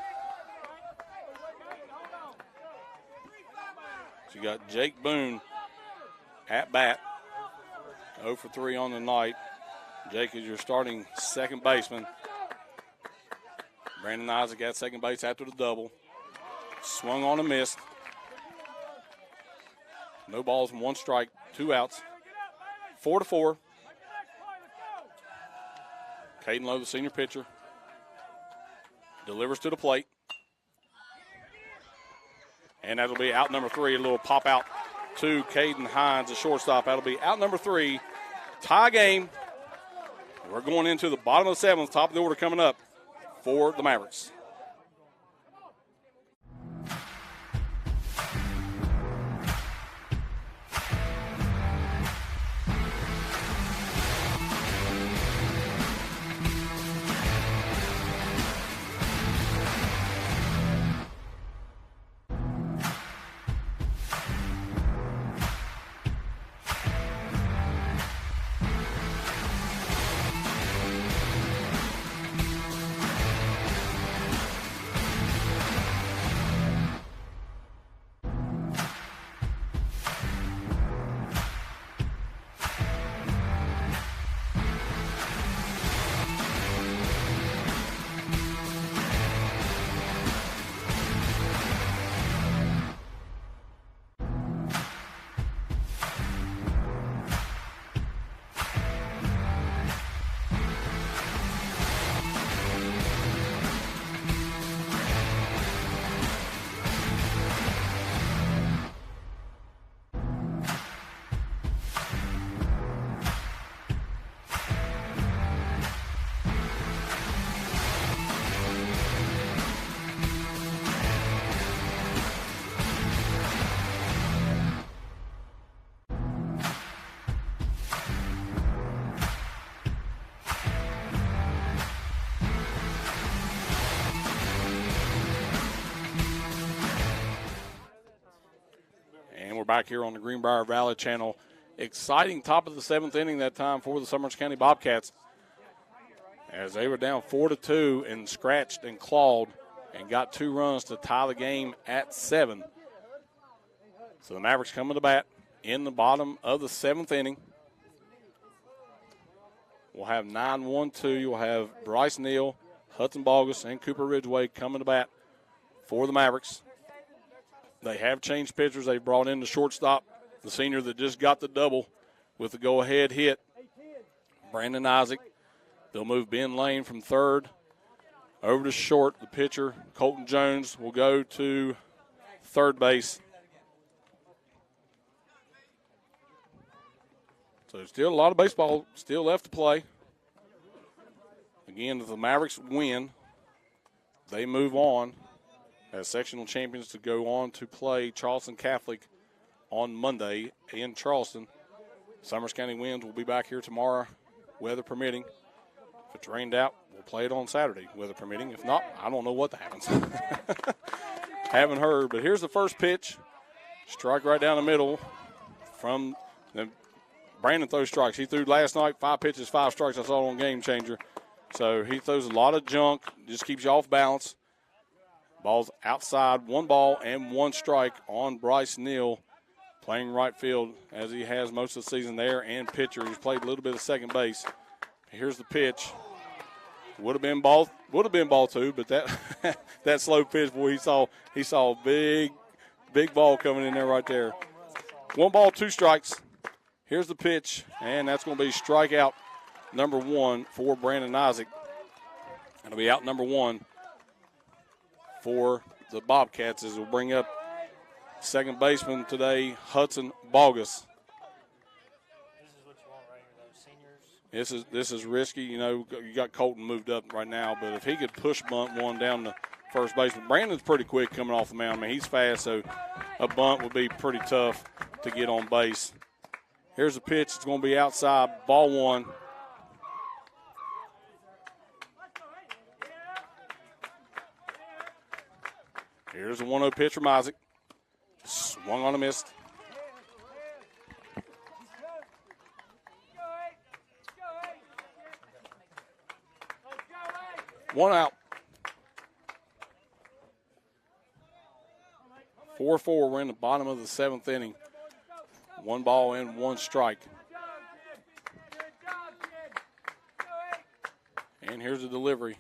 So you got Jake Boone at bat. 0 for 3 on the night. Jake is your starting second baseman. Brandon Isaac at second base after the double. Swung on a miss. No balls and 1 strike, 2 outs. 4-4. Caden Lowe, the senior pitcher, delivers to the plate. And that'll be out number 3. A little pop out to Caden Hines, the shortstop. That'll be out number 3. Tie game. We're going into the bottom of the 7th, top of the order coming up for the Mavericks. Back here on the Greenbrier Valley channel. Exciting top of the 7th inning that time for the Summers County Bobcats, as they were down 4-2 and scratched and clawed and got 2 runs to tie the game at 7. So the Mavericks coming to bat in the bottom of the 7th inning. We'll have 9-1-2. You'll have Bryce Neal, Hudson Bogus, and Cooper Ridgeway coming to bat for the Mavericks. They have changed pitchers. They brought in the shortstop, the senior that just got the double with the go-ahead hit, Brandon Isaac. They'll move Ben Lane from third over to short. The pitcher, Colton Jones, will go to third base. So still a lot of baseball still left to play. Again, if the Mavericks win, they move on as sectional champions to go on to play Charleston Catholic on Monday in Charleston. Summers County wins. We'll be back here tomorrow, weather permitting. If it's rained out, we'll play it on Saturday, weather permitting. If not, I don't know what happens. Haven't heard, but here's the first pitch. Strike right down the middle from the Brandon throws strikes. He threw last night 5 pitches, 5 strikes. I saw it on Game Changer. So he throws a lot of junk, just keeps you off balance. Ball's outside, 1 ball and 1 strike on Bryce Neal, playing right field as he has most of the season there, and pitcher. He's played a little bit of second base. Here's the pitch. Would have been ball 2, but that slow pitch, boy, he saw a big ball coming in there right there. 1 ball, 2 strikes. Here's the pitch, and that's going to be strikeout number 1 for Brandon Isaac. It'll be out number 1 for the Bobcats, as we'll bring up second baseman today, Hudson Bogus. what you want right here, though. Seniors. This is risky. You know, you got Colton moved up right now, but if he could push bunt one down the first baseman, Brandon's pretty quick coming off the mound. I mean, he's fast, so a bunt would be pretty tough to get on base. Here's the pitch. It's going to be outside, ball one. Here's a 1-0 pitch from Isaac. Swung on a missed. One out. 4-4. We're in the bottom of the 7th inning. 1 ball and 1 strike. And here's the delivery.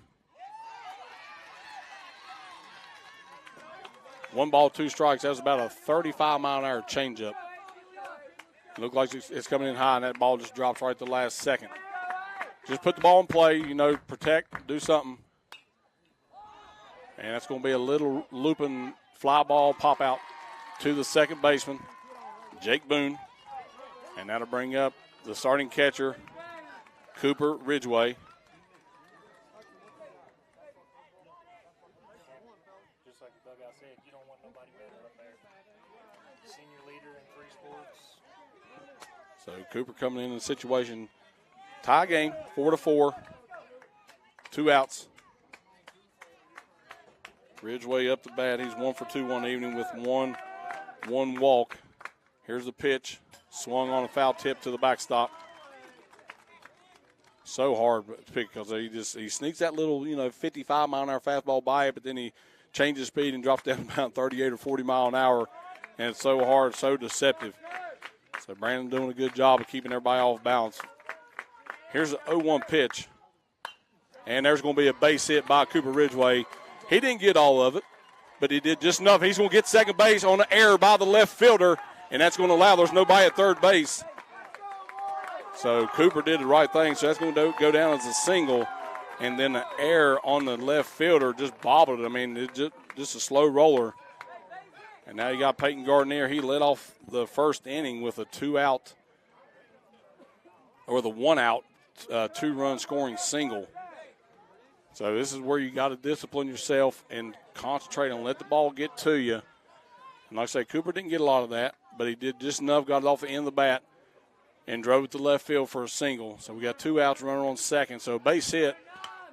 1 ball, 2 strikes. That was about a 35-mile-an-hour changeup. Looked like it's coming in high, and that ball just drops right at the last second. Just put the ball in play, you know, protect, do something. And that's going to be a little looping fly ball pop out to the second baseman, Jake Boone. And that'll bring up the starting catcher, Cooper Ridgway. Just like the dugout said, you don't want nobody better up there. Senior leader in 3 sports. So Cooper coming in the situation. Tie game, 4-4. 2 outs. Ridgway up the bat. He's 1 for 2 one evening with one walk. Here's the pitch. Swung on a foul tip to the backstop. So hard to pick because he sneaks that little, 55-mile-an-hour fastball by it, but then he changes speed and drops down about 38 or 40 mile an hour, and it's so hard, so deceptive. So Brandon doing a good job of keeping everybody off balance. Here's an 0-1 pitch, and there's going to be a base hit by Cooper Ridgway. He didn't get all of it, but he did just enough. He's going to get second base on an error by the left fielder, and that's going to allow there's nobody at third base. So Cooper did the right thing, so that's going to go down as a single, and then the error on the left fielder just bobbled it. I mean, it's just a slow roller. And now you got Peyton Gardner. He led off the first inning with a 2-out, or the 1-out, 2-run scoring single. So this is where you got to discipline yourself and concentrate and let the ball get to you. And like I say, Cooper didn't get a lot of that, but he did just enough, got it off the end of the bat, and drove it to left field for a single. So we got 2 outs, runner on second. So a base hit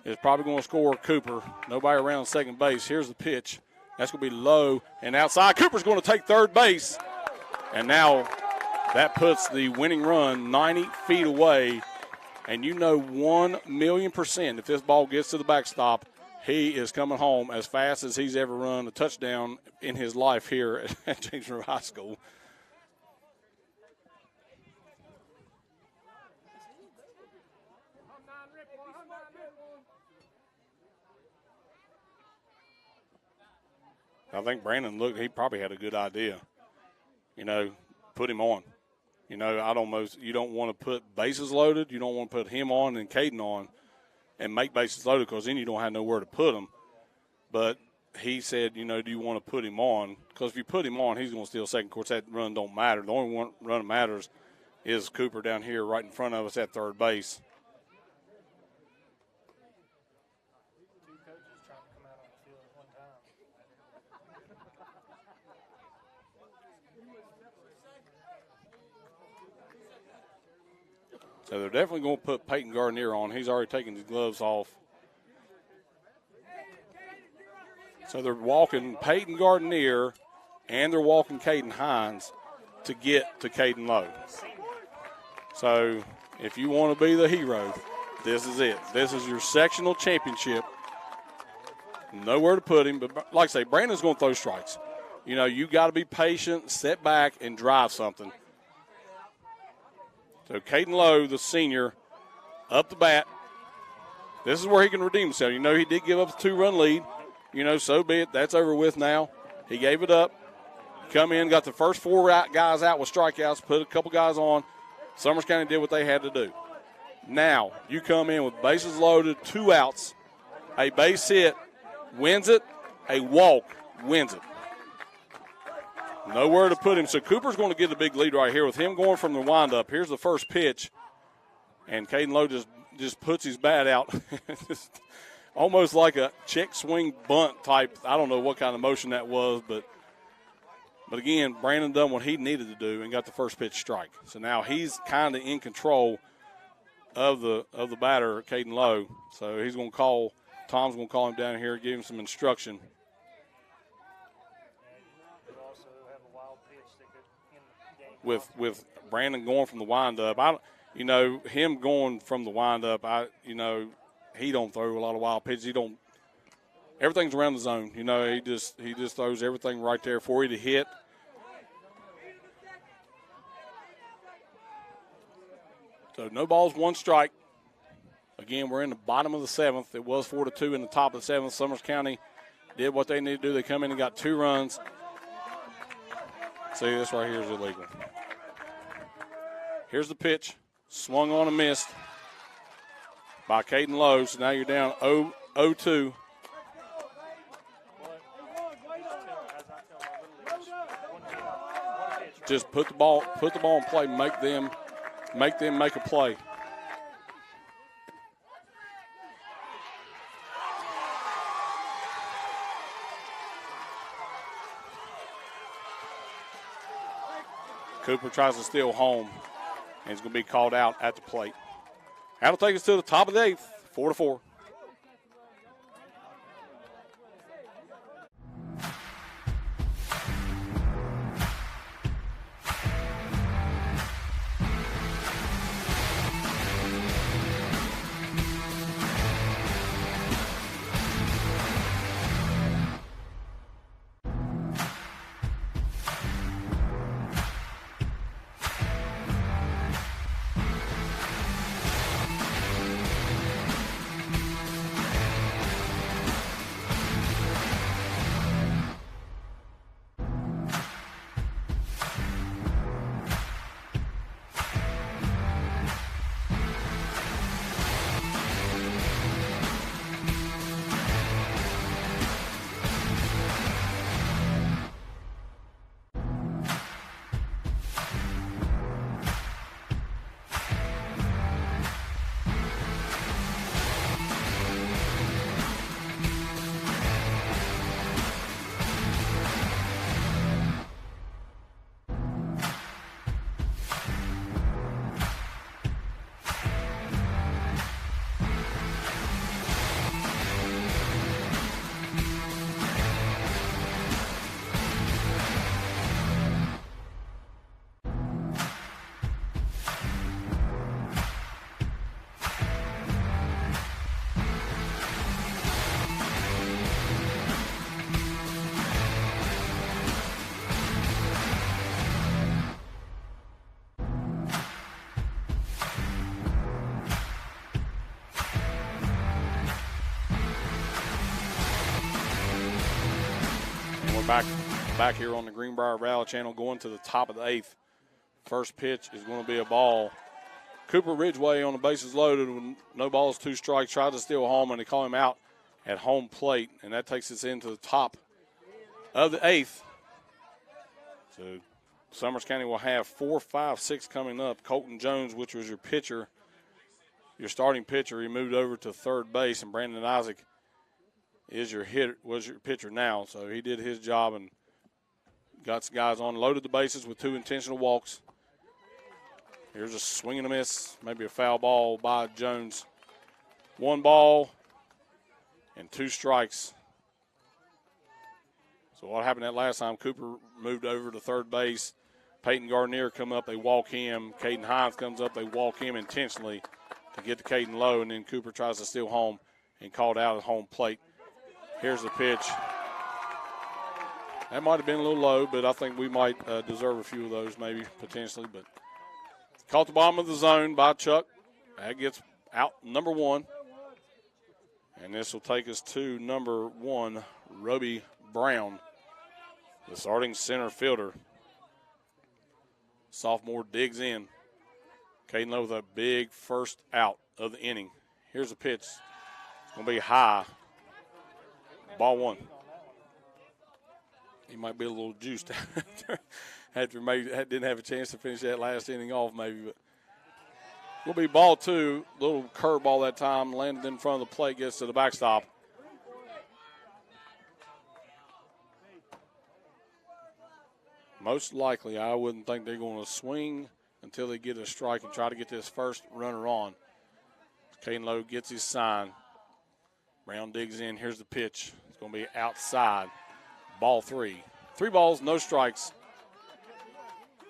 is probably going to score Cooper. Nobody around second base. Here's the pitch. That's going to be low and outside. Cooper's going to take third base. And now that puts the winning run 90 feet away. And 1,000,000% if this ball gets to the backstop, he is coming home as fast as he's ever run a touchdown in his life here at James Monroe High School. I think Brandon looked, he probably had a good idea. Put him on. You don't want to put bases loaded. You don't want to put him on and Caden on and make bases loaded because then you don't have nowhere to put them. But he said, do you want to put him on? Because if you put him on, he's going to steal second. Of course, that run don't matter. The only one run that matters is Cooper down here right in front of us at third base. So they're definitely going to put Peyton Gardner on. He's already taken his gloves off. So they're walking Peyton Gardner and they're walking Caden Hines to get to Caden Lowe. So if you want to be the hero, this is it. This is your sectional championship. Nowhere to put him. But like I say, Brandon's going to throw strikes. You got to be patient, step back, and drive something. So Caden Lowe, the senior, up the bat. This is where he can redeem himself. He did give up a 2-run lead. So be it. That's over with now. He gave it up. Come in, got the first 4 guys out with strikeouts, put a couple guys on. Summers County did what they had to do. Now, you come in with bases loaded, 2 outs. A base hit wins it. A walk wins it. Nowhere to put him. So Cooper's going to get a big lead right here with him going from the windup. Here's the first pitch. And Caden Lowe just puts his bat out. Almost like a check swing bunt type. I don't know what kind of motion that was, but again, Brandon done what he needed to do and got the first pitch strike. So now he's kind of in control of the batter, Caden Lowe. So he's going to call. Tom's going to call him down here, give him some instruction. With Brandon going from the windup, him going from the windup, he don't throw a lot of wild pitches. Everything's around the zone. He just throws everything right there for you to hit. So no balls, one strike. Again, we're in the bottom of the seventh. It was 4-2 in the top of the seventh. Summers County did what they needed to do. They come in and got 2 runs. See, this right here is illegal. Here's the pitch. Swung on and missed by Caden Lowe. So now you're down 0-2. Just put the ball in play, make them make a play. Cooper tries to steal home, and he's going to be called out at the plate. That'll take us to the top of the 8th, 4-4. Back here on the Greenbrier Valley Channel, going to the top of the 8th. First pitch is going to be a ball. Cooper Ridgeway on the bases loaded with no balls, 2 strikes, tried to steal home, and they call him out at home plate, and that takes us into the top of the 8th. So Summers County will have 4, 5, 6 coming up. Colton Jones, which was your pitcher, your starting pitcher, he moved over to third base, and Brandon Isaac was your pitcher now. So he did his job and got some guys on, loaded the bases with 2 intentional walks. Here's a swing and a miss, maybe a foul ball by Jones. 1 ball and 2 strikes. So what happened that last time, Cooper moved over to third base. Peyton Gardner come up, they walk him. Caden Hines comes up, they walk him intentionally to get to Caden Lowe, and then Cooper tries to steal home and called out at home plate. Here's the pitch. That might have been a little low, but I think we might deserve a few of those maybe potentially. But caught the bottom of the zone by Chuck. That gets out number 1. And this will take us to number 1, Roby Brown, the starting center fielder. Sophomore digs in. Caden Lowe with a big first out of the inning. Here's the pitch. It's going to be high. Ball 1. He might be a little juiced didn't have a chance to finish that last inning off maybe. But will be ball 2. Little curveball that time. Landed in front of the plate. Gets to the backstop. Most likely, I wouldn't think they're going to swing until they get a strike and try to get this first runner on. Caden Lowe gets his sign. Brown digs in. Here's the pitch. It's going to be outside. Ball 3. 3 balls, no strikes.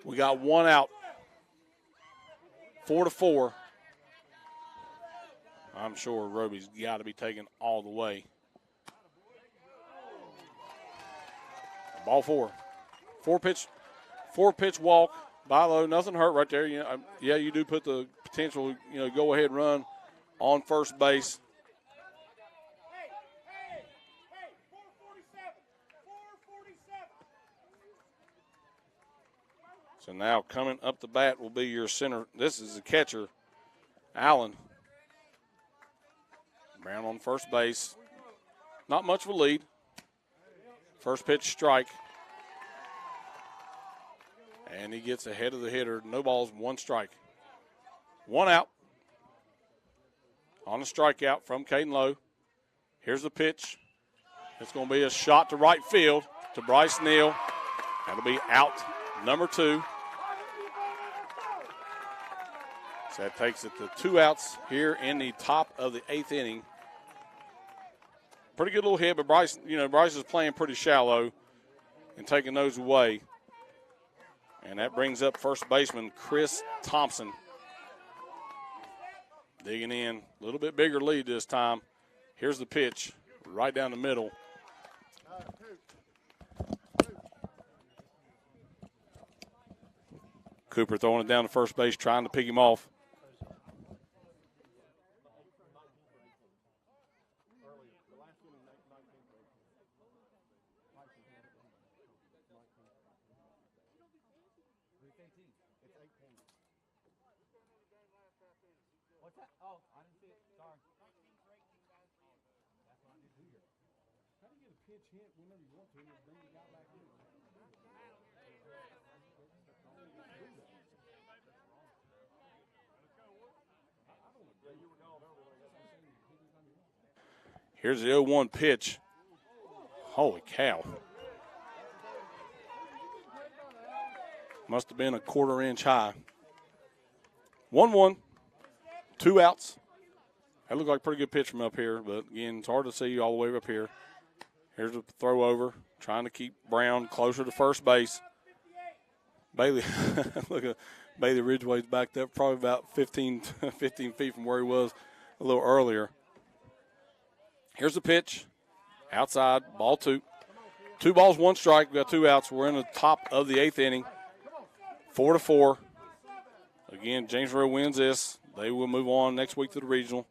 We got 1 out. 4-4. I'm sure Roby's got to be taken all the way. Ball 4. 4-pitch walk. By low, nothing hurt right there. Yeah, you do put the potential, go ahead run on first base. So now coming up the bat will be your center. This is the catcher, Allen. Brown on first base. Not much of a lead. First pitch strike. And he gets ahead of the hitter. No balls, 1 strike. 1 out. On a strikeout from Caden Lowe. Here's the pitch. It's going to be a shot to right field to Bryce Neal. That'll be out number 2. So that takes it to 2 outs here in the top of the 8th inning. Pretty good little hit, but Bryce is playing pretty shallow and taking those away. And that brings up first baseman Chris Thompson. Digging in, a little bit bigger lead this time. Here's the pitch, right down the middle. Cooper throwing it down to first base, trying to pick him off. Here's the 0-1 pitch. Holy cow. Must have been a 1/4 inch high. 1-1. 2 outs. That looked like a pretty good pitch from up here, but again, it's hard to see all the way up here. Here's a throw over, trying to keep Brown closer to first base. Bailey, look at Bailey Ridgway's backed up probably about 15 feet from where he was a little earlier. Here's the pitch. Outside, ball 2. 2 balls, 1 strike. We got 2 outs. We're in the top of the 8th inning. 4-4. Again, James Monroe wins this. They will move on next week to the regional.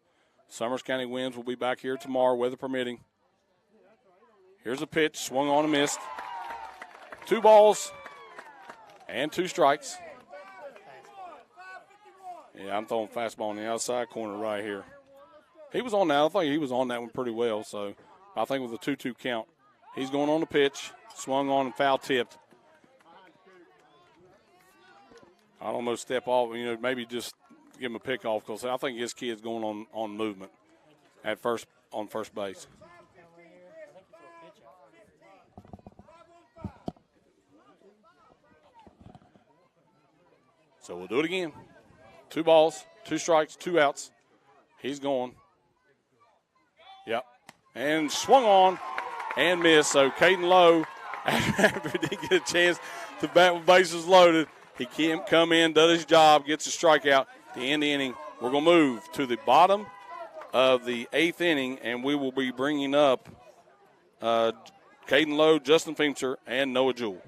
Summers County wins. We'll be back here tomorrow, weather permitting. Here's a pitch. Swung on and missed. 2 balls and 2 strikes. Yeah, I'm throwing fastball on the outside corner right here. He was on that. I think he was on that one pretty well. So I think with a 2-2 count, he's going on the pitch. Swung on and foul tipped. I'd almost step off, maybe just give him a pick off because I think his kid's going on movement on first base. So we'll do it again. 2 balls, 2 strikes, 2 outs. He's going. Yep. And swung on and missed. So Caden Lowe, after he didn't get a chance to bat with bases loaded, he can't come in, does his job, gets a strikeout. The end of the inning, we're going to move to the bottom of the 8th inning, and we will be bringing up Caden Lowe, Justin Feimster, and Noah Jewell.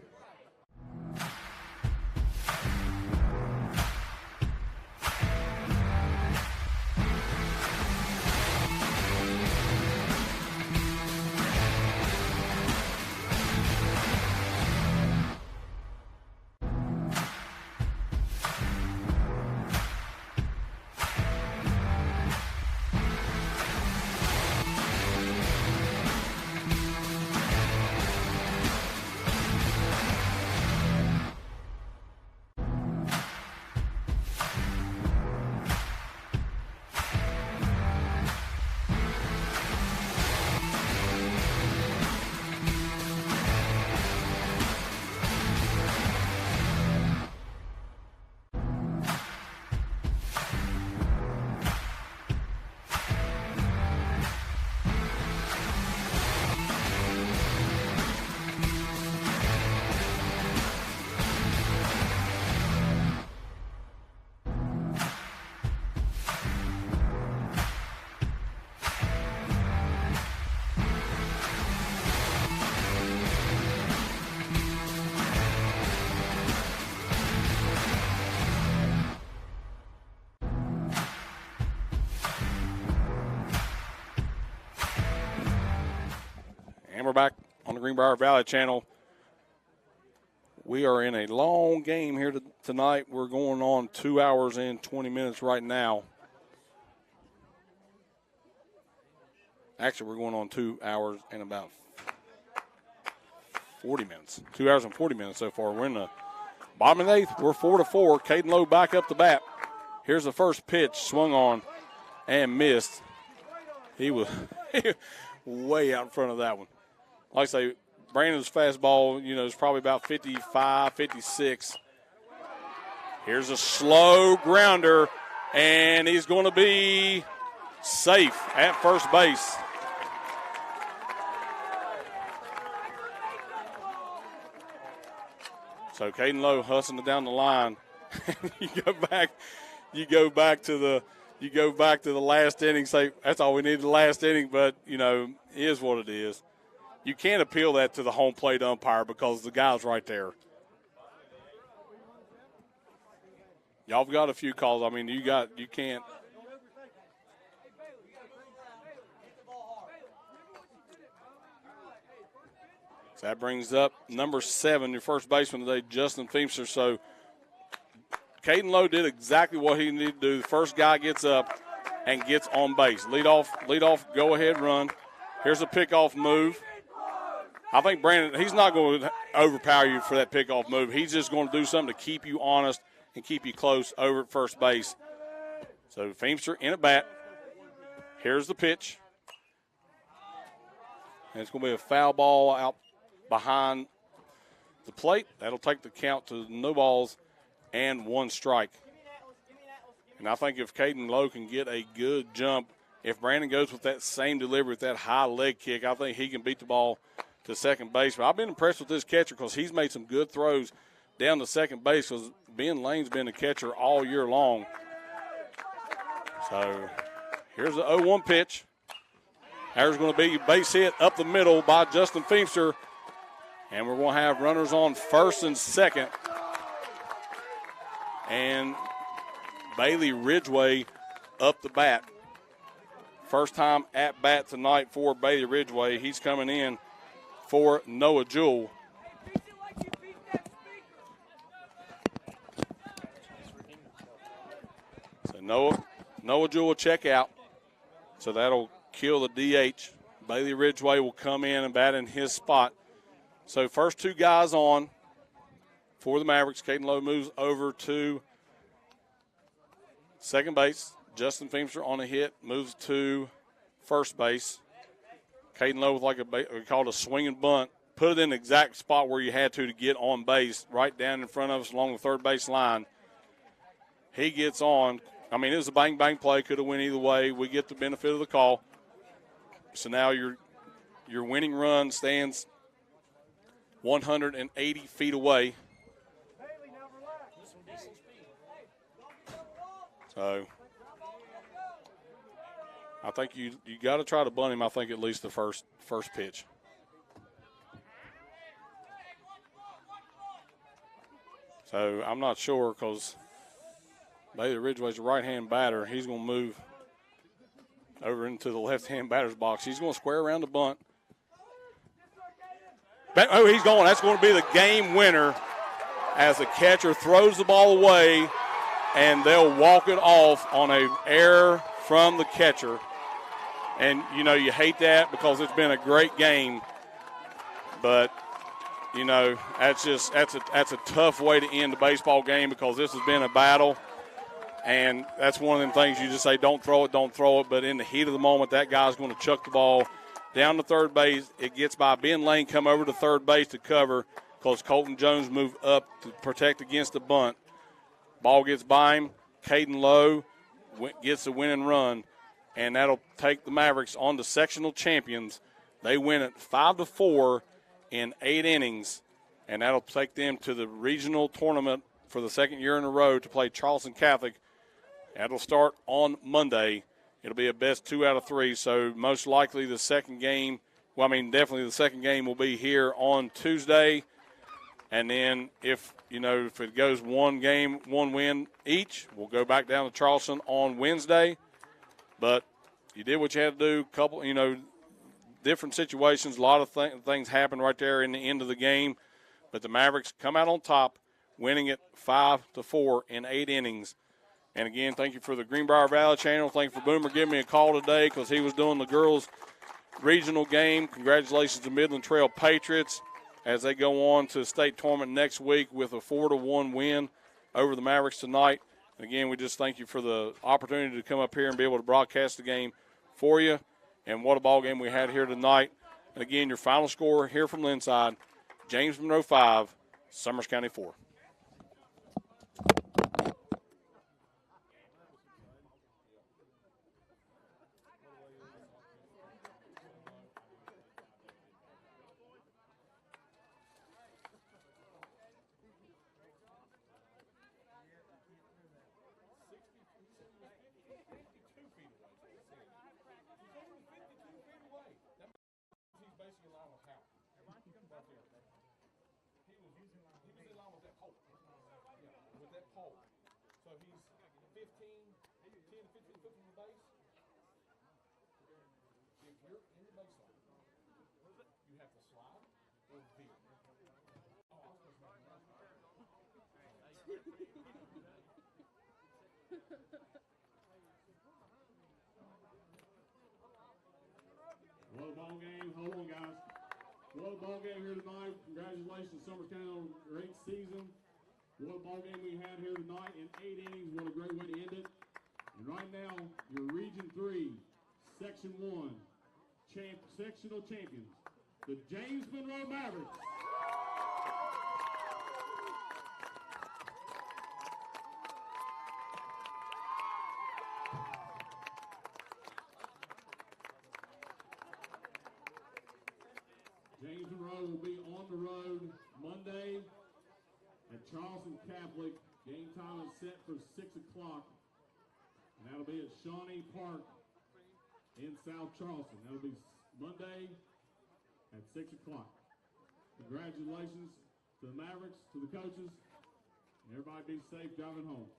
we're back on the Greenbrier Valley Channel. We are in a long game here tonight. We're going on 2 hours and 20 minutes right now. Actually, we're going on 2 hours and about 40 minutes. 2 hours and 40 minutes so far. We're in the bottom of the eighth. We're 4-4. Caden Lowe back up the bat. Here's the first pitch, swung on and missed. He was way out in front of that one. Like I say, Brandon's fastball, is probably about 55, 56. Here's a slow grounder, and he's going to be safe at first base. So Caden Lowe hustling it down the line. you go back to the last inning. Say that's all we needed the last inning, but it is what it is. You can't appeal that to the home plate umpire because the guy's right there. Y'all have got a few calls. I mean, you can't. So that brings up number 7, your first baseman today, Justin Feemster. So Caden Lowe did exactly what he needed to do. The first guy gets up and gets on base. Lead off, go ahead run. Here's a pickoff move. I think Brandon, he's not going to overpower you for that pickoff move. He's just going to do something to keep you honest and keep you close over at first base. So Feemster in at bat. Here's the pitch. And it's going to be a foul ball out behind the plate. That'll take the count to no balls and 1 strike. And I think if Caden Lowe can get a good jump, if Brandon goes with that same delivery, with that high leg kick, I think he can beat the ball to second base. But I've been impressed with this catcher because he's made some good throws down to second base because Ben Lane's been a catcher all year long. So here's the 0-1 pitch. There's going to be a base hit up the middle by Justin Feemster. And we're going to have runners on first and second. And Bailey Ridgway up the bat. First time at bat tonight for Bailey Ridgway. He's coming in for Noah Jewell. So Noah Jewell will check out. So that'll kill the DH. Bailey Ridgway will come in and bat in his spot. So first 2 guys on for the Mavericks. Caden Lowe moves over to second base. Justin Feemster on a hit moves to first base. Caden Lowe with we call it a swinging bunt. Put it in the exact spot where you had to get on base, right down in front of us along the third base line. He gets on. I mean, it was a bang-bang play. Could have went either way. We get the benefit of the call. So now your winning run stands 180 feet away. So I think you got to try to bunt him, I think, at least the first pitch. So I'm not sure because Bailey Ridgway's a right-hand batter. He's going to move over into the left-hand batter's box. He's going to square around the bunt. Oh, he's going. That's going to be the game winner as the catcher throws the ball away, and they'll walk it off on an error from the catcher. And, you hate that because it's been a great game. But, that's a tough way to end the baseball game because this has been a battle. And that's one of them things you just say, don't throw it. But in the heat of the moment, that guy's going to chuck the ball down to third base. It gets by Ben Lane, come over to third base to cover because Colton Jones moved up to protect against the bunt. Ball gets by him. Caden Lowe gets the winning run, and that'll take the Mavericks on to sectional champions. They win it 5-4 in 8 innings, and that'll take them to the regional tournament for the second year in a row to play Charleston Catholic. That'll start on Monday. It'll be a best 2 out of 3, so most likely the second game, definitely the second game will be here on Tuesday. And then if it goes 1 game, 1 win each, we'll go back down to Charleston on Wednesday. But you did what you had to do. different situations. A lot of things happened right there in the end of the game. But the Mavericks come out on top, winning it 5-4 in 8 innings. And, again, thank you for the Greenbrier Valley channel. Thank you for Boomer giving me a call today because he was doing the girls' regional game. Congratulations to Midland Trail Patriots as they go on to the state tournament next week with a 4-1 win over the Mavericks tonight. And, again, we just thank you for the opportunity to come up here and be able to broadcast the game for you. And what a ball game we had here tonight. And, again, your final score here from Linside, James Monroe 5, Summers County 4. So he's 10 to 15 foot from the base. If you're in the baseline, you have to slide or veer. What a ball game. Hold on, guys. What a ball game here tonight. Congratulations, Summers County, on a great season. What a ball game we had here tonight in 8 innings. What a great way to end it. And right now, your Region 3, Section 1, sectional champions, the James Monroe Mavericks. James Monroe will be on the road Monday at Charleston Catholic. Game time is set for 6 o'clock. And that'll be at Shawnee Park in South Charleston. That'll be Monday at 6 o'clock. Congratulations to the Mavericks, to the coaches, and everybody be safe driving home.